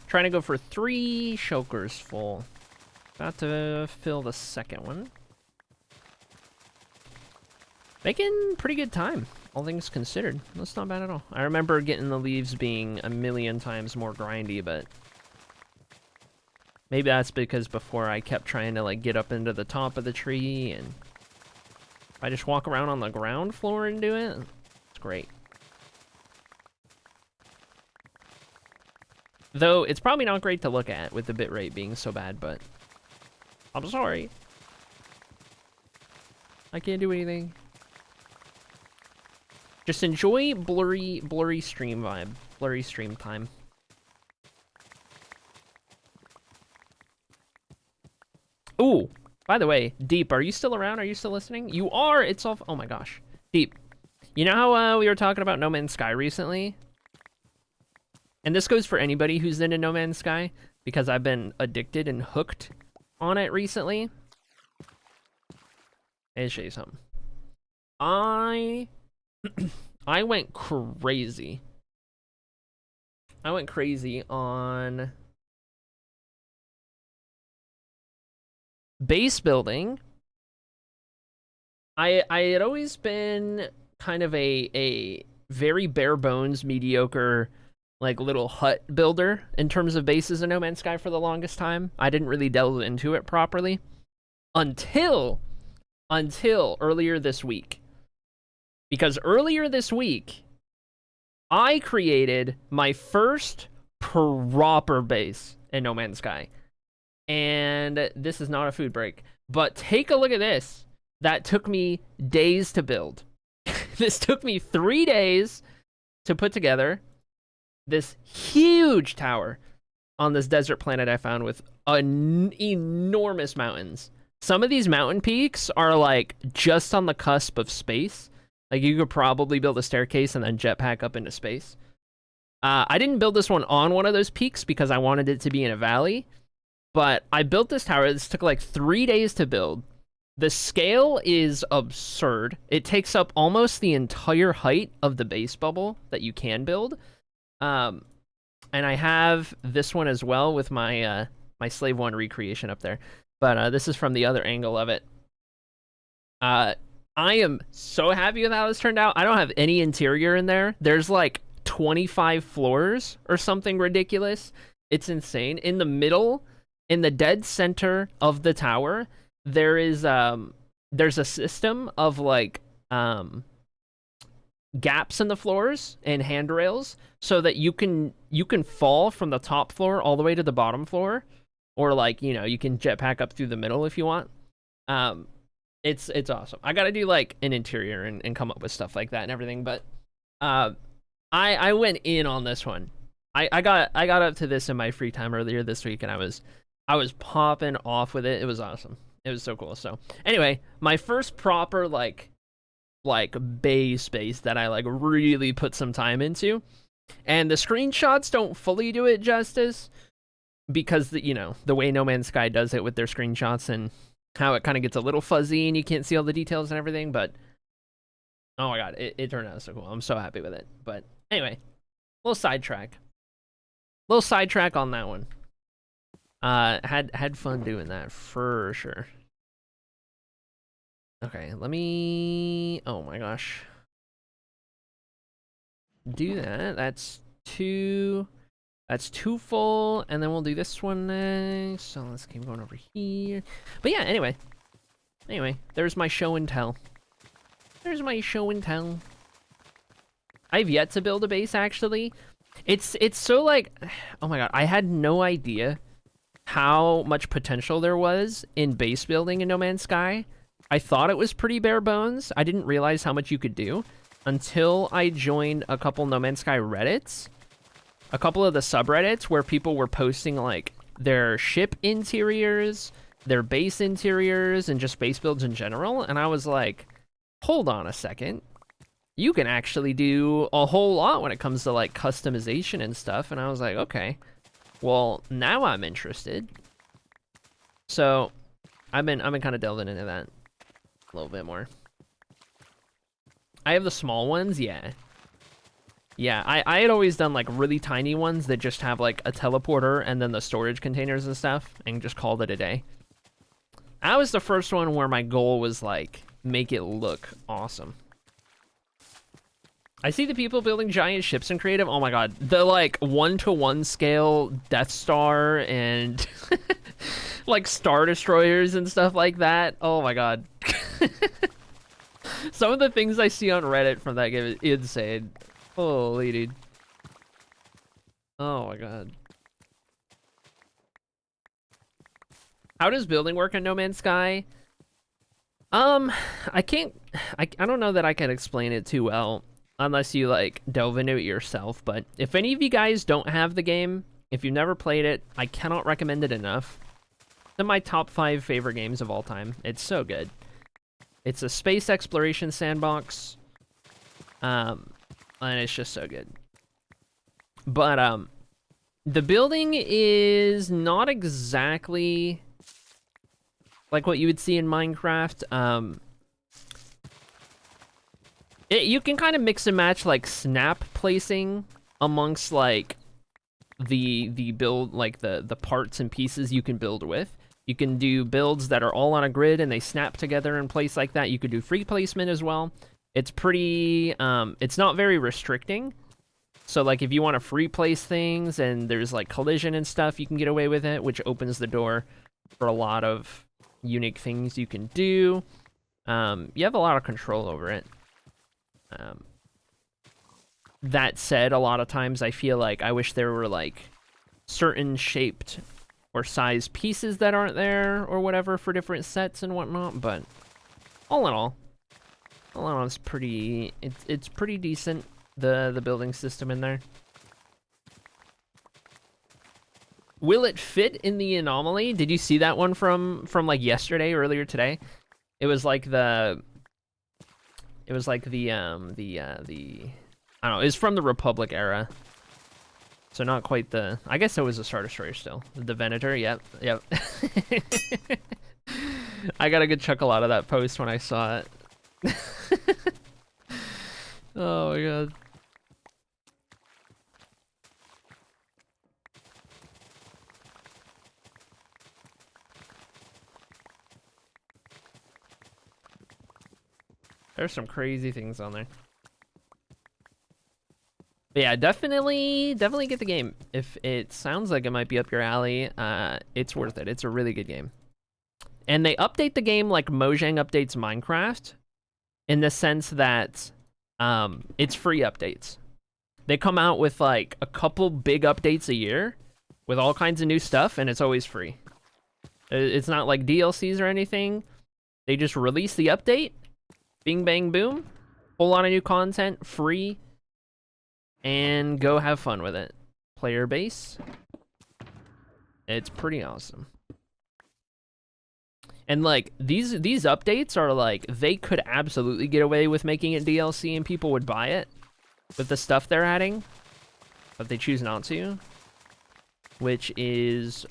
Trying to go for 3 shulkers full. About to fill the second one. Making pretty good time, all things considered. That's not bad at all. I remember getting the leaves being a million times more grindy, but maybe that's because before I kept trying to like get up into the top of the tree, and if I just walk around on the ground floor and do it, it's great. Though it's probably not great to look at with the bitrate being so bad, but I'm sorry. I can't do anything. Just enjoy blurry stream vibe. Blurry stream time. Ooh, by the way, Deep, are you still around? Are you still listening? You are! It's all... Oh my gosh. Deep, you know how we were talking about No Man's Sky recently? And this goes for anybody who's into No Man's Sky, because I've been addicted and hooked on it recently. Let me show you something. I went crazy. I went crazy on base building. I had always been kind of a very bare bones, mediocre, like little hut builder in terms of bases in No Man's Sky for the longest time. I didn't really delve into it properly until earlier this week. Because earlier this week, I created my first proper base in No Man's Sky. And this is not a food break, but take a look at this. That took me days to build. This took me 3 days to put together this huge tower on this desert planet I found with enormous mountains. Some of these mountain peaks are like just on the cusp of space. Like, you could probably build a staircase and then jetpack up into space. I didn't build this one on one of those peaks because I wanted it to be in a valley. But I built this tower. This took like 3 days to build. The scale is absurd. It takes up almost the entire height of the base bubble that you can build. And I have this one as well with my my Slave 1 recreation up there. But this is from the other angle of it. I am so happy with how this turned out. I don't have any interior in there. There's like 25 floors or something ridiculous. It's insane. In the middle, in the dead center of the tower, there is there's a system of like gaps in the floors and handrails so that you can fall from the top floor all the way to the bottom floor, or like, you know, you can jetpack up through the middle if you want. It's awesome. I gotta do like an interior and come up with stuff like that and everything, but I went in on this one. I got up to this in my free time earlier this week, and I was popping off with it. It was awesome. It was so cool. So anyway, my first proper like base that I like really put some time into, and the screenshots don't fully do it justice because the way No Man's Sky does it with their screenshots and how it kind of gets a little fuzzy and you can't see all the details and everything, but oh my god, it turned out so cool. I'm so happy with it. But anyway, little sidetrack on that one. Had fun doing that for sure. Okay, let me, oh my gosh, do that. That's two full, and then we'll do this one next. So let's keep going over here. But yeah, anyway, there's my show and tell. I've yet to build a base, actually. It's so like, oh my god, I had no idea how much potential there was in base building in No Man's Sky. I thought it was pretty bare bones. I didn't realize how much you could do until I joined a couple No Man's Sky Reddits. A couple of the subreddits where people were posting like their ship interiors, their base interiors, and just base builds in general. And I was like, hold on a second. You can actually do a whole lot when it comes to like customization and stuff. And I was like, okay, well, now I'm interested. So I've been kind of delving into that. A little bit more. I have the small ones, yeah. Yeah, I had always done like really tiny ones that just have like a teleporter and then the storage containers and stuff and just called it a day. That was the first one where my goal was like, make it look awesome. I see the people building giant ships in creative. Oh my god, the like 1-to-1 scale Death Star and like Star Destroyers and stuff like that. Oh my god. Some of the things I see on Reddit from that game is insane. Holy dude. Oh my god. How does building work in No Man's Sky? I don't know that I can explain it too well unless you like delve into it yourself, but if any of you guys don't have the game, if you've never played it, I cannot recommend it enough. It's in my top 5 favorite games of all time. It's so good. It's a space exploration sandbox. And it's just so good. But the building is not exactly like what you would see in Minecraft. You can kind of mix and match like snap placing amongst like the build, like the parts and pieces you can build with. You can do builds that are all on a grid and they snap together in place like that. You could do free placement as well. It's pretty, it's not very restricting. So like if you want to free place things and there's like collision and stuff, you can get away with it, which opens the door for a lot of unique things you can do. You have a lot of control over it. That said, a lot of times I feel like I wish there were like certain shaped or sized pieces that aren't there or whatever for different sets and whatnot, but all in all it's pretty, it's pretty decent, the building system in there. Will it fit in the anomaly? Did you see that one from like yesterday, earlier today? It was like the I don't know, it's from the Republic era. So not quite the, I guess it was a Star Destroyer still. The Venator, yep. I got a good chuckle out of that post when I saw it. Oh my god. There's some crazy things on there. But yeah, definitely get the game. If it sounds like it might be up your alley, it's worth it. It's a really good game. And they update the game like Mojang updates Minecraft, in the sense that it's free updates. They come out with like a couple big updates a year with all kinds of new stuff, and it's always free. It's not like DLCs or anything. They just release the update, bing bang boom, whole lot of new content, free, and go have fun with it. Player base. It's pretty awesome. And like these updates are like, they could absolutely get away with making it DLC and people would buy it with the stuff they're adding, but they choose not to, which is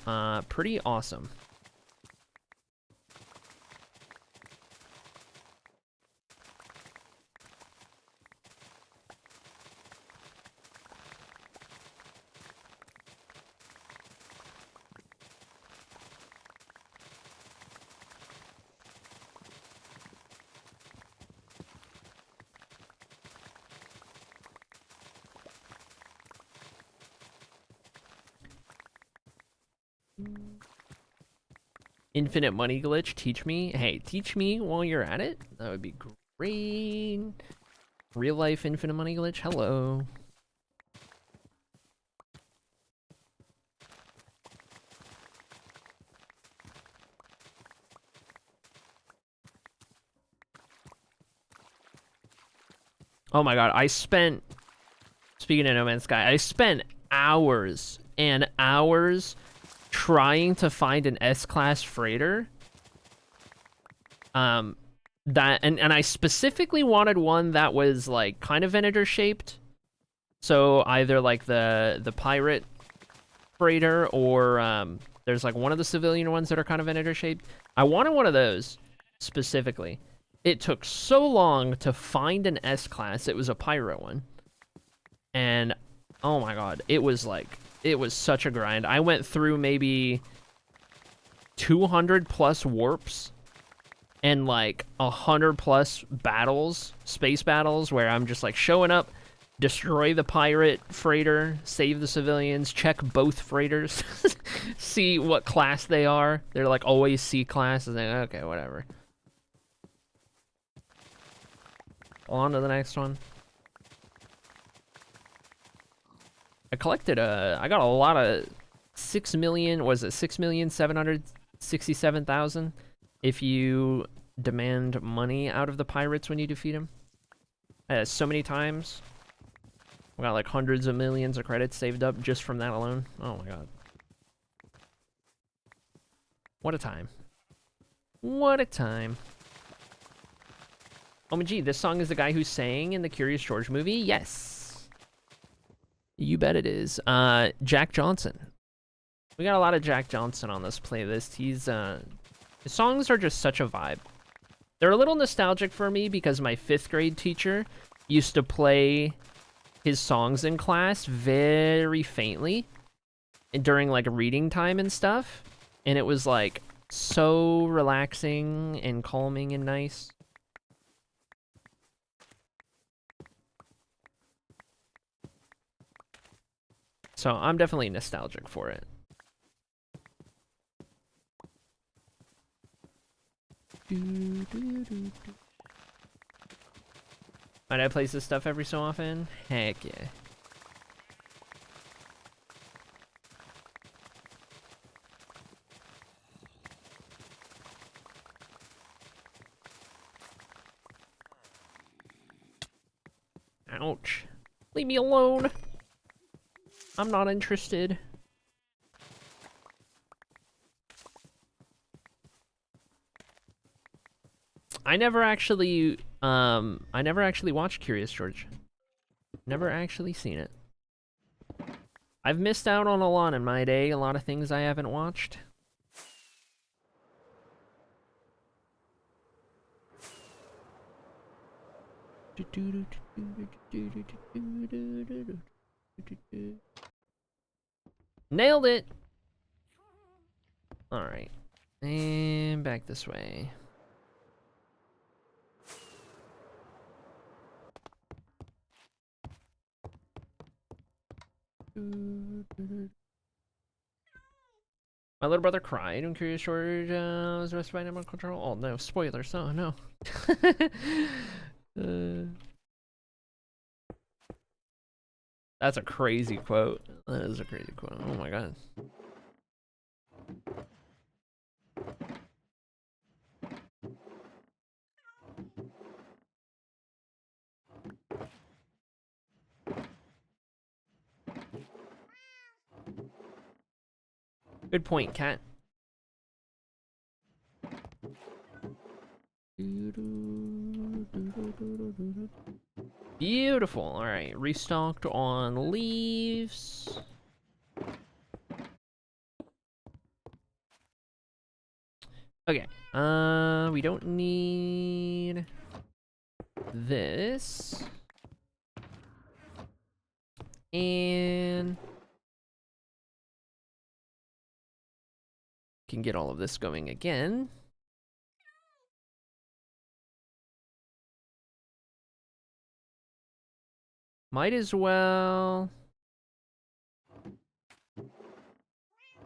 pretty awesome. Infinite money glitch, teach me. Hey, teach me while you're at it. That would be great. Real life infinite money glitch, hello. Oh my god, speaking of No Man's Sky, I spent hours and hours trying to find an S-class freighter. And I specifically wanted one that was like kind of Venator shaped. So either like the pirate freighter or there's like one of the civilian ones that are kind of Venator shaped. I wanted one of those specifically. It took so long to find an S-class. It was a pyro one. And, oh my god, it was such a grind. I went through maybe 200 plus warps and like 100 plus battles, space battles, where I'm just like showing up, destroy the pirate freighter, save the civilians, check both freighters, see what class they are. They're like always C class, and then okay, whatever. On to the next one. I collected I got a lot of 6 million, was it 6,767,000 if you demand money out of the pirates when you defeat them. So many times. We got like hundreds of millions of credits saved up just from that alone. Oh my god. What a time. What a time. OMG, this song is the guy who sang in the Curious George movie? Yes. You bet it is. Jack Johnson. We got a lot of Jack Johnson on this playlist. His songs are just such a vibe. They're a little nostalgic for me because my 5th grade teacher used to play his songs in class very faintly during like reading time and stuff. And it was like so relaxing and calming and nice. So I'm definitely nostalgic for it. Might I place this stuff every so often? Heck yeah. Ouch. Leave me alone. I'm not interested. I never actually watched Curious George. Never actually seen it. I've missed out on a lot in my day, a lot of things I haven't watched. Nailed it! Alright. And back this way. My little brother cried when Curious George was arrested by animal control. Oh no, spoilers. Oh no. That's a crazy quote. That is a crazy quote. Oh my god. Good point, Cat. Beautiful. All right, restocked on leaves. Okay. We don't need this. And can get all of this going again. Might as well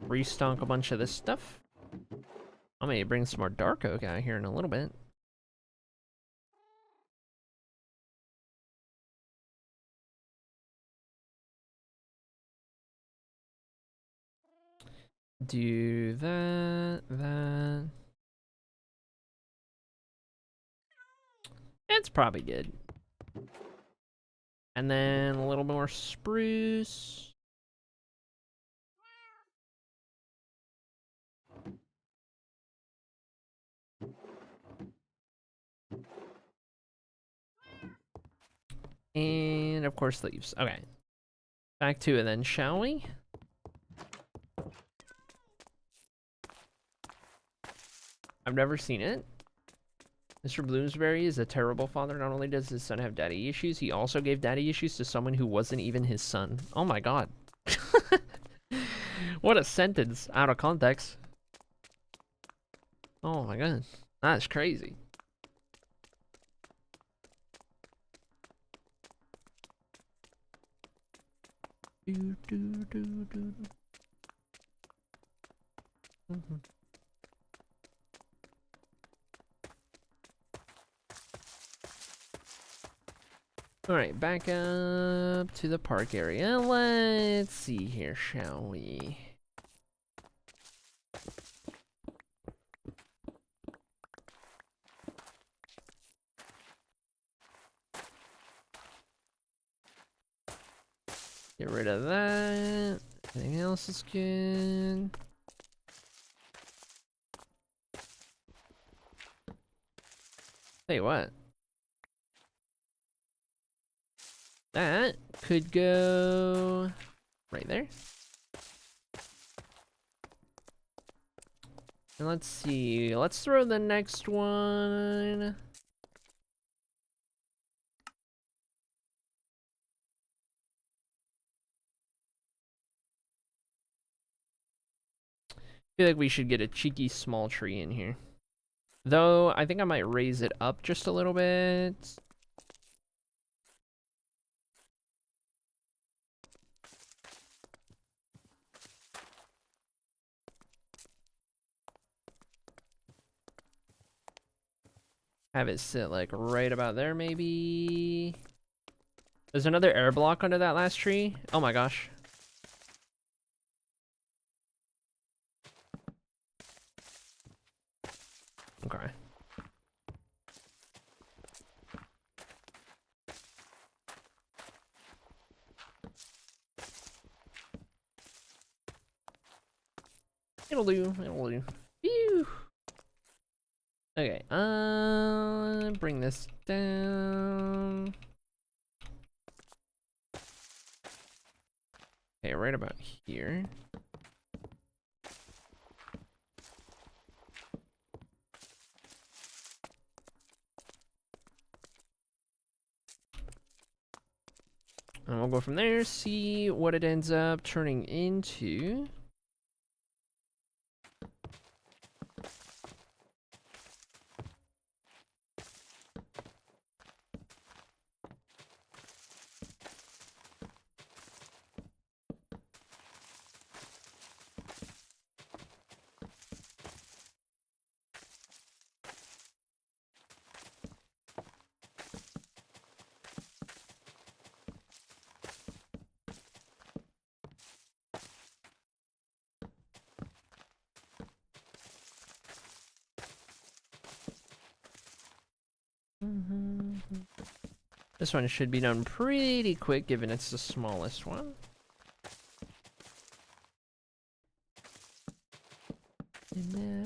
restock a bunch of this stuff. I may bring some more dark oak out here in a little bit. Do that. It's probably good. And then a little more spruce. And of course leaves. Okay. Back to it then, shall we? I've never seen it. Mr. Bloomsbury is a terrible father. Not only does his son have daddy issues, he also gave daddy issues to someone who wasn't even his son. Oh my god. What a sentence out of context. Oh my god. That's crazy. Alright, back up to the park area. Let's see here, shall we? Get rid of that. Anything else is good. Tell you what. That could go right there. And let's see. Let's throw the next one. I feel like we should get a cheeky small tree in here. Though, I think I might raise it up just a little bit. Have it sit like right about there, maybe. There's another air block under that last tree. Oh my gosh. Okay. It'll do. It'll do. Phew. Okay. Bring this down. Okay, right about here. And we'll go from there, see what it ends up turning into. This one should be done pretty quick, given it's the smallest one. And now...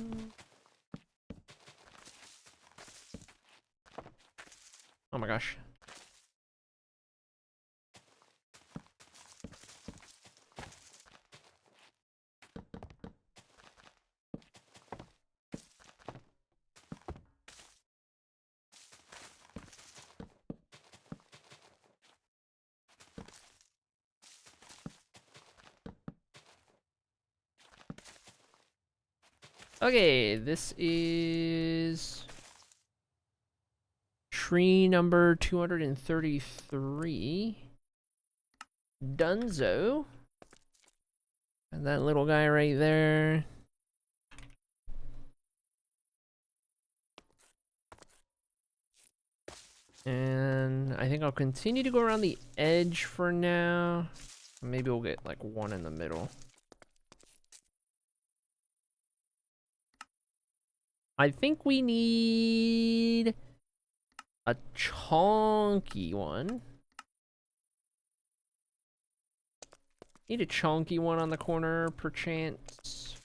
Oh my gosh. Okay, this is tree number 233. Dunzo. And that little guy right there. And I think I'll continue to go around the edge for now. Maybe we'll get like one in the middle. I think we need a chunky one. Need a chunky one on the corner, perchance.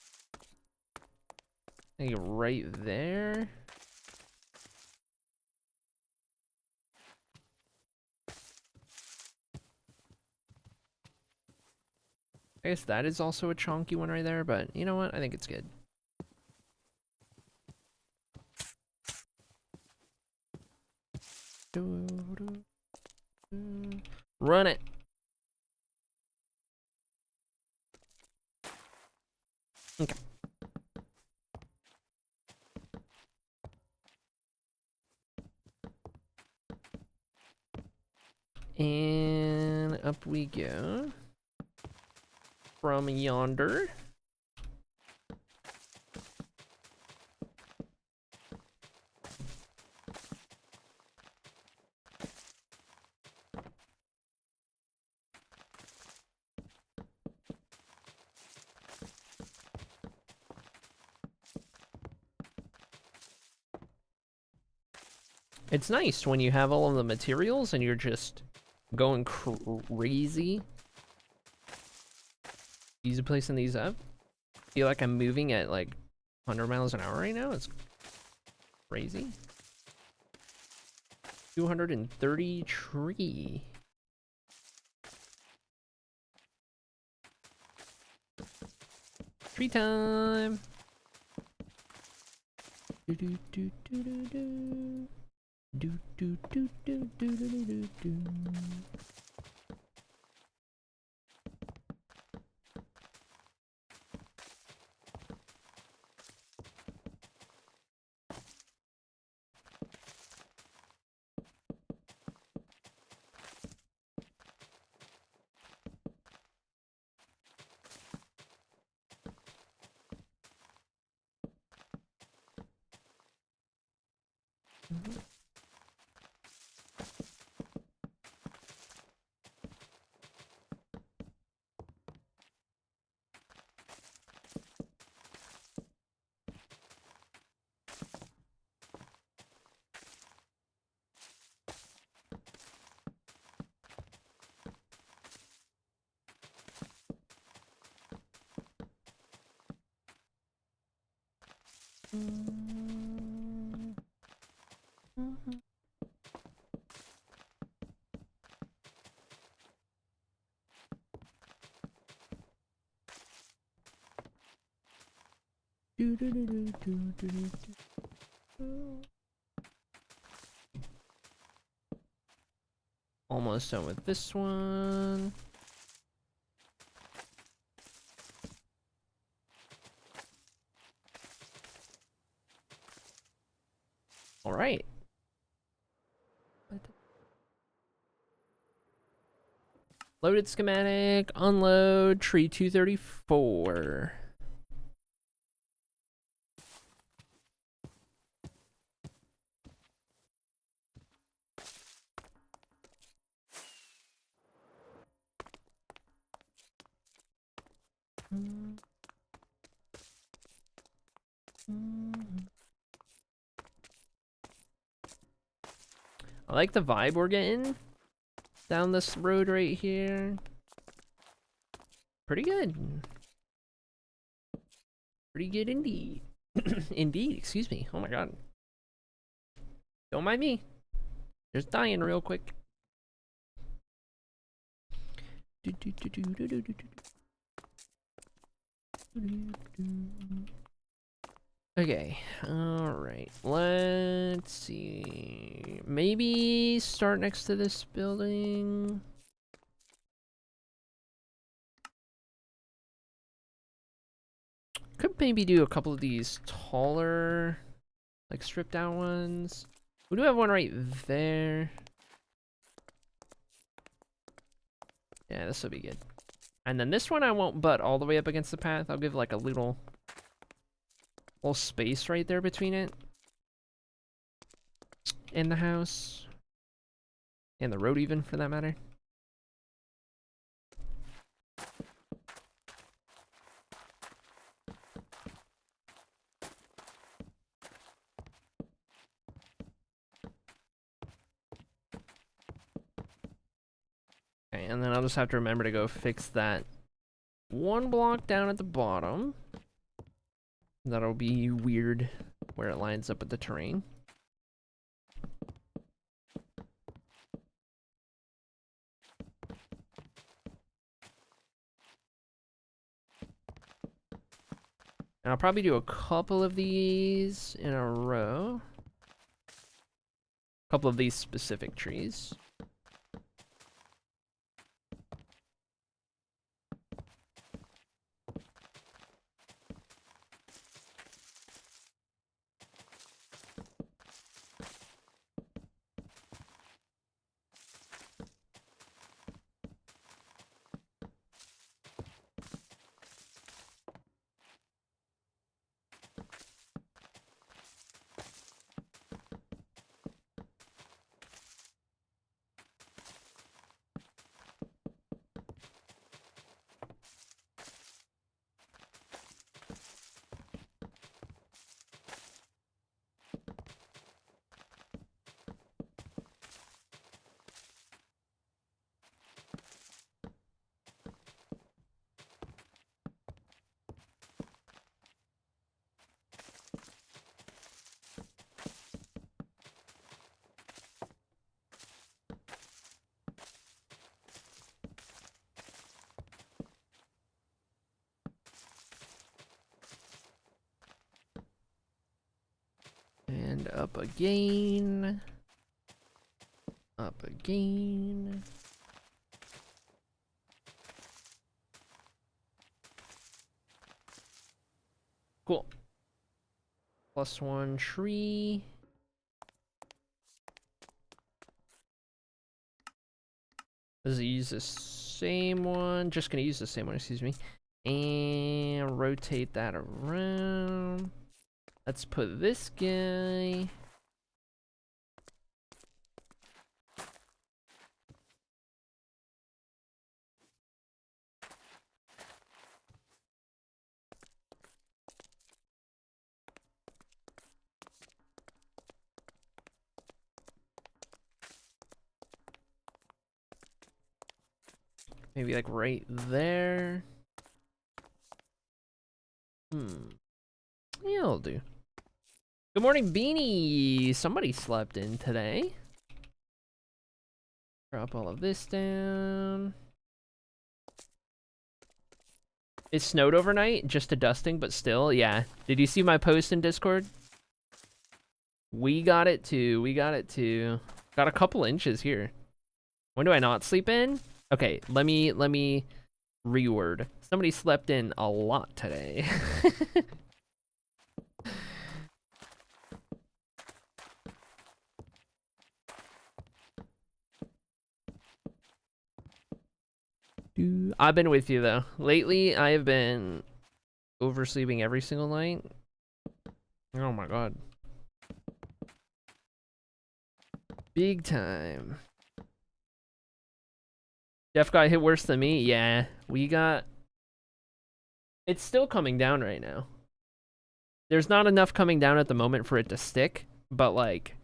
Maybe right there. I guess that is also a chunky one right there, but you know what? I think it's good. Run it. Okay. And up we go. From yonder. It's nice when you have all of the materials and you're just going crazy. Easy placing these up. Feel like I'm moving at like 100 miles an hour right now. It's crazy. 230 tree. Tree time. Do do do do do do. Do do do do do do do do. Almost done with this one. All right. Loaded schematic, unload, tree 234. I like the vibe we're getting down this road right here. Pretty good. Pretty good indeed. Indeed, excuse me. Oh my god. Don't mind me. Just dying real quick. Okay, alright. Let's see. Maybe start next to this building. Could maybe do a couple of these taller, like stripped out ones. We do have one right there. Yeah, this will be good. And then this one I won't butt all the way up against the path. I'll give like a little space right there between it and the house. And the road even, for that matter. Okay, and then I'll just have to remember to go fix that one block down at the bottom. That'll be weird where it lines up with the terrain. And I'll probably do a couple of these in a row. A couple of these specific trees. And up again. Up again. Cool. +1 tree. Does it use the same one? Just gonna use the same one, excuse me. And rotate that around. Let's put this guy. Maybe like right there. Yeah, it'll do. Good morning, Beanie. Somebody slept in today. Drop all of this down. It snowed overnight, just a dusting, but still, yeah. Did you see my post in Discord? We got it too. We got it too. Got a couple inches here. When do I not sleep in? Okay, let me reword. Somebody slept in a lot today. I've been with you though. Lately, I have been oversleeping every single night. Oh my god. Big time. Jeff got hit worse than me. Yeah, we got... It's still coming down right now. There's not enough coming down at the moment for it to stick, but like...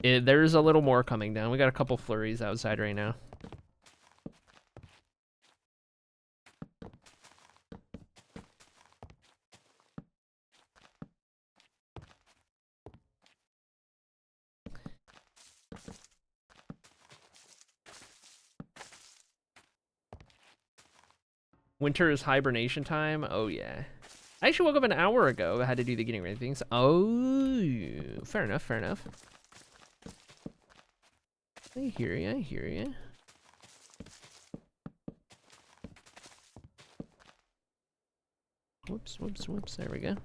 there's a little more coming down. We got a couple flurries outside right now. Winter is hibernation time. Oh yeah. I actually woke up an hour ago. I had to do the getting ready things. Oh, fair enough, fair enough. I hear you, I hear you. Whoops, whoops, whoops. There we go.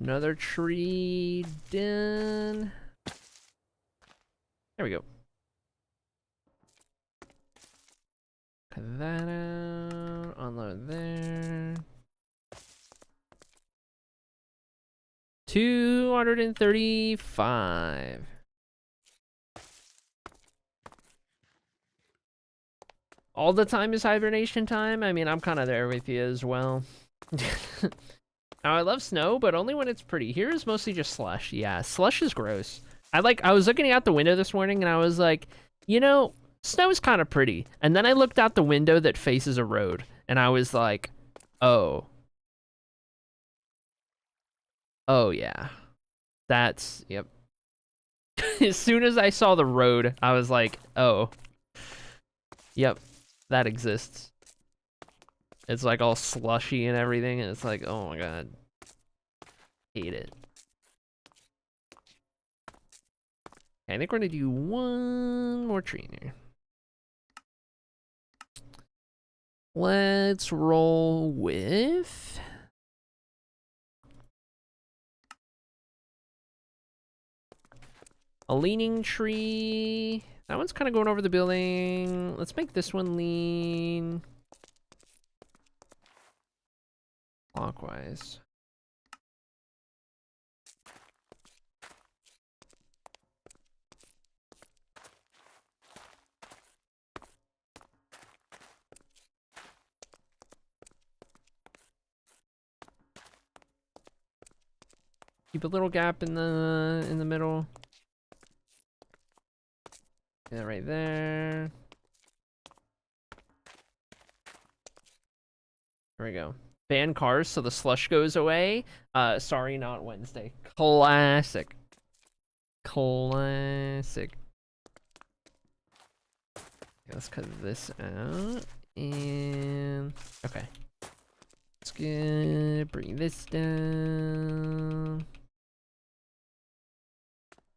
Another tree done. There we go. Cut that out. Unload there. 235. All the time is hibernation time? I mean, I'm kind of there with you as well. Now, I love snow, but only when it's pretty. Here is mostly just slush. Yeah, slush is gross. I was looking out the window this morning and I was like, you know, snow is kind of pretty. And then I looked out the window that faces a road and I was like, oh. Oh, yeah. That's, yep. As soon as I saw the road, I was like, oh. Yep, that exists. It's like all slushy and everything, and it's like, oh my god. Hate it. Okay, I think we're gonna do one more tree in here. Let's roll with... a leaning tree. That one's kind of going over the building. Let's make this one lean clockwise. Keep a little gap in the middle. Yeah, right there. There we go. Ban cars so the slush goes away. Sorry, not Wednesday. Classic. Classic. Okay, let's cut this out. And okay. Let's bring this down.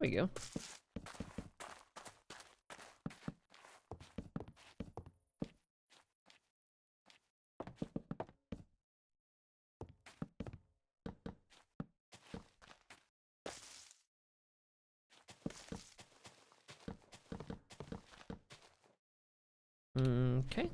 There we go. Okay.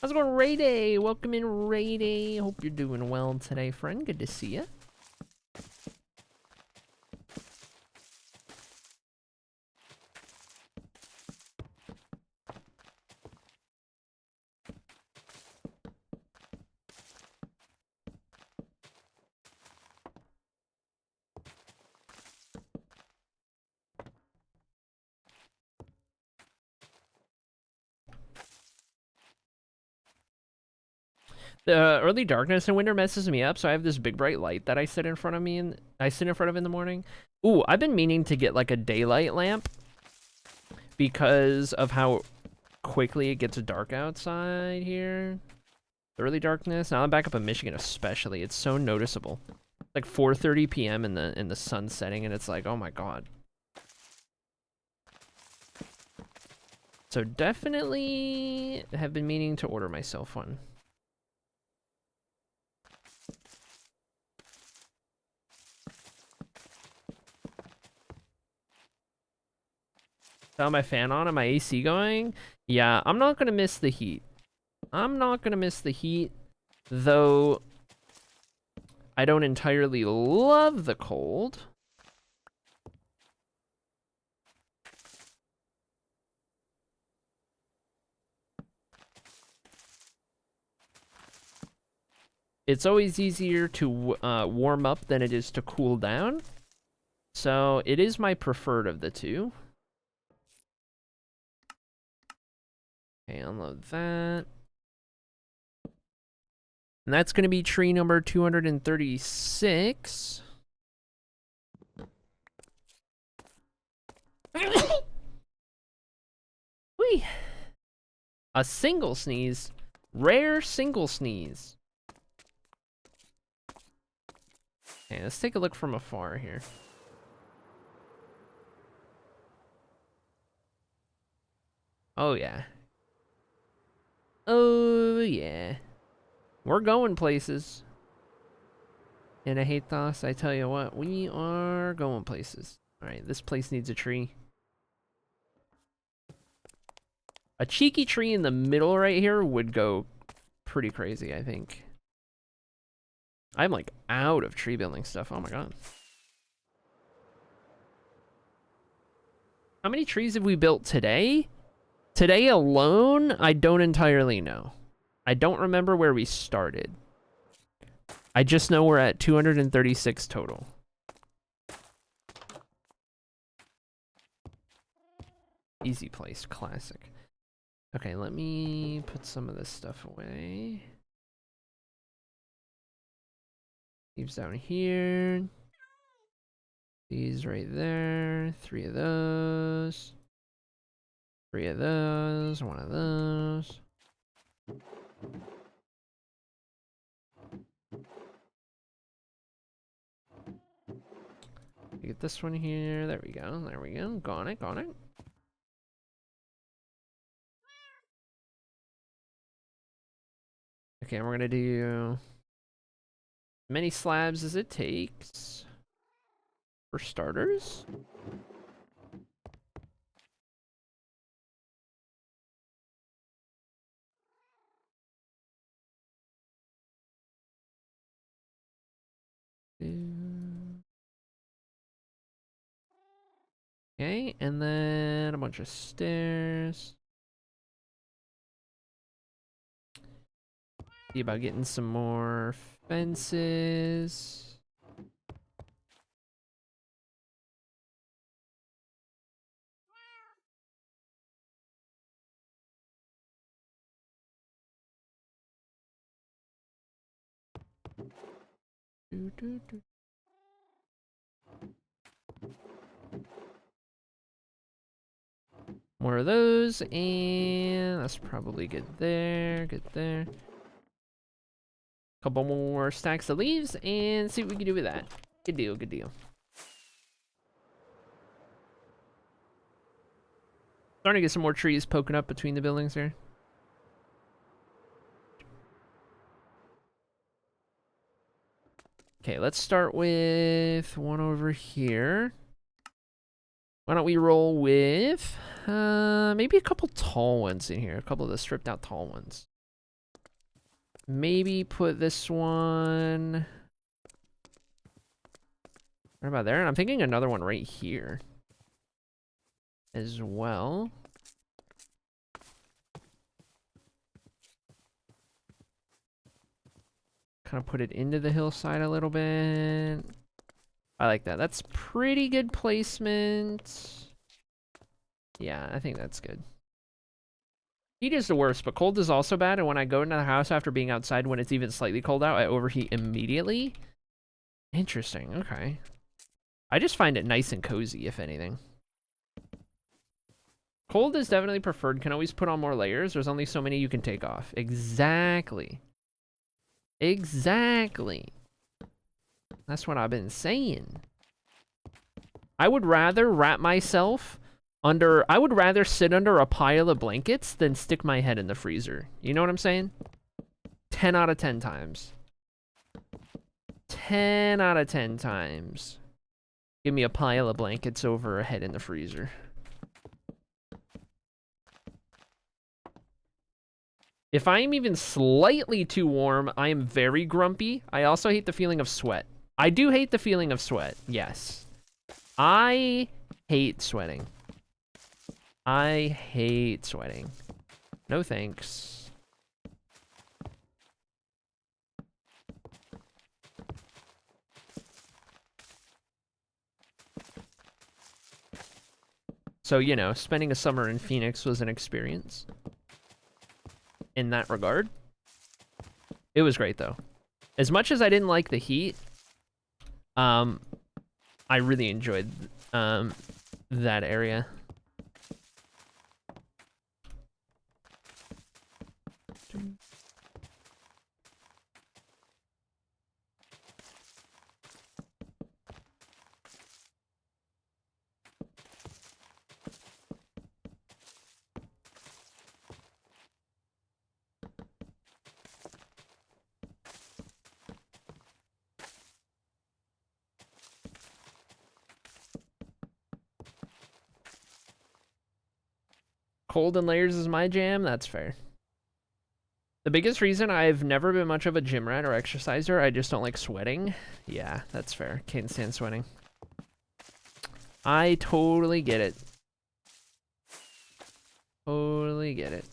How's it going, Ray Day? Welcome in, Ray Day. Hope you're doing well today, friend. Good to see you. The early darkness in winter messes me up, so I have this big bright light that I sit in front of me and I sit in front of in the morning. Ooh, I've been meaning to get like a daylight lamp because of how quickly it gets dark outside here. The early darkness. Now I'm back up in Michigan especially. It's so noticeable. Like 4:30 p.m. in the sun setting and it's like, oh my god. So definitely have been meaning to order myself one. Got my fan on and my AC going. Yeah, I'm not gonna miss the heat. I'm not gonna miss the heat, though I don't entirely love the cold. It's always easier to warm up than it is to cool down. So it is my preferred of the two. Okay, unload that. And that's going to be tree number 236. Whee! A single sneeze. Rare single sneeze. Okay, let's take a look from afar here. Oh, yeah. Oh, yeah. We're going places. And I hate thoughts. I tell you what, we are going places. Alright, this place needs a tree. A cheeky tree in the middle right here would go pretty crazy, I think. I'm like out of tree building stuff. Oh my god. How many trees have we built today? Today alone, I don't entirely know. I don't remember where we started. I just know we're at 236 total. Easy place, classic. Okay, let me put some of this stuff away. Leaves down here. These right there. 3 of those. 3 of those. 1 of those. Get this one here. There we go. There we go. Got it. Got it. Okay, and we're gonna do as many slabs as it takes for starters. Okay, and then a bunch of stairs. See about getting some more fences. More of those, and that's probably good there, good there. Couple more stacks of leaves, and see what we can do with that. Good deal, good deal. Starting to get some more trees poking up between the buildings here. Okay, let's start with one over here. Why don't we roll with maybe a couple tall ones in here, a couple of the stripped out tall ones. Maybe put this one right about there, and I'm thinking another one right here as well. Kind of put it into the hillside a little bit. I like that. That's pretty good placement. Yeah, I think that's good. Heat is the worst, but cold is also bad. And when I go into the house after being outside when it's even slightly cold out, I overheat immediately. Interesting. Okay. I just find it nice and cozy, if anything. Cold is definitely preferred. Can always put on more layers. There's only so many you can take off. Exactly. Exactly. That's what I've been saying. I would rather wrap myself under... I would rather sit under a pile of blankets than stick my head in the freezer. You know what I'm saying? 10 out of 10 times. 10 out of 10 times. Give me a pile of blankets over a head in the freezer. If I am even slightly too warm, I am very grumpy. I also hate the feeling of sweat. I do hate the feeling of sweat, yes. I hate sweating. I hate sweating. No thanks. So, you know, spending a summer in Phoenix was an experience. In that regard. It was great, though. As much as I didn't like the heat, I really enjoyed that area. Cold and layers is my jam, that's fair. The biggest reason I've never been much of a gym rat or exerciser, I just don't like sweating. Yeah, that's fair. Can't stand sweating. I totally get it. Totally get it.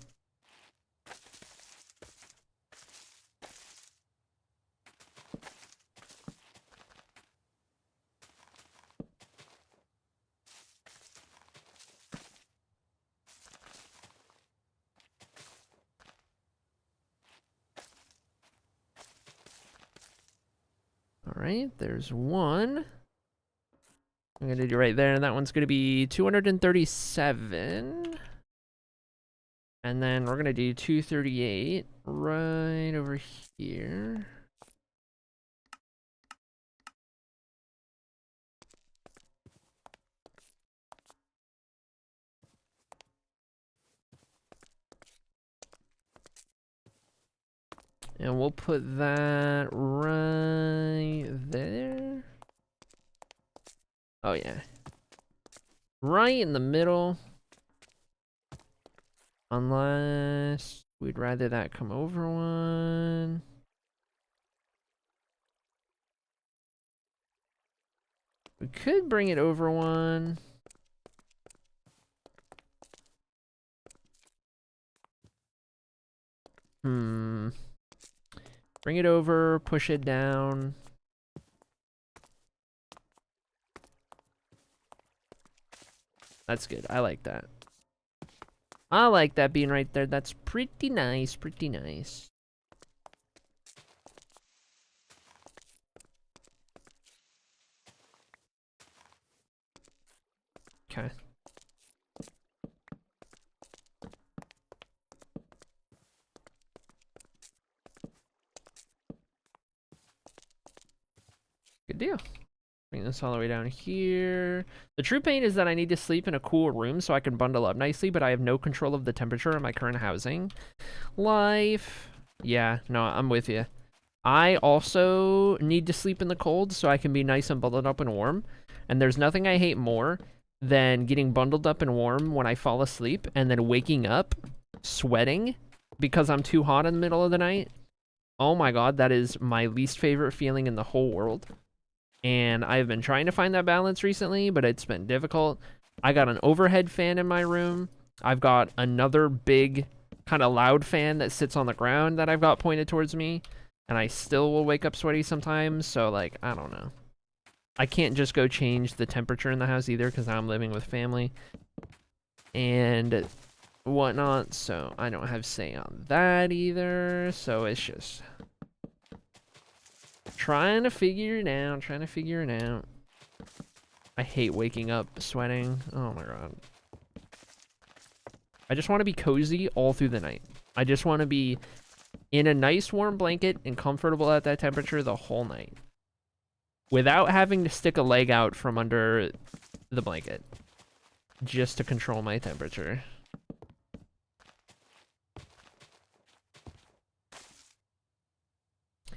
All right, there's one. I'm gonna do right there, and that one's gonna be 237. And then we're gonna do 238 right over here. And we'll put that right there. Oh yeah. Right in the middle. Unless we'd rather that come over one. We could bring it over one. Bring it over, push it down. That's good. I like that. I like that being right there. That's pretty nice, pretty nice. Okay. Good deal. Bring this all the way down here. The true pain is that I need to sleep in a cool room so I can bundle up nicely, but I have no control of the temperature in my current housing. Life. Yeah, no, I'm with you. I also need to sleep in the cold so I can be nice and bundled up and warm. And there's nothing I hate more than getting bundled up and warm when I fall asleep and then waking up sweating because I'm too hot in the middle of the night. Oh my god, that is my least favorite feeling in the whole world. And I've been trying to find that balance recently, but it's been difficult. I got an overhead fan in my room. I've got another big kind of loud fan that sits on the ground that I've got pointed towards me. And I still will wake up sweaty sometimes, so like, I don't know. I can't just go change the temperature in the house either because now I'm living with family and whatnot, so I don't have say on that either. So it's just trying to figure it out, I hate waking up sweating. Oh my god. I just want to be cozy all through the night. I just want to be in a nice warm blanket and comfortable at that temperature the whole night. Without having to stick a leg out from under the blanket. Just to control my temperature.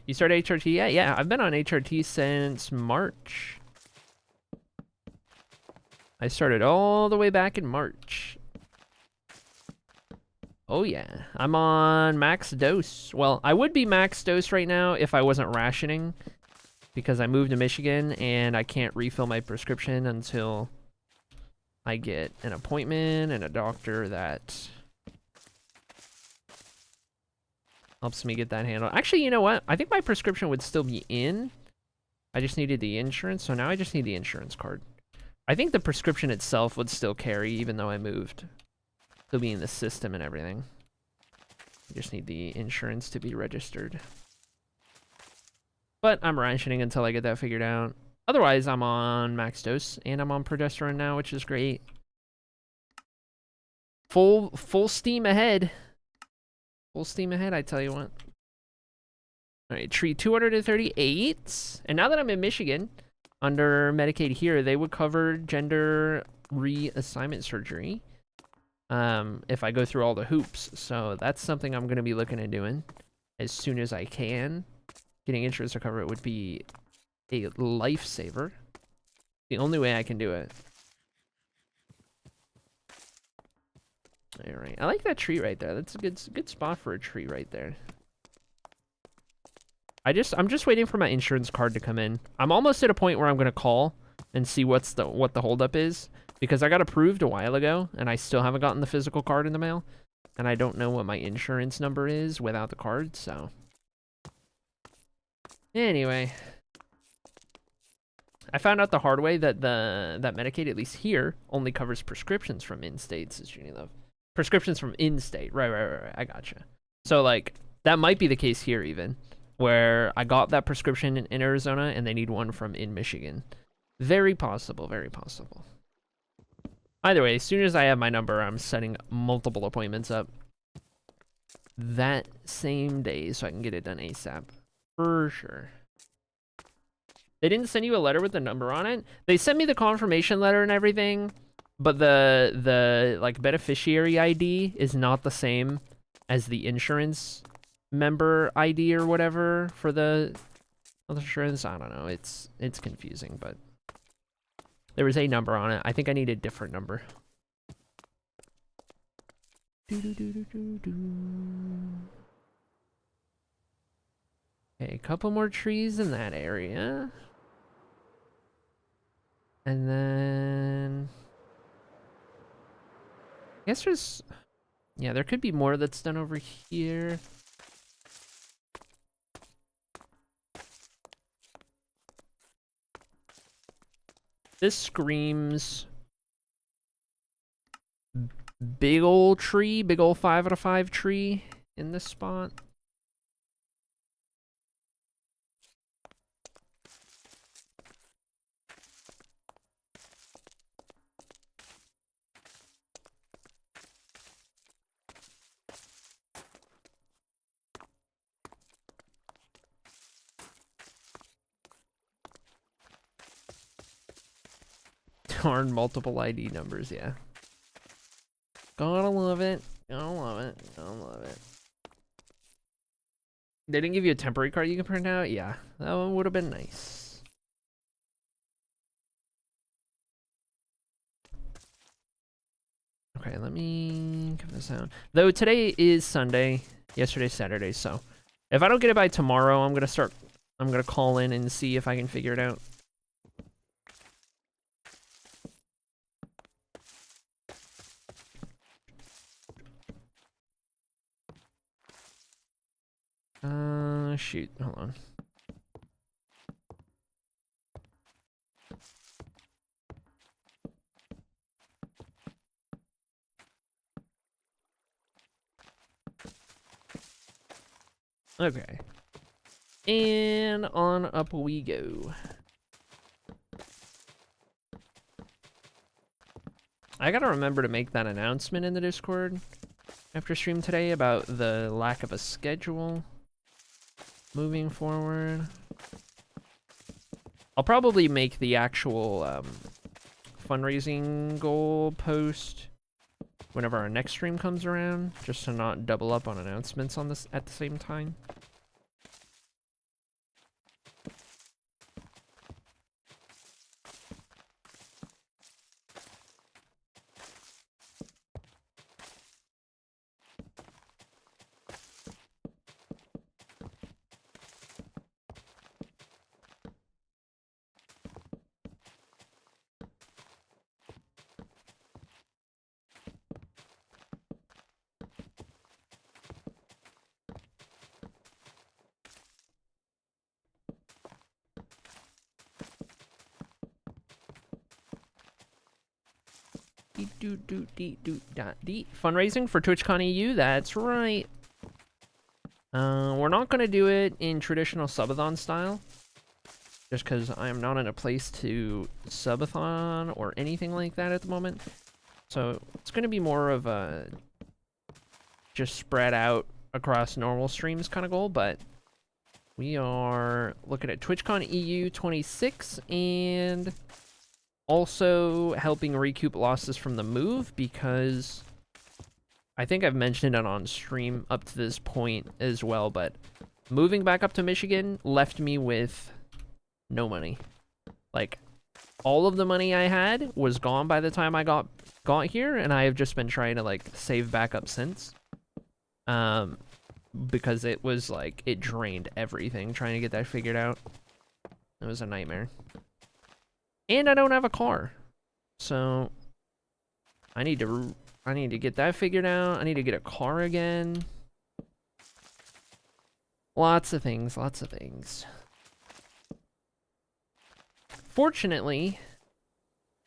You started HRT yet? Yeah, I've been on HRT since March. I started all the way back in March. Oh yeah, I'm on max dose. Well, I would be max dose right now if I wasn't rationing. Because I moved to Michigan and I can't refill my prescription until I get an appointment and a doctor that helps me get that handled. Actually, you know what? I think my prescription would still be in. I just needed the insurance, so now I just need the insurance card. I think the prescription itself would still carry even though I moved. Still be in the system and everything. I just need the insurance to be registered. But I'm rationing until I get that figured out. Otherwise, I'm on max dose, and I'm on progesterone now, which is great. Full steam ahead. Full steam ahead, I tell you what. All right, tree 238. And now that I'm in Michigan, under Medicaid here, they would cover gender reassignment surgery if I go through all the hoops. So that's something I'm going to be looking at doing as soon as I can. Getting insurance to cover it would be a lifesaver. The only way I can do it. All right, I like that tree right there. That's a good spot for a tree right there. I'm just waiting for my insurance card to come in. I'm almost at a point where I'm gonna call and see what the holdup is because I got approved a while ago and I still haven't gotten the physical card in the mail, and I don't know what my insurance number is without the card, so. Anyway, I found out the hard way that that Medicaid, at least here, only covers prescriptions from in-state, says Junie Love. Prescriptions from in-state, right, I gotcha. So, like, that might be the case here even, where I got that prescription in Arizona and they need one from in Michigan. Very possible, very possible. Either way, as soon as I have my number, I'm setting multiple appointments up that same day so I can get it done ASAP. For sure. They didn't send you a letter with the number on it. They sent me the confirmation letter and everything, but the like beneficiary ID is not the same as the insurance member ID or whatever for the insurance. I don't know. It's confusing, but there was a number on it. I think I need a different number. Okay, a couple more trees in that area. And then I guess there's, yeah, there could be more that's done over here. This screams big ol' tree, big ol' 5 out of 5 tree in this spot. Darn multiple ID numbers, yeah. Gotta love it. Gotta love it. Gotta love it. They didn't give you a temporary card you can print out? Yeah, that one would have been nice. Okay, let me give this out. Though today is Sunday, yesterday's Saturday, so if I don't get it by tomorrow, I'm gonna call in and see if I can figure it out. Shoot, hold on. Okay. And on up we go. I gotta remember to make that announcement in the Discord after stream today about the lack of a schedule moving forward. I'll probably make the actual fundraising goal post whenever our next stream comes around, just to not double up on announcements on this at the same time. Fundraising for TwitchCon EU, that's right. We're not gonna do it in traditional subathon style, just because I am not in a place to subathon or anything like that at the moment. So it's gonna be more of a just spread out across normal streams kind of goal, but we are looking at TwitchCon EU 26 and also helping recoup losses from the move, because I think I've mentioned it on stream up to this point as well, but moving back up to Michigan left me with no money. Like, all of the money I had was gone by the time I got here, and I have just been trying to like save back up since. Because it was like, it drained everything trying to get that figured out. It was a nightmare. And I don't have a car. So I need to get that figured out. I need to get a car again. Lots of things, lots of things. Fortunately,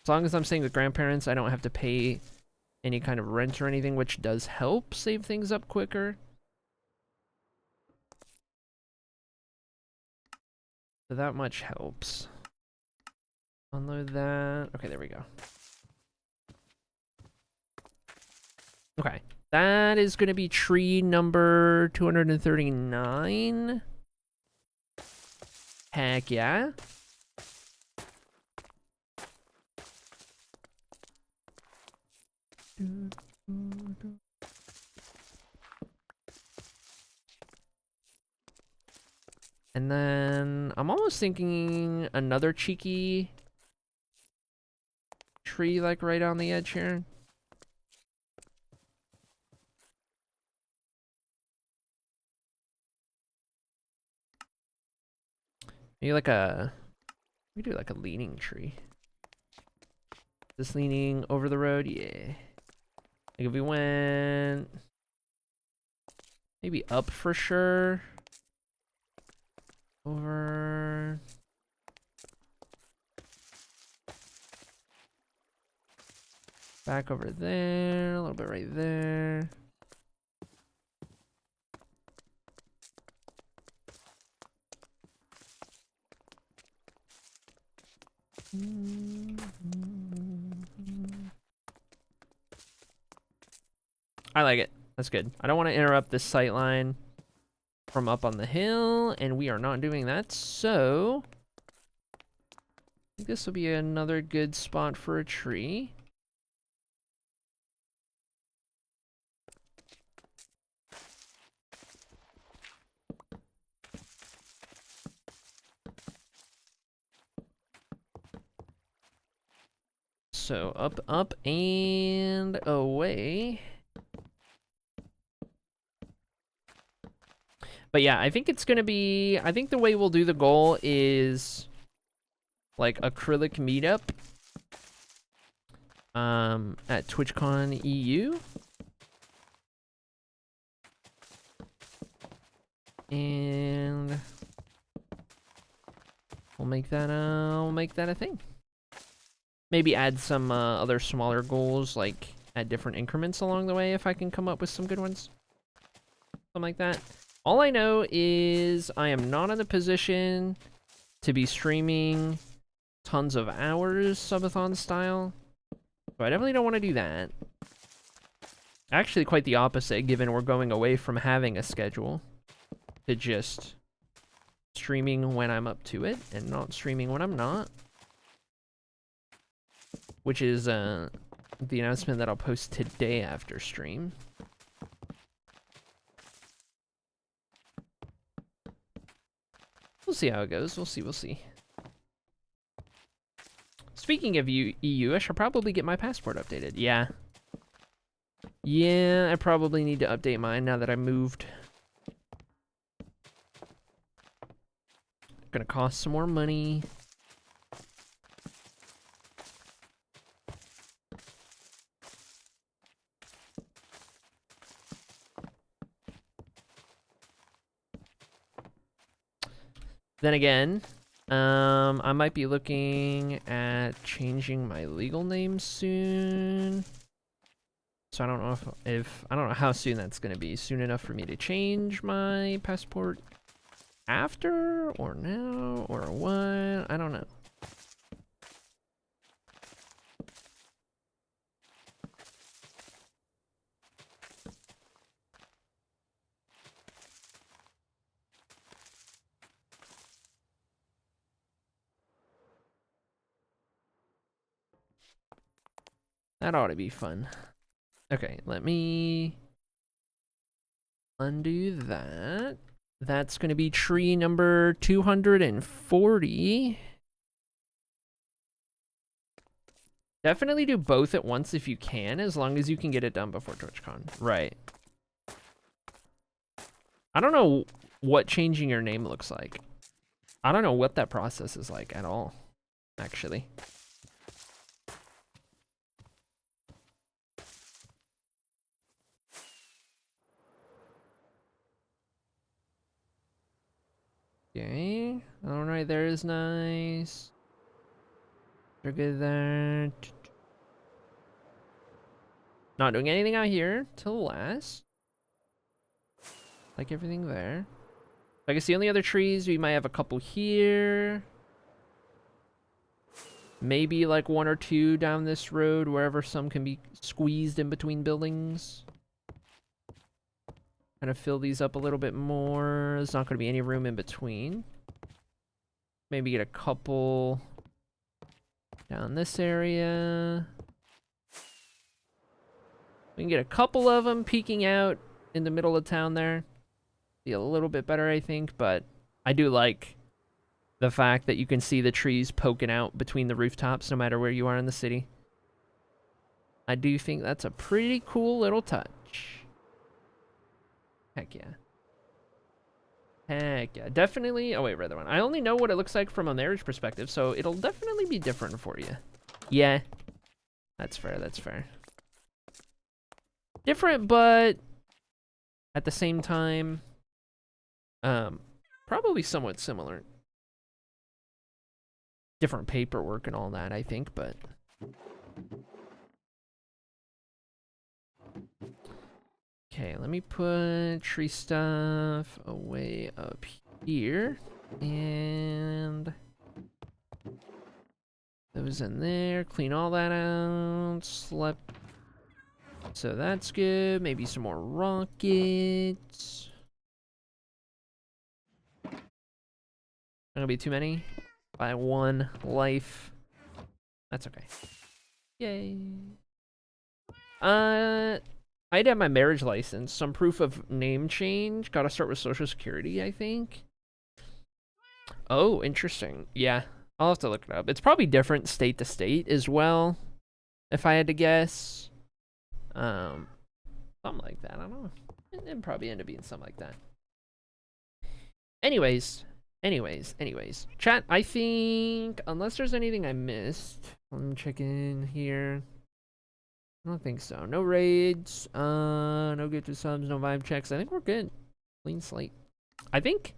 as long as I'm staying with grandparents, I don't have to pay any kind of rent or anything, which does help save things up quicker. So that much helps. Unload that. Okay, there we go. Okay. That is going to be tree number 239. Heck yeah. And then I'm almost thinking another cheeky tree like right on the edge here. Maybe like we do like a leaning tree. This leaning over the road, yeah. Like if we went maybe up for sure. Over. Back over there, a little bit right there. I like it. That's good. I don't want to interrupt this sight line from up on the hill, and we are not doing that, so I think this will be another good spot for a tree. So up, up, and away. But yeah, I think it's gonna be, I think the way we'll do the goal is like acrylic meetup at TwitchCon EU. And we'll make that a thing. Maybe add some other smaller goals, like at different increments along the way if I can come up with some good ones. Something like that. All I know is I am not in a position to be streaming tons of hours subathon style. So I definitely don't want to do that. Actually, quite the opposite, given we're going away from having a schedule to just streaming when I'm up to it and not streaming when I'm not. Which is the announcement that I'll post today after stream. We'll see how it goes. We'll see. Speaking of EU, I should probably get my passport updated. Yeah. Yeah, I probably need to update mine now that I moved. Gonna cost some more money. Then again, I might be looking at changing my legal name soon. So I don't know if I don't know how soon that's gonna be. Soon enough for me to change my passport after or now or what? I don't know. That ought to be fun. Okay, let me undo that. That's going to be tree number 240. Definitely do both at once if you can, as long as you can get it done before TwitchCon. Right. I don't know what changing your name looks like. I don't know what that process is like at all, actually. Okay. All right, there is nice. We're good there. Not doing anything out here till last. Like everything there. I can see on the other trees, we might have a couple here. Maybe like 1 or 2 down this road, wherever some can be squeezed in between buildings. Kind of fill these up a little bit more. There's not going to be any room in between. Maybe get a couple down this area. We can get a couple of them peeking out in the middle of town there. Be a little bit better, I think, but I do like the fact that you can see the trees poking out between the rooftops no matter where you are in the city. I do think that's a pretty cool little touch. Heck yeah. Heck yeah. Definitely. Oh, wait, rather one. I only know what it looks like from a marriage perspective, so it'll definitely be different for you. Yeah. That's fair. That's fair. Different, but at the same time, probably somewhat similar. Different paperwork and all that, I think, but... Okay, let me put tree stuff away up here. And... those in there. Clean all that out. Slept. So that's good. Maybe some more rockets. Not gonna be too many. By 1 life. That's okay. Yay. I'd have my marriage license, some proof of name change. Gotta start with Social Security, I think. Oh, interesting. Yeah, I'll have to look it up. It's probably different state to state as well, if I had to guess. Something like that. I don't know. It'd probably end up being something like that. Anyways. Chat, I think, unless there's anything I missed, let me check in here. I don't think so. No raids, no get to subs, no vibe checks. I think we're good. Clean slate. I think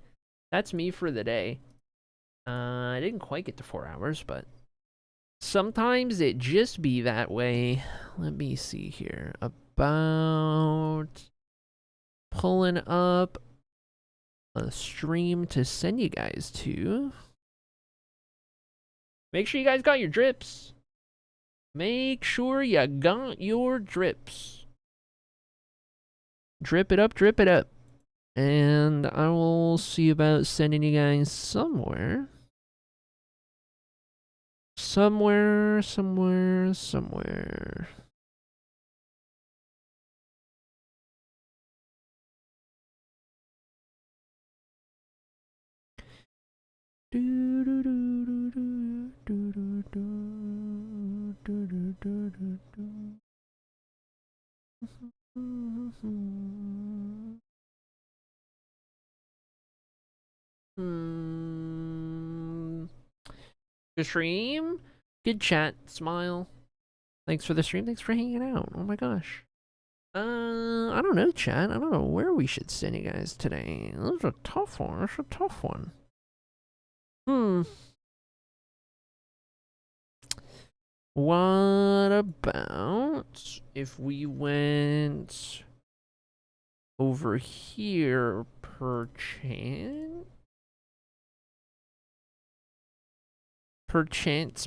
that's me for the day. I didn't quite get to 4 hours, but sometimes it just be that way. Let me see here. About pulling up a stream to send you guys to. Make sure you guys got your drips. Make sure you got your drips. Drip it up, drip it up. And I will see about sending you guys somewhere. Somewhere. Good stream. Good chat. Smile. Thanks for the stream. Thanks for hanging out. Oh my gosh. I don't know, chat. I don't know where we should send you guys today. That's a tough one. That's a tough one. What about if we went over here, perchance,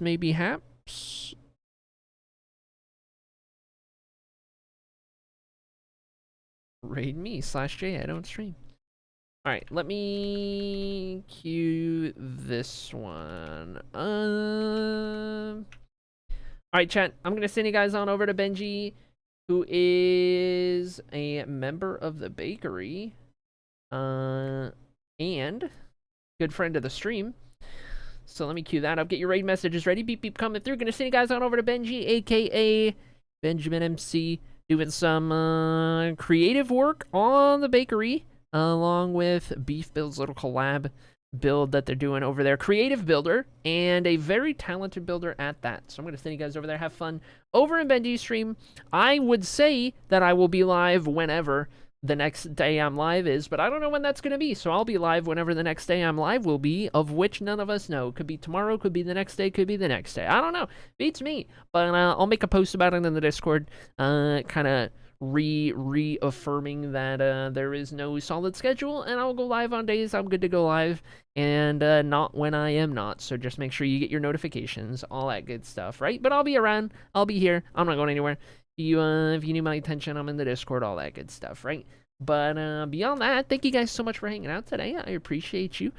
maybe haps? Raid me /J. I don't stream. All right, let me cue this one. All right, chat. I'm gonna send you guys on over to Benji, who is a member of the bakery, and good friend of the stream. So let me cue that up. Get your raid messages ready. Beep beep coming through. Gonna send you guys on over to Benji, aka Benjamin MC, doing some creative work on the bakery, along with Beef Build's little collab build that they're doing over there. Creative builder, and a very talented builder at that. So I'm going to send you guys over there. Have fun over in Benji's stream. I would say that I will be live whenever the next day I'm live is, but I don't know when that's going to be. So I'll be live whenever the next day I'm live will be, of which none of us know. Could be tomorrow, could be the next day, could be the next day. I don't know. Beats me. But I'll make a post about it in the Discord, kind of reaffirming that there is no solid schedule, and I'll go live on days I'm good to go live, and not when I am not. So just make sure you get your notifications, all that good stuff, right? But I'll be around. I'll be here. I'm not going anywhere. If you need my attention, I'm in the Discord, all that good stuff, right? But beyond that, thank you guys so much for hanging out today. I appreciate you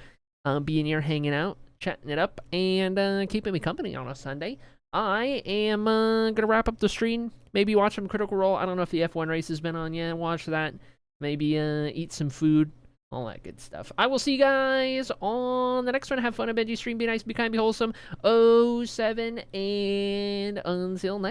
being here, hanging out, chatting it up, and keeping me company on a Sunday. I am gonna wrap up the stream. Maybe watch some Critical Role. I don't know if the F1 race has been on yet. Watch that. Maybe eat some food. All that good stuff. I will see you guys on the next one. Have fun at Benji's stream. Be nice, be kind, be wholesome. 07, and until next